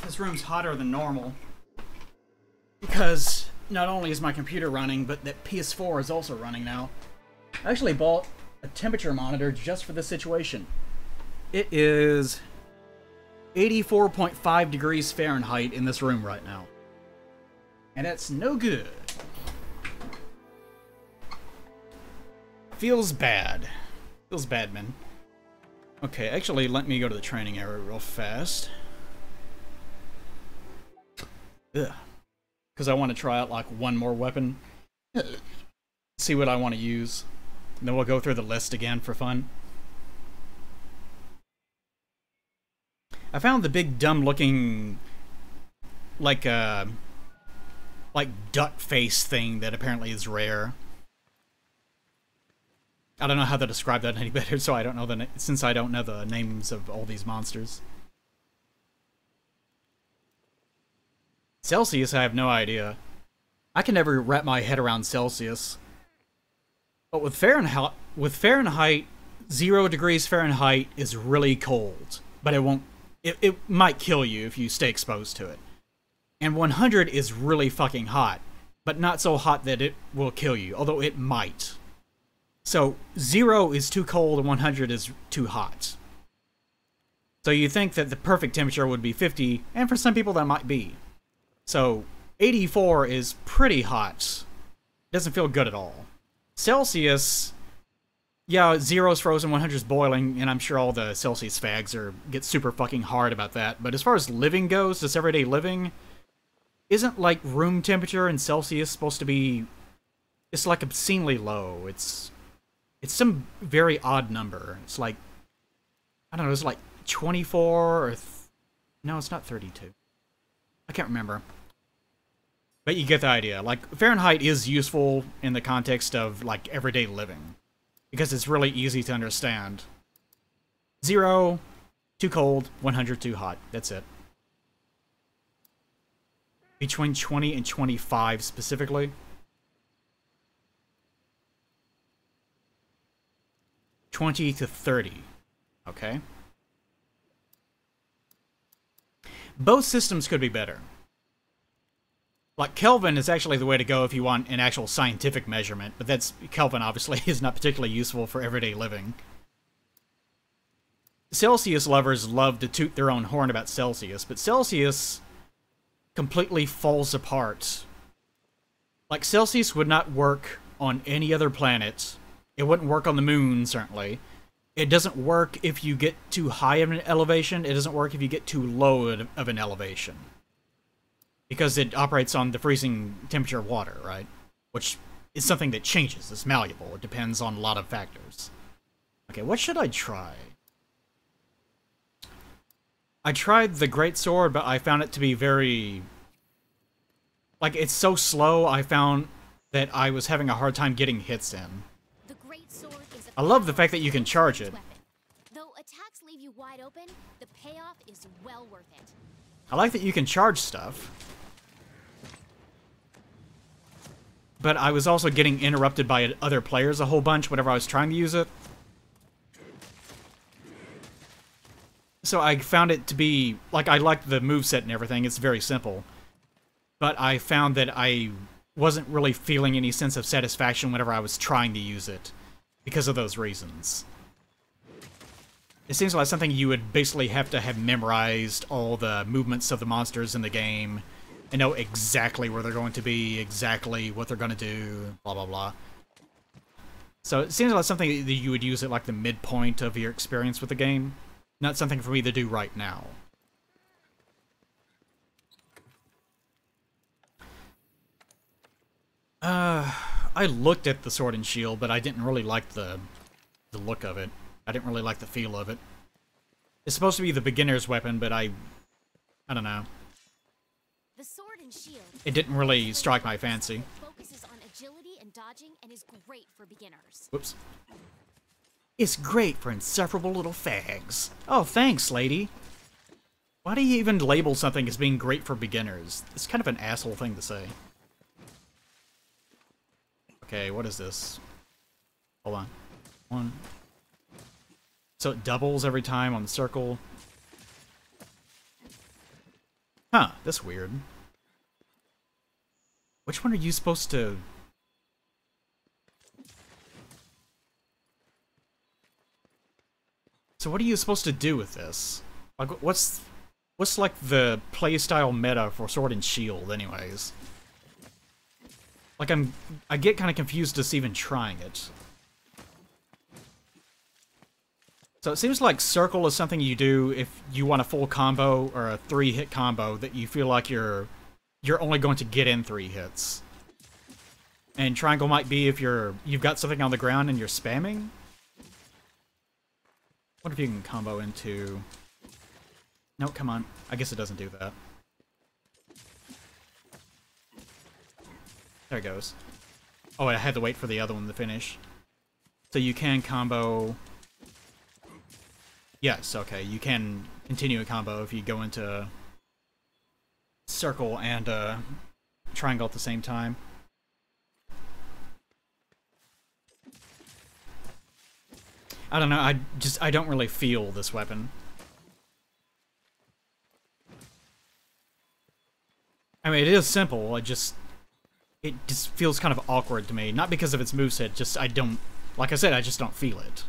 This room's hotter than normal. Because not only is my computer running, but that PS4 is also running now. I actually bought a temperature monitor just for this situation. It is 84.5 degrees Fahrenheit in this room right now. And that's no good. Feels bad. Feels bad, man. Okay, actually, let me go to the training area real fast. Ugh. Because I want to try out, like, one more weapon. See what I want to use. And then we'll go through the list again for fun. I found the big dumb-looking, like duck face thing that apparently is rare. I don't know how to describe that any better, so I don't know since I don't know the names of all these monsters. Celsius, I have no idea. I can never wrap my head around Celsius. But with Fahrenheit, 0 degrees Fahrenheit is really cold. But it won't. It might kill you if you stay exposed to it. And 100 is really fucking hot. But not so hot that it will kill you, although it might. So 0 is too cold and 100 is too hot. So you think that the perfect temperature would be 50, and for some people that might be. So 84 is pretty hot. Doesn't feel good at all. Celsius, yeah, 0's frozen, 100's boiling, and I'm sure all the Celsius fags get super fucking hard about that. But as far as living goes, just everyday living, isn't like room temperature in Celsius supposed to be? It's like obscenely low. It's some very odd number. It's like I don't know, it's like 24 or... no, it's not 32. I can't remember. But you get the idea. Like, Fahrenheit is useful in the context of, like, everyday living. Because it's really easy to understand. 0, too cold, 100, too hot. That's it. Between 20 and 25 specifically. $20 to $30. Okay. Both systems could be better. Like, Kelvin is actually the way to go if you want an actual scientific measurement, but that's... Kelvin, obviously, is not particularly useful for everyday living. Celsius lovers love to toot their own horn about Celsius, but Celsius completely falls apart. Like, Celsius would not work on any other planet. It wouldn't work on the moon, certainly. It doesn't work if you get too high of an elevation. It doesn't work if you get too low of an elevation. Because it operates on the freezing temperature of water, right? Which is something that changes. It's malleable. It depends on a lot of factors. Okay, what should I try? I tried the Greatsword, but I found it to be very... like, it's so slow, I found that I was having a hard time getting hits in. The Greatsword is I love the fact that you can charge it. Though attacks leave you wide open, the payoff is well worth it. I like that you can charge stuff. But I was also getting interrupted by other players a whole bunch whenever I was trying to use it. So I found it to be... like, I liked the moveset and everything, it's very simple. But I found that I wasn't really feeling any sense of satisfaction whenever I was trying to use it. Because of those reasons. It seems like something you would basically have to have memorized all the movements of the monsters in the game, and know exactly where they're going to be, exactly what they're going to do, blah blah blah. So it seems like something that you would use at like the midpoint of your experience with the game. Not something for me to do right now. I looked at the Sword and Shield, but I didn't really like the look of it. I didn't really like the feel of it. It's supposed to be the beginner's weapon, but I don't know. The Sword and Shield. It didn't really strike my fancy. Focuses on agility and dodging and is great for beginners. Whoops. It's great for insufferable little fags. Oh, thanks, lady. Why do you even label something as being great for beginners? It's kind of an asshole thing to say. Okay, what is this? Hold on. One. So it doubles every time on the circle. Huh, that's weird. Which one are you supposed to... So what are you supposed to do with this? Like, what's like the playstyle meta for Sword and Shield, anyways? Like, I get kind of confused just even trying it. So it seems like circle is something you do if you want a full combo or a 3-hit combo that you feel like you're only going to get in 3 hits. And triangle might be if you've got something on the ground and you're spamming. What if you can combo into... No, come on. I guess it doesn't do that. There it goes. Oh, I had to wait for the other one to finish. So you can combo... Yes, okay. You can continue a combo if you go into circle and triangle at the same time. I don't know, I don't really feel this weapon. I mean, it is simple, it just feels kind of awkward to me. Not because of its moveset, just I don't... Like I said, I just don't feel it.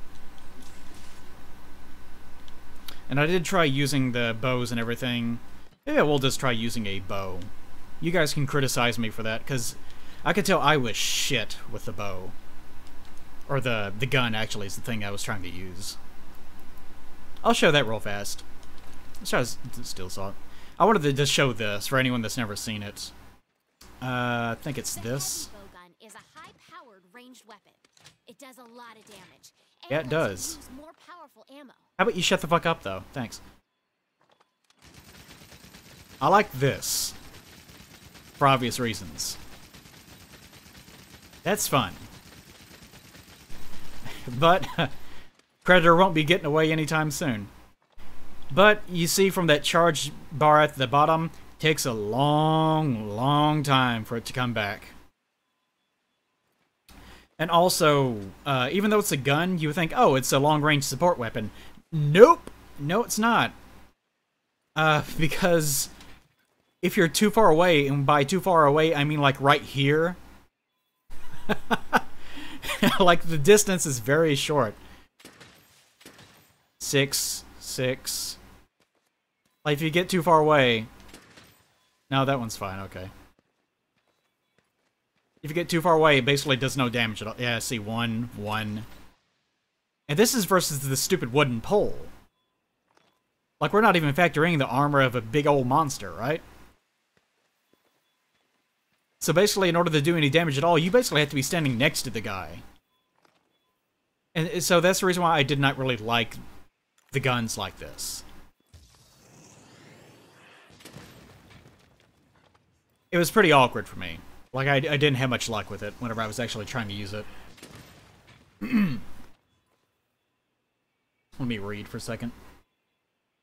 And I did try using the bows and everything. Maybe I will just try using a bow. You guys can criticize me for that, because I could tell I was shit with the bow. Or the gun, actually, is the thing I was trying to use. I'll show that real fast. Let's try Steel Saw. I wanted to just show this for anyone that's never seen it. I think it's this. The heavy bowgun is a high-powered ranged weapon. It does a lot of damage. And Yeah, it lets you does. use more powerful ammo. How about you shut the fuck up, though? Thanks. I like this. For obvious reasons. That's fun. But Predator won't be getting away anytime soon. But you see from that charge bar at the bottom, takes a long time for it to come back. And also, even though it's a gun, you would think, oh, it's a long-range support weapon. Nope! No, it's not. Because if you're too far away, and by too far away, I mean like right here, like the distance is very short. 6. Like if you get too far away... No, that one's fine, okay. If you get too far away, it basically does no damage at all. Yeah, see, 1. And this is versus the stupid wooden pole. Like, we're not even factoring the armor of a big old monster, right? So basically, in order to do any damage at all, you basically have to be standing next to the guy. And so that's the reason why I did not really like the guns like this. It was pretty awkward for me. Like, I didn't have much luck with it whenever I was actually trying to use it. Let me read for a second.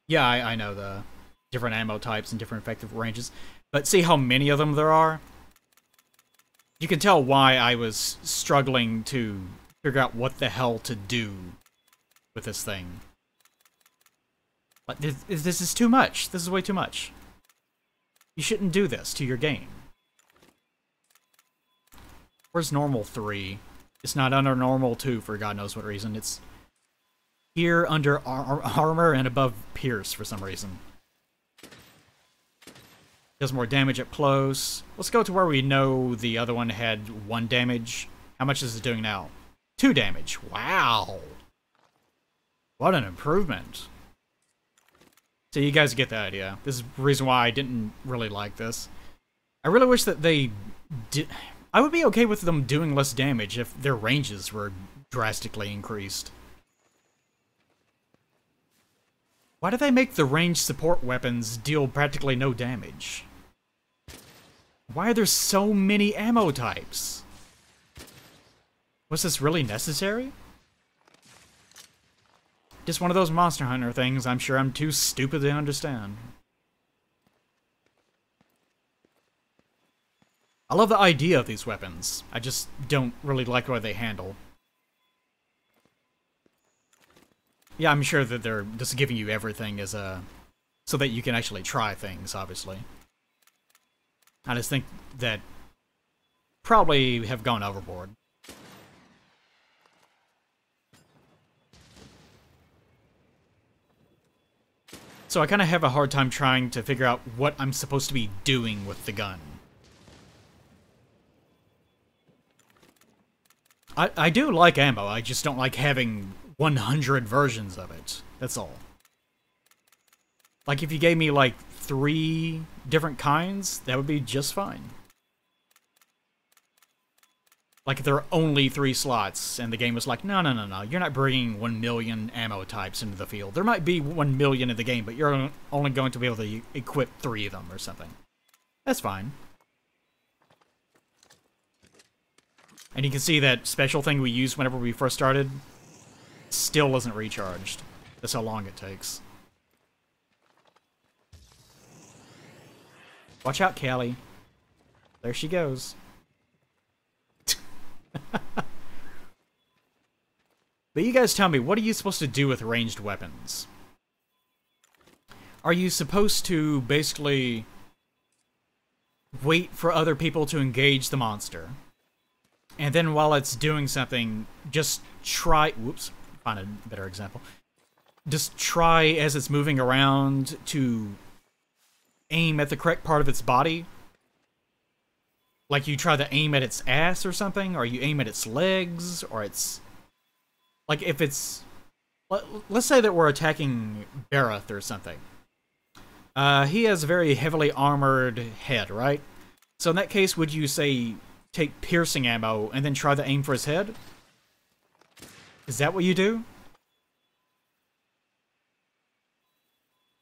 Yeah, I know the different ammo types and different effective ranges. But see how many of them there are? You can tell why I was struggling to figure out what the hell to do with this thing. Like, this is too much. This is way too much. You shouldn't do this to your game. Where's normal 3? It's not under normal 2 for God knows what reason. It's here under armor and above pierce for some reason. Does more damage up close. Let's go to where we know the other one had 1 damage. How much is it doing now? 2 damage. Wow. What an improvement. So you guys get the idea. This is the reason why I didn't really like this. I really wish that they did... I would be okay with them doing less damage if their ranges were drastically increased. Why do they make the ranged support weapons deal practically no damage? Why are there so many ammo types? Was this really necessary? Just one of those Monster Hunter things I'm sure I'm too stupid to understand. I love the idea of these weapons. I just don't really like the way they handle. Yeah, I'm sure that they're just giving you everything as a... so that you can actually try things, obviously. I just think that probably have gone overboard. So I kind of have a hard time trying to figure out what I'm supposed to be doing with the gun. I do like ammo, I just don't like having 100 versions of it. That's all. Like, if you gave me, like, 3 different kinds, that would be just fine. Like, if there are only 3 slots, and the game was like, no, you're not bringing 1 million ammo types into the field. There might be 1 million in the game, but you're only going to be able to equip 3 of them or something. That's fine. And you can see that special thing we used whenever we first started still isn't recharged. That's how long it takes. Watch out, Callie. There she goes. But you guys tell me, what are you supposed to do with ranged weapons? Are you supposed to basically wait for other people to engage the monster? And then while it's doing something, just try... Whoops, find a better example. Just try, as it's moving around, to aim at the correct part of its body? Like you try to aim at its ass or something? Or you aim at its legs? Or its... Like if it's... Let's say that we're attacking Bareth or something. He has a very heavily armored head, right? So in that case, would you say... take piercing ammo and then try to aim for his head? Is that what you do?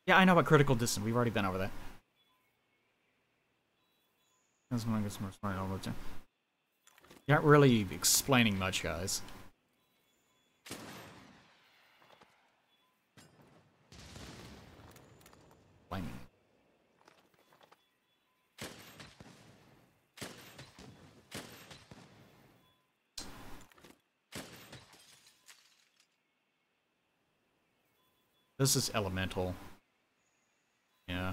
Yeah, I know about critical distance. We've already been over that. That's when I get more smart all the time. You're not really explaining much, guys. Explaining. This is elemental. Yeah.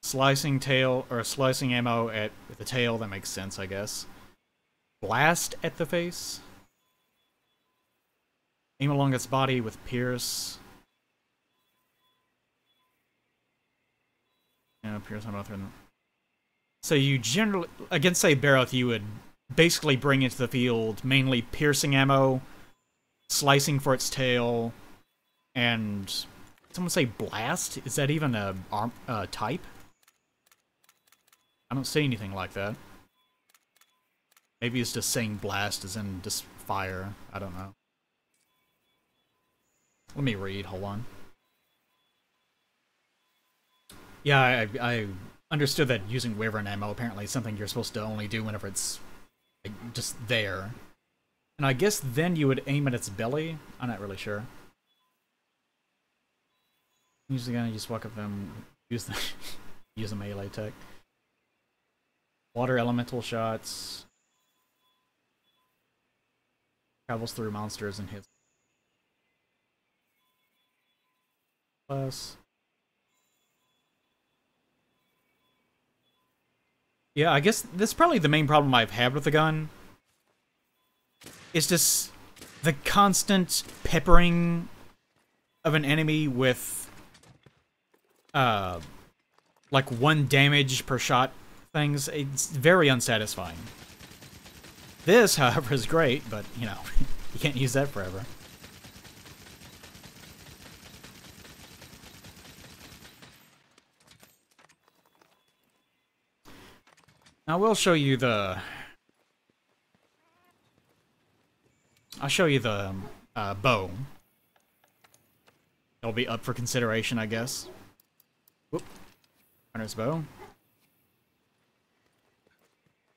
Slicing tail, or slicing ammo at the tail, that makes sense, I guess. Blast at the face. Aim along its body with pierce. Yeah, pierce on both of them. So you generally, against, say, Barroth, you would basically bring into the field mainly piercing ammo, slicing for its tail, and someone say blast? Is that even a type? I don't see anything like that. Maybe it's just saying blast as in just fire. I don't know. Let me read, hold on. Yeah, I understood that using Wyvern ammo apparently is something you're supposed to only do whenever it's like, just there. And I guess then you would aim at its belly? I'm not really sure. Usually gonna just walk up them, use the use a melee tech. Water elemental shots. Travels through monsters and hits. Plus. Yeah, I guess that's probably the main problem I've had with the gun. It's just the constant peppering of an enemy with like 1 damage per shot things. It's very unsatisfying. This, however, is great, but, you know, you can't use that forever. I will show you the... I'll show you the bow. It'll be up for consideration, I guess. Whoop. Runner's bow.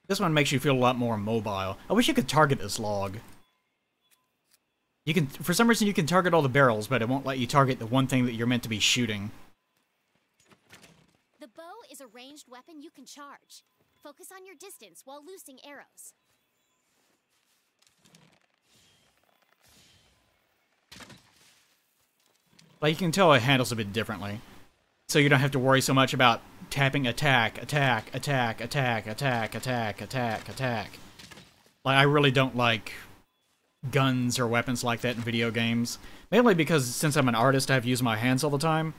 This one makes you feel a lot more mobile. I wish you could target this log. You can, for some reason, you can target all the barrels, but it won't let you target the one thing that you're meant to be shooting. The bow is a ranged weapon you can charge. Focus on your distance while loosing arrows. Like, you can tell it handles a bit differently. So you don't have to worry so much about tapping attack, attack, attack, attack, attack, attack, attack, attack. Like, I really don't like guns or weapons like that in video games. Mainly because since I'm an artist, I have to use my hands all the time.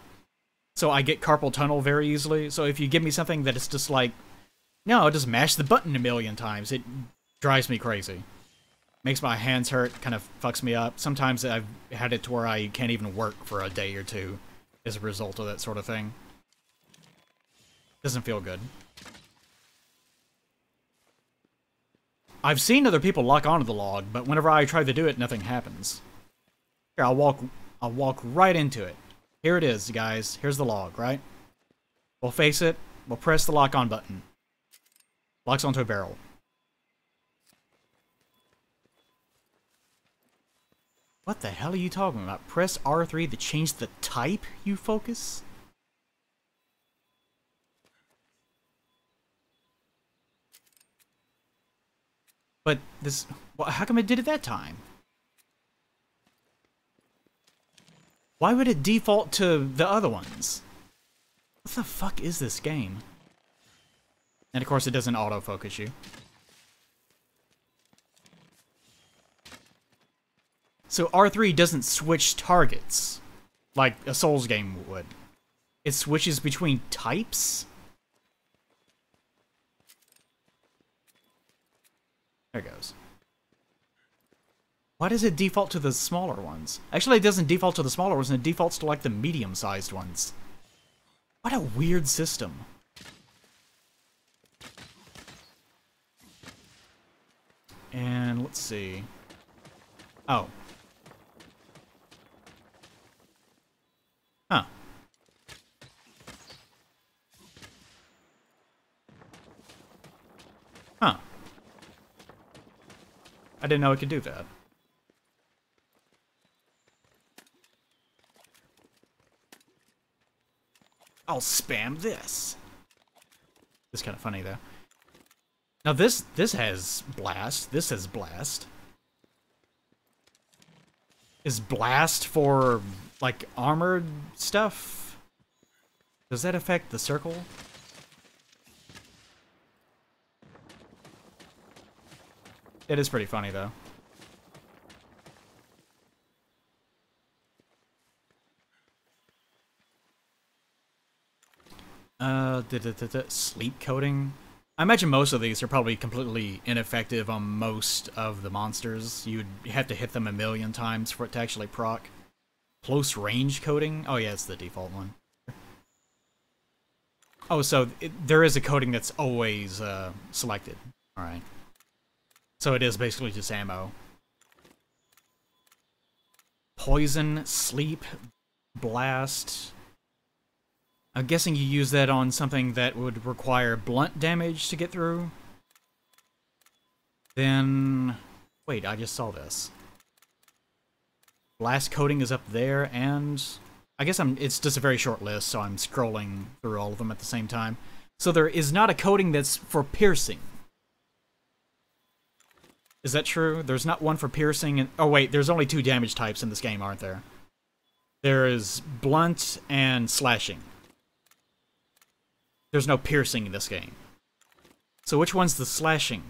So I get carpal tunnel very easily. So if you give me something that is just like, no, just mash the button a million times, it drives me crazy. Makes my hands hurt, kind of fucks me up. Sometimes I've had it to where I can't even work for a day or two as a result of that sort of thing. Doesn't feel good. I've seen other people lock onto the log, but whenever I try to do it, nothing happens. Here, I'll walk right into it. Here it is, guys. Here's the log, right? We'll face it. We'll press the lock on button. Locks onto a barrel. What the hell are you talking about? Press R3 to change the type you focus? But this... Well, how come it did it that time? Why would it default to the other ones? What the fuck is this game? And of course it doesn't autofocus you. So R3 doesn't switch targets, like a Souls game would. It switches between types? There it goes. Why does it default to the smaller ones? Actually, it doesn't default to the smaller ones, it defaults to like the medium-sized ones. What a weird system. And let's see. Oh. Huh. Huh. I didn't know it could do that. I'll spam this. This is kind of funny though. Now this has blast. This has blast. Is blast for like armored stuff? Does that affect the circle? It is pretty funny though. Sleep coating. I imagine most of these are probably completely ineffective on most of the monsters. You'd have to hit them a million times for it to actually proc. Close range coating? Oh yeah, it's the default one. Oh, so there is a coating that's always selected. Alright. So it is basically just ammo. Poison, sleep, blast. I'm guessing you use that on something that would require blunt damage to get through. Then... Wait, I just saw this. Blast coating is up there, and... I guess it's just a very short list, so I'm scrolling through all of them at the same time. So there is not a coating that's for piercing. Is that true? There's not one for piercing and... Oh wait, there's only 2 damage types in this game, aren't there? There is blunt and slashing. There's no piercing in this game. So which one's the slashing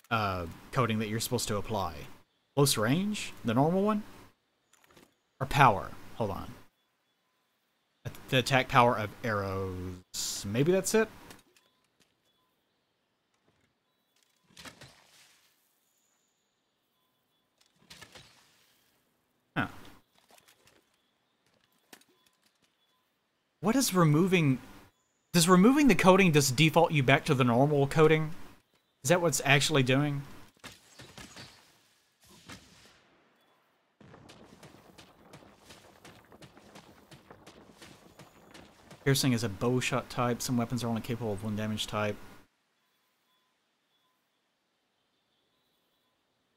coating that you're supposed to apply? Close range? The normal one? Or power? Hold on. The attack power of arrows. Maybe that's it? Huh. What is removing... Does removing the coating just default you back to the normal coating? Is that what's actually doing? Piercing is a bow shot type. Some weapons are only capable of 1 damage type.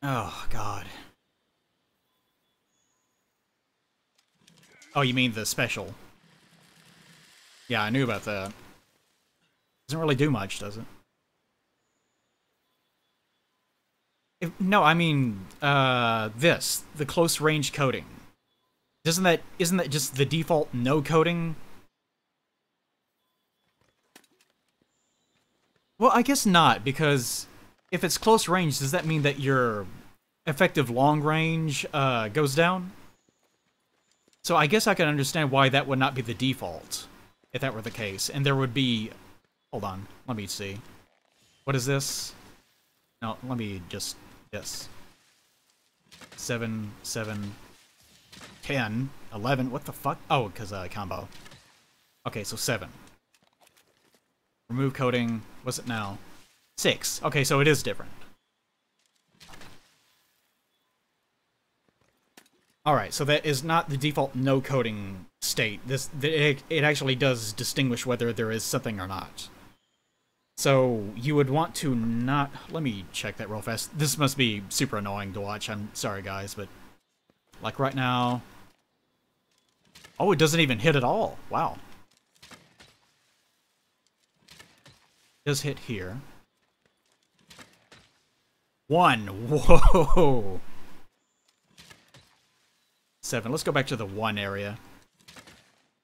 Oh, God. Oh, you mean the special? Yeah, I knew about that. Doesn't really do much, does it? No, I mean, this. The close range coating. Isn't that just the default no coating? Well, I guess not, because if it's close range, does that mean that your effective long range goes down? So I guess I can understand why that would not be the default, if that were the case. And there would be... Hold on, let me see. What is this? No, let me just... Yes. 7, 7, 10, 11, what the fuck? Oh, because combo. Okay, so 7. Remove coating, what's it now? 6. Okay, so it is different. Alright, so that is not the default no coating state. It actually does distinguish whether there is something or not. So you would want to not... Let me check that real fast. This must be super annoying to watch. I'm sorry, guys, but... Like right now... Oh, it doesn't even hit at all. Wow. It does hit here. 1. Whoa! 7. Let's go back to the 1 area.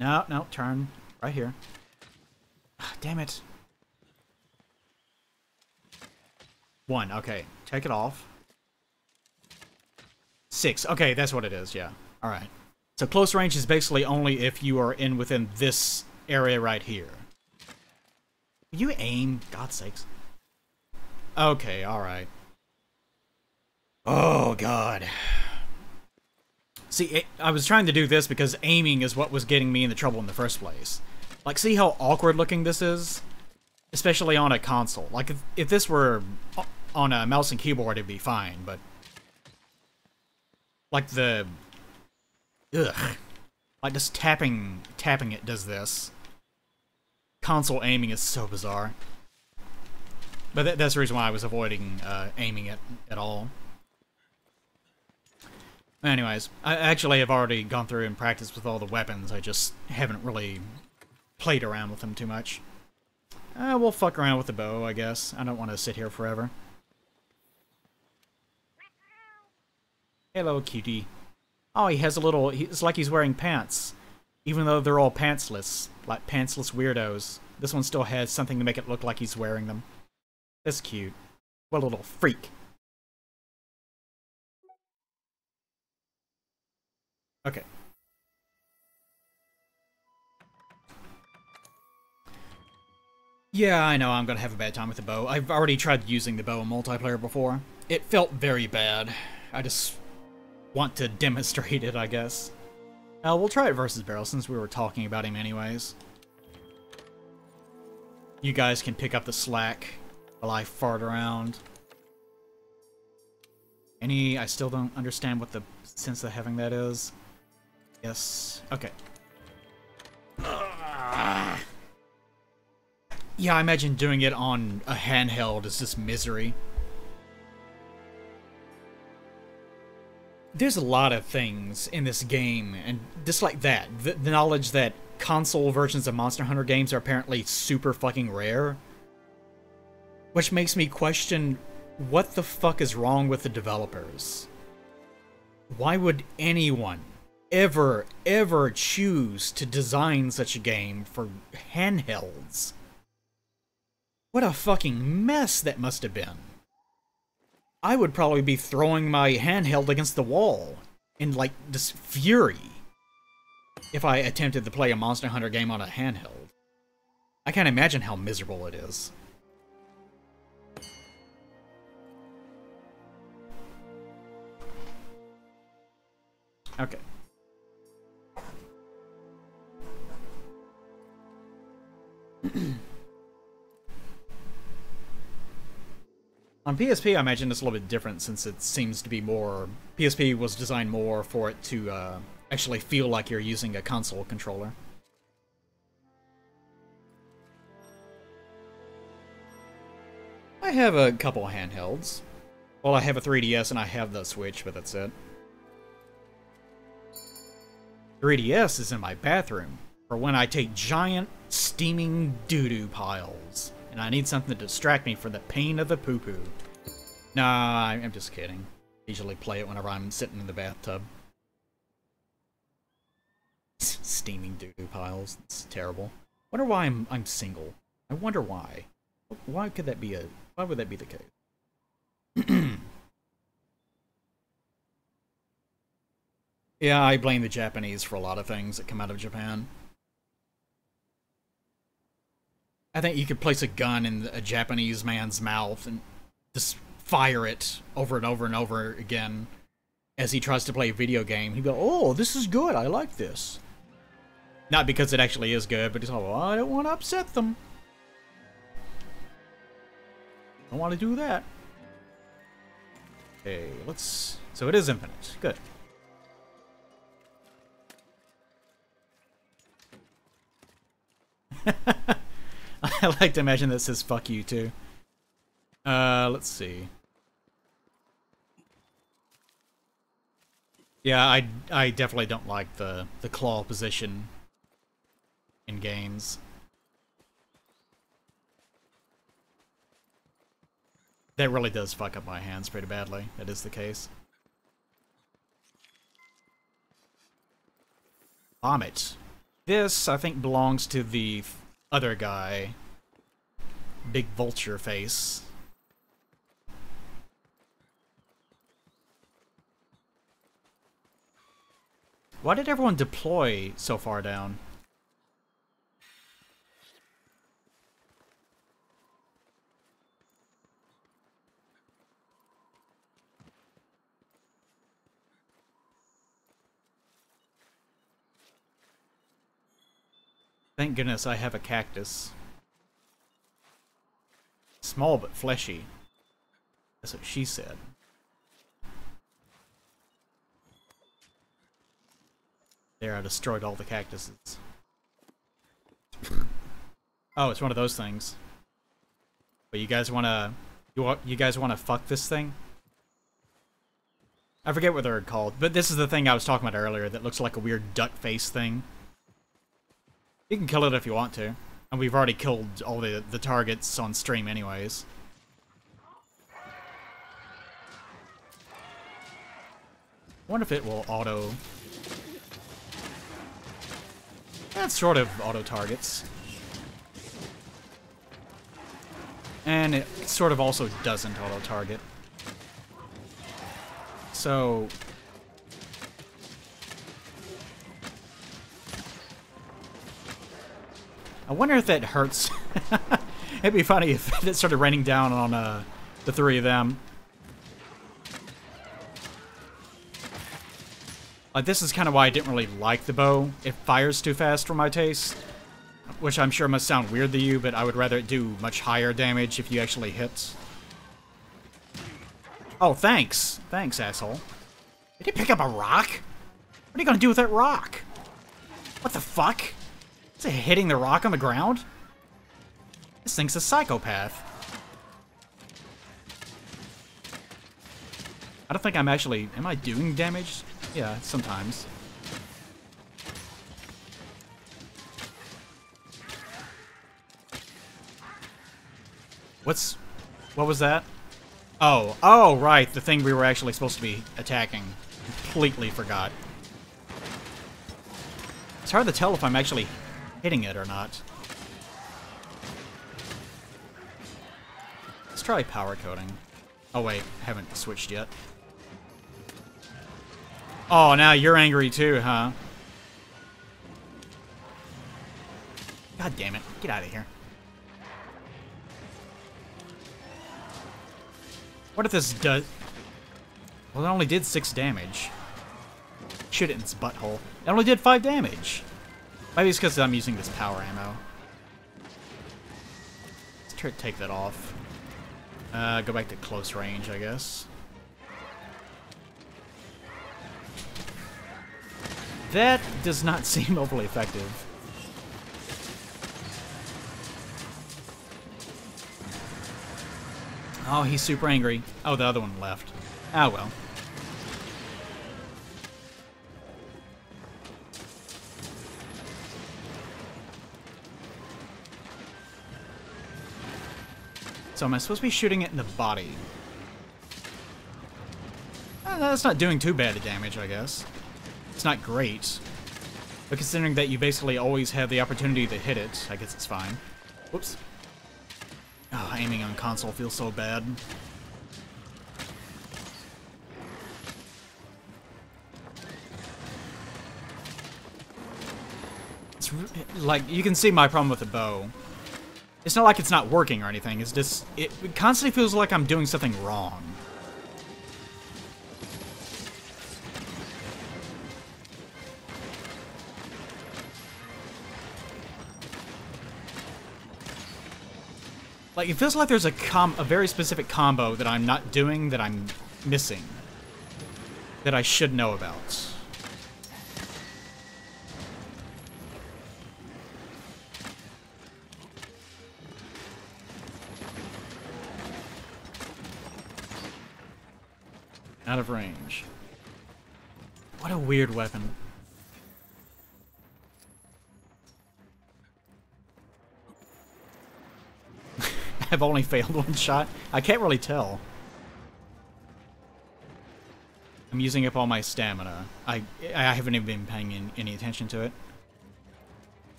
No, no, turn. Right here. Ah, damn it. 1, okay. Take it off. 6. Okay, that's what it is, yeah. Alright. So close range is basically only if you are within this area right here. You aim, God's sakes. Okay, alright. Oh, God. See, I was trying to do this because aiming is what was getting me into trouble in the first place. Like, see how awkward looking this is? Especially on a console. Like, if this were on a mouse and keyboard, it'd be fine, but... Like, the... Ugh. Like, just tapping it does this. Console aiming is so bizarre. But that's the reason why I was avoiding aiming it at all. Anyways, I actually have already gone through and practiced with all the weapons. I just haven't really played around with them too much. We'll fuck around with the bow, I guess. I don't want to sit here forever. Hello, cutie. Oh, he has a little... It's like he's wearing pants. Even though they're all pantsless. Like pantsless weirdos. This one still has something to make it look like he's wearing them. That's cute. What a little freak. Okay. Yeah, I know I'm gonna have a bad time with the bow. I've already tried using the bow in multiplayer before. It felt very bad. I just want to demonstrate it, I guess. We'll try it versus Barrel since we were talking about him anyways. You guys can pick up the slack while I fart around. I still don't understand what the sense of having that is. Yes. Okay. Yeah, I imagine doing it on a handheld is just misery. There's a lot of things in this game, and just like that, the knowledge that console versions of Monster Hunter games are apparently super fucking rare, which makes me question what the fuck is wrong with the developers. Why would anyone ever choose to design such a game for handhelds? What a fucking mess that must have been. I would probably be throwing my handheld against the wall in, like, just fury if I attempted to play a Monster Hunter game on a handheld. I can't imagine how miserable it is. Okay. On PSP, I imagine it's a little bit different since it seems to be more... PSP was designed more for it to actually feel like you're using a console controller. I have a couple handhelds. Well, I have a 3DS and I have the Switch, but that's it. 3DS is in my bathroom for when I take giant, steaming doo-doo piles. And I need something to distract me from the pain of the poo-poo. Nah, I'm just kidding. I usually play it whenever I'm sitting in the bathtub. Steaming doo-doo piles. It's terrible. Wonder why I'm single. I wonder why. Why would that be the case? Yeah, I blame the Japanese for a lot of things that come out of Japan. I think you could place a gun in a Japanese man's mouth and just fire it over and over and over again as he tries to play a video game. He'd go, "Oh, this is good. I like this." Not because it actually is good, but he's like, "Well, I don't want to upset them. I don't want to do that." Okay, let's... So it is infinite. Good. I like to imagine that says "fuck you" too. Let's see. Yeah, I definitely don't like the claw position in games. That really does fuck up my hands pretty badly. That is the case. Vomit. This, I think, belongs to the other guy. Big vulture face. Why did everyone deploy so far down? Thank goodness I have a cactus. Small but fleshy. That's what she said. There, I destroyed all the cactuses. Oh, it's one of those things. But you guys wanna... You guys wanna fuck this thing? I forget what they're called, but this is the thing I was talking about earlier that looks like a weird duck face thing. You can kill it if you want to. And we've already killed all the targets on stream anyways. I wonder if it will auto... That's sort of auto targets. And it sort of also doesn't auto target. So... I wonder if that hurts. It'd be funny if it started raining down on the three of them. Like, this is kind of why I didn't really like the bow. It fires too fast for my taste. Which I'm sure must sound weird to you, but I would rather it do much higher damage if you actually hit. Oh, thanks. Thanks, asshole. Did you pick up a rock? What are you gonna do with that rock? What the fuck? Is it hitting the rock on the ground? This thing's a psychopath. I don't think I'm actually... Am I doing damage? Yeah, sometimes. What was that? Oh, right, the thing we were actually supposed to be attacking. Completely forgot. It's hard to tell if I'm actually hitting it or not. Let's try power coating. Oh wait, haven't switched yet. Oh, now you're angry too, huh? God damn it, get out of here. What if this does... Well, it only did 6 damage. Shoot it in its butthole. It only did 5 damage. Maybe it's because I'm using this power ammo. Let's try to take that off. Go back to close range, I guess. That does not seem overly effective. Oh, he's super angry. Oh, the other one left. Ah, well. So am I supposed to be shooting it in the body? That's not doing too bad of damage, I guess. It's not great. But considering that you basically always have the opportunity to hit it, I guess it's fine. Whoops. Oh, aiming on console feels so bad. It's like, you can see my problem with the bow. It's not like it's not working or anything, it's just, it constantly feels like I'm doing something wrong. Like, it feels like there's a very specific combo that I'm not doing, that I'm missing. That I should know about. Out of range. What a weird weapon. I've only failed one shot. I can't really tell. I'm using up all my stamina. I haven't even been paying any attention to it.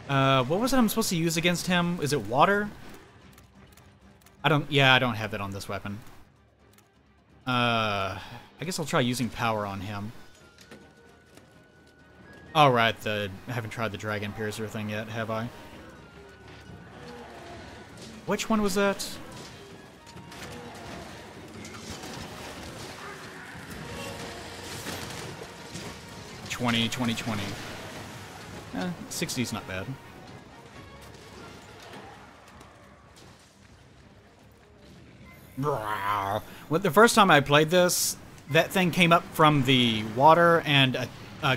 What was it I'm supposed to use against him? Is it water? I don't have that on this weapon. I guess I'll try using power on him. Oh, right, I haven't tried the Dragon Piercer thing yet, have I? Which one was that? 60's not bad. Well, the first time I played this, that thing came up from the water and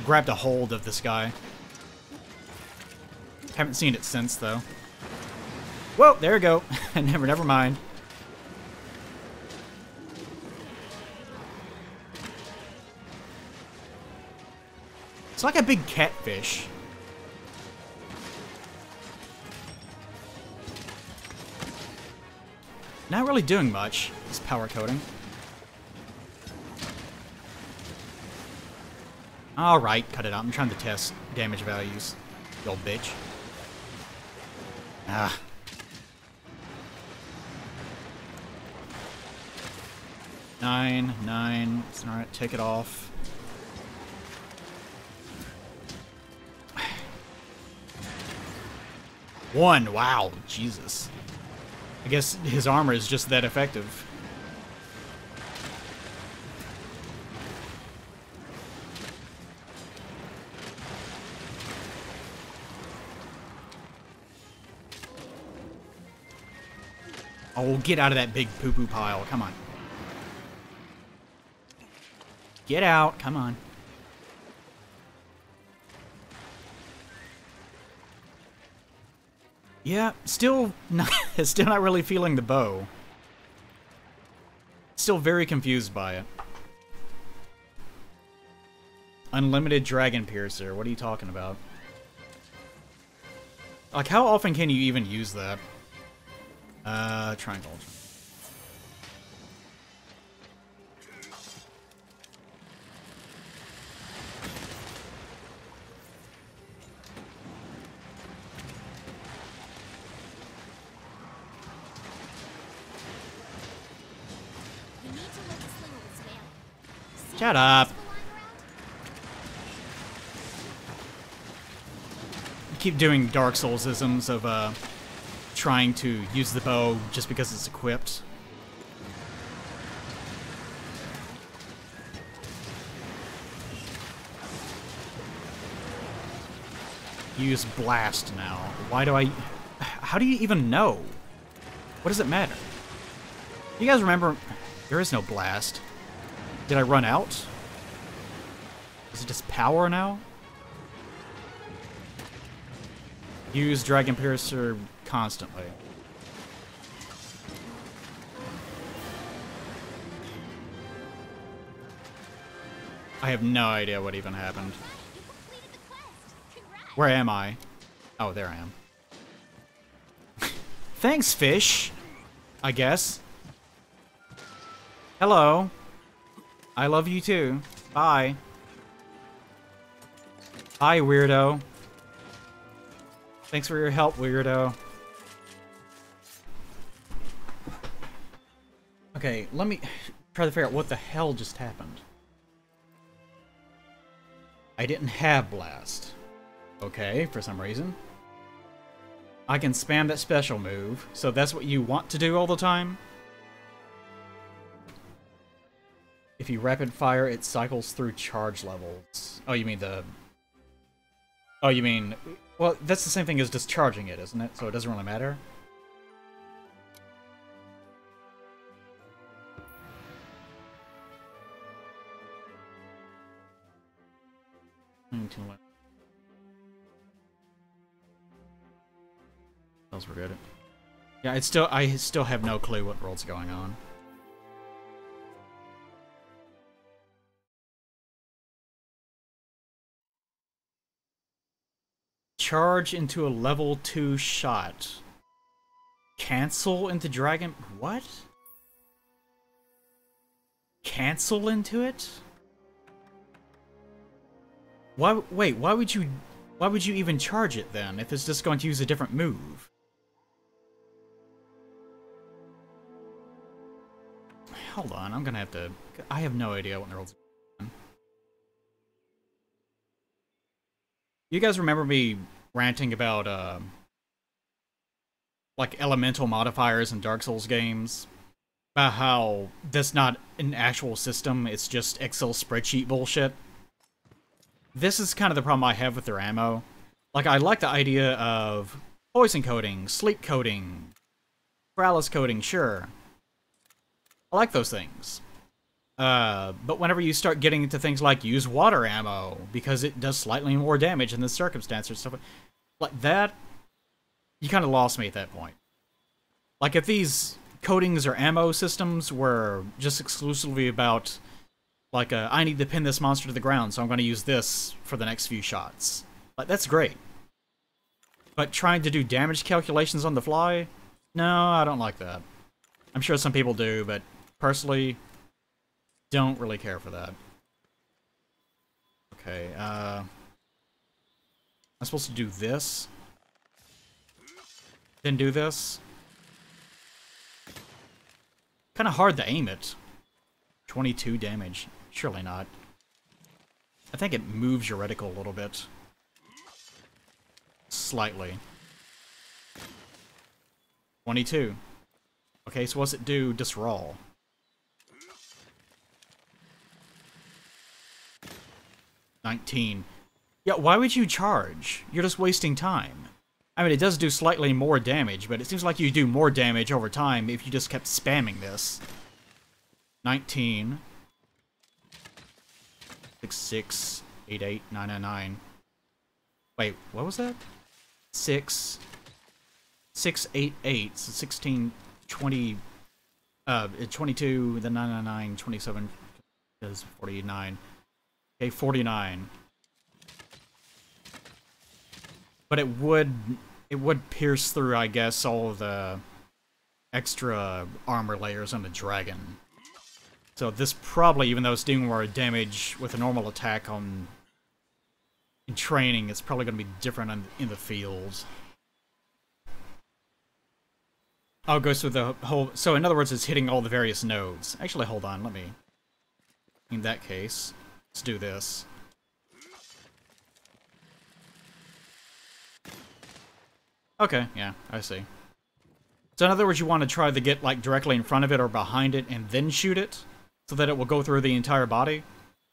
grabbed a hold of this guy. Haven't seen it since, though. Whoa, there we go. Never mind. It's like a big catfish. Not really doing much, this power coating. Alright, cut it out. I'm trying to test damage values. You old bitch. Ah. Nine. Alright, take it off. One, wow, Jesus. I guess his armor is just that effective. Oh, get out of that big poo-poo pile. Come on. Get out. Come on. Yeah, still not really feeling the bow. Still very confused by it. Unlimited Dragon Piercer. What are you talking about? Like, how often can you even use that? Triangle. Shut up. Keep doing Dark Souls-isms of, trying to use the bow just because it's equipped. Use blast now. Why do I... How do you even know? What does it matter? You guys remember... There is no blast. Did I run out? Is it just power now? Use Dragon Piercer constantly. I have no idea what even happened. Where am I? Oh, there I am. Thanks, fish. I guess. Hello. I love you too. Bye. Bye, weirdo. Thanks for your help, weirdo. Okay, let me try to figure out what the hell just happened. I didn't have blast. Okay, for some reason. I can spam that special move, so that's what you want to do all the time? If you rapid fire, it cycles through charge levels. Oh, you mean the... Oh, you mean... Well, that's the same thing as discharging it, isn't it? So it doesn't really matter? Those were good. Yeah, I still have no clue what world's going on. Charge into a level 2 shot. Cancel into Dragon... What? Cancel into it? Wait, why would you even charge it then, if it's just going to use a different move? Hold on, I'm gonna have to... I have no idea what in the world's going on. You guys remember me ranting about, like, elemental modifiers in Dark Souls games? About how that's not an actual system, it's just Excel spreadsheet bullshit? This is kind of the problem I have with their ammo. Like, I like the idea of poison coating, sleep coating, paralysis coating, sure. I like those things. But whenever you start getting into things like use water ammo, because it does slightly more damage in this circumstance or stuff like that, you kind of lost me at that point. Like, if these coatings or ammo systems were just exclusively about, like, I need to pin this monster to the ground, so I'm going to use this for the next few shots. Like, that's great. But trying to do damage calculations on the fly? No, I don't like that. I'm sure some people do, but personally, don't really care for that. Okay, I'm supposed to do this. Then do this. Kind of hard to aim it. 22 damage. Surely not. I think it moves your reticle a little bit. Slightly. 22. Okay, so what's it do just raw? 19. Yeah, why would you charge? You're just wasting time. I mean, it does do slightly more damage, but it seems like you do more damage over time if you just kept spamming this. 19. 66, 88, 999. Wait, what was that? 6, 688, so 16, 20, 22, then 999, 27 is 49. Okay, 49. But it would pierce through, I guess, all of the extra armor layers on the dragon. So this probably, even though it's doing more damage with a normal attack in training, it's probably going to be different in the field. Oh, it goes through the whole... So in other words, it's hitting all the various nodes. Actually, hold on, let me... In that case, let's do this. Okay, yeah, I see. So in other words, you want to try to get, like, directly in front of it or behind it and then shoot it, so that it will go through the entire body,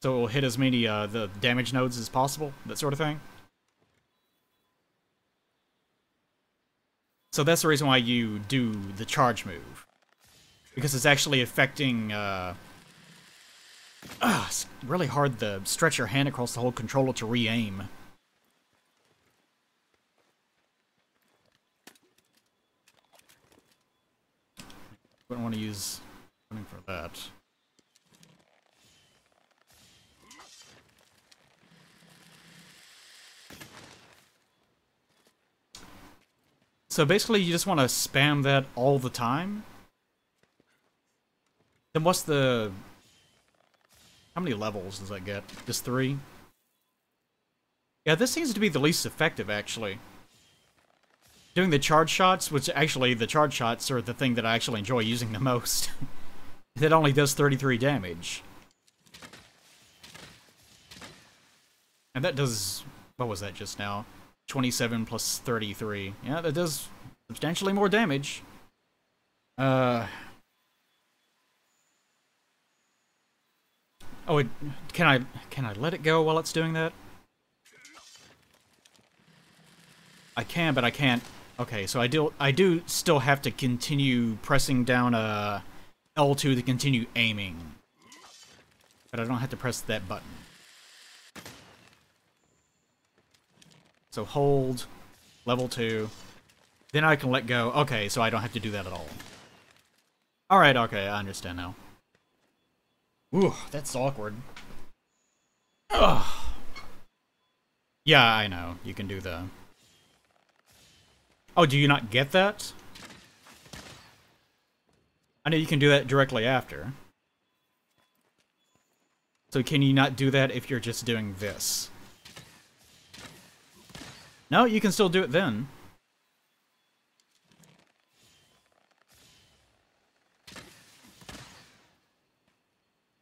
so it will hit as many the damage nodes as possible, that sort of thing. So that's the reason why you do the charge move. Because it's actually affecting... it's really hard to stretch your hand across the whole controller to re-aim. Wouldn't want to use something for that. So basically, you just want to spam that all the time? Then what's the... How many levels does that get? Just 3? Yeah, this seems to be the least effective, actually. Doing the charge shots, which actually, the charge shots are the thing that I actually enjoy using the most. It only does 33 damage. And that does... What was that just now? 27 plus 33. Yeah, that does substantially more damage. Oh, can I let it go while it's doing that? I can, but I can't. Okay, so I do still have to continue pressing down L2 to continue aiming. But I don't have to press that button. So hold, level 2, then I can let go. Okay, so I don't have to do that at all. Alright, okay, I understand now. Ooh, that's awkward. Ugh. Yeah, I know, you can do the... Oh, do you not get that? I know you can do that directly after. So can you not do that if you're just doing this? No, you can still do it then.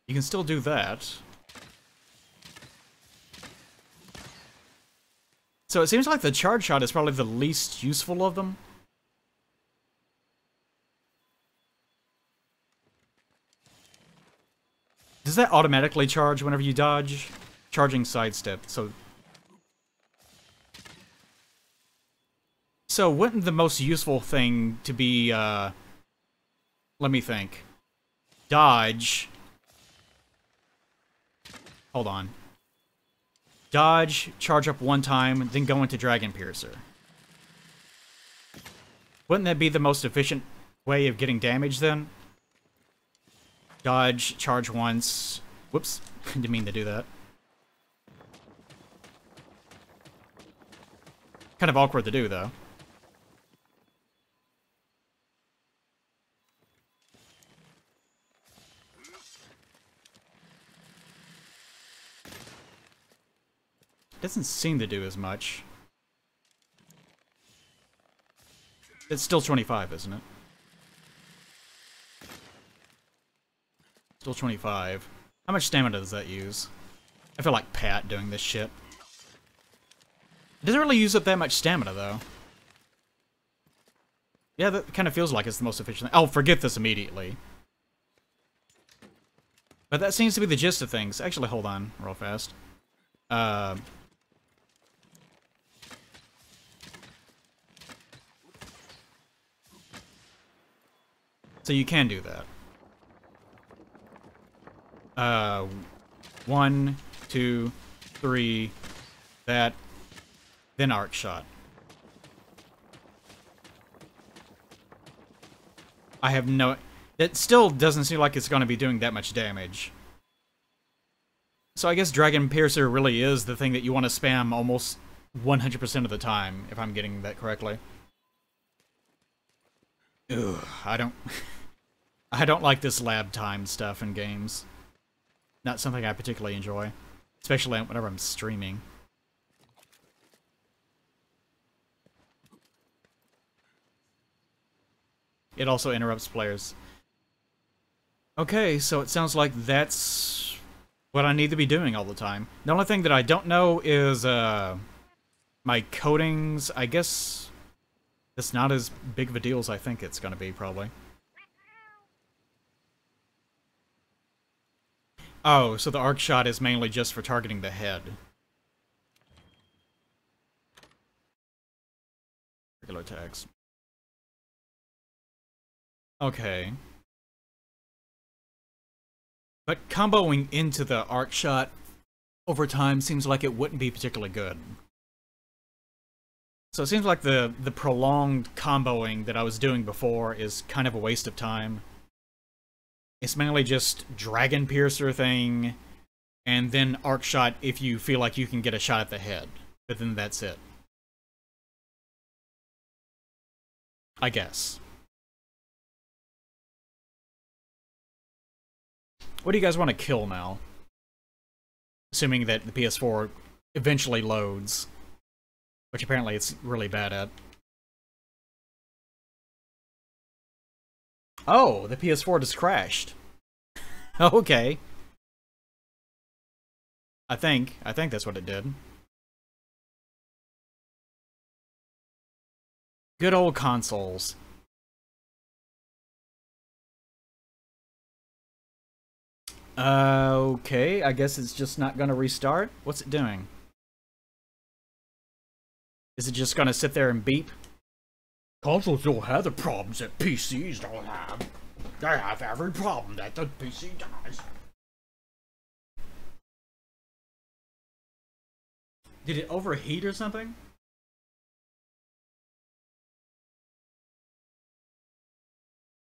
You can still do that. So it seems like the charge shot is probably the least useful of them. Does that automatically charge whenever you dodge? Charging sidestep, so... So wouldn't the most useful thing to be, let me think. Dodge. Hold on. Dodge, charge up one time, then go into Dragon Piercer. Wouldn't that be the most efficient way of getting damage then? Dodge, charge once. Whoops, didn't mean to do that. Kind of awkward to do, though. Doesn't seem to do as much. It's still 25, isn't it? Still 25. How much stamina does that use? I feel like Pat doing this shit. It doesn't really use up that much stamina, though. Yeah, that kind of feels like it's the most efficient thing. I'll forget this immediately. But that seems to be the gist of things. Actually, hold on real fast. So you can do that. 1, 2, 3, that, then arc shot. I have no... It still doesn't seem like it's going to be doing that much damage. So I guess Dragon Piercer really is the thing that you want to spam almost 100% of the time, if I'm getting that correctly. Ugh, I don't... I don't like this lab time stuff in games. Not something I particularly enjoy. Especially whenever I'm streaming. It also interrupts players. Okay, so it sounds like that's what I need to be doing all the time. The only thing that I don't know is my coatings. I guess it's not as big of a deal as I think it's going to be, probably. Oh, so the arc shot is mainly just for targeting the head. Regular attacks. Okay. But comboing into the arc shot over time seems like it wouldn't be particularly good. So it seems like the prolonged comboing that I was doing before is kind of a waste of time. It's mainly just Dragon Piercer thing, and then arc shot if you feel like you can get a shot at the head. But then that's it. I guess. What do you guys want to kill now? Assuming that the PS4 eventually loads. Which apparently it's really bad at. Oh, the PS4 just crashed. Okay. I think that's what it did. Good old consoles. Okay, I guess it's just not gonna restart. What's it doing? Is it just gonna sit there and beep? Consoles don't have the problems that PCs don't have. They have every problem that the PC does. Did it overheat or something?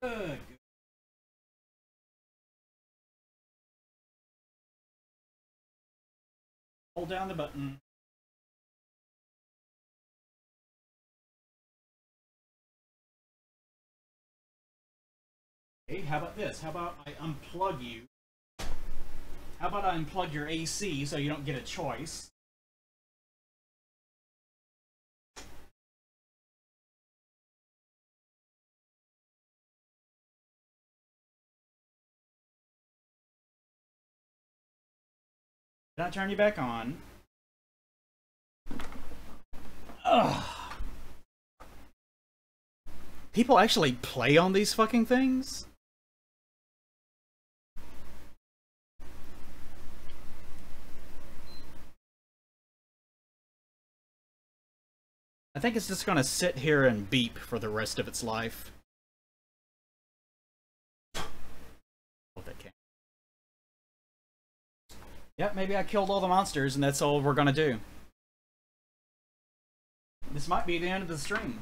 Good. Hold down the button. Hey, how about this? How about I unplug you? How about I unplug your AC so you don't get a choice? Did I turn you back on? Ugh. People actually play on these fucking things? I think it's just gonna sit here and beep for the rest of its life. Yep, maybe I killed all the monsters and that's all we're gonna do. This might be the end of the stream.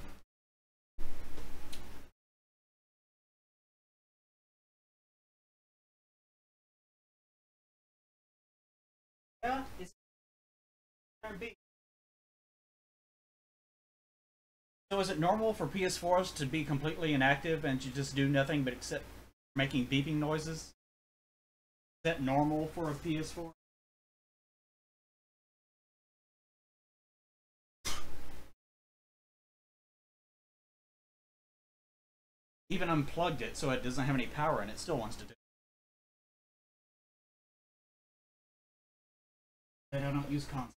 Yeah, it's turn B. So is it normal for PS4s to be completely inactive and to just do nothing but except making beeping noises? Is that normal for a PS4? Even unplugged it so it doesn't have any power and it still wants to do it. I don't use console.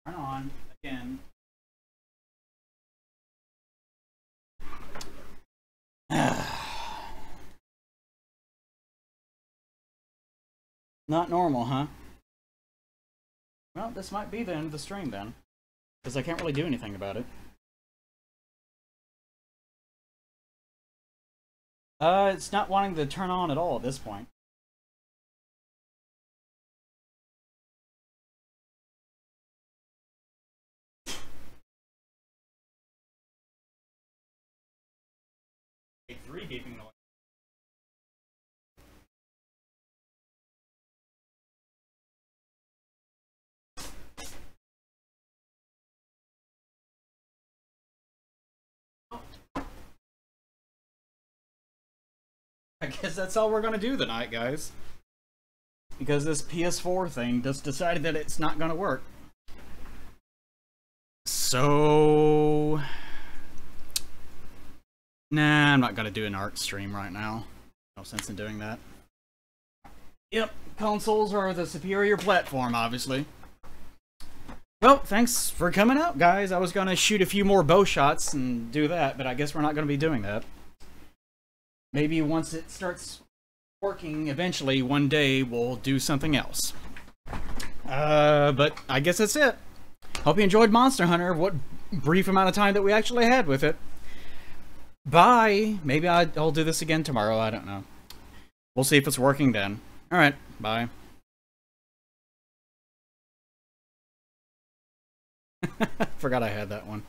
Turn on again. Not normal, huh? Well, this might be the end of the stream then, because I can't really do anything about it. It's not wanting to turn on at all at this point. Three beeping noise. I guess that's all we're gonna do tonight, guys. Because this PS4 thing just decided that it's not gonna work. So... Nah, I'm not gonna do an art stream right now. No sense in doing that. Yep, consoles are the superior platform, obviously. Well, thanks for coming out, guys. I was gonna shoot a few more bow shots and do that, but I guess we're not gonna be doing that. Maybe once it starts working, eventually, one day, we'll do something else. But I guess that's it. Hope you enjoyed Monster Hunter, what brief amount of time that we actually had with it. Bye! Maybe I'll do this again tomorrow, I don't know. We'll see if it's working then. Alright, bye. Forgot I had that one.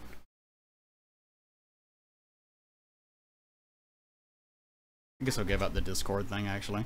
I guess I'll give up the Discord thing, actually.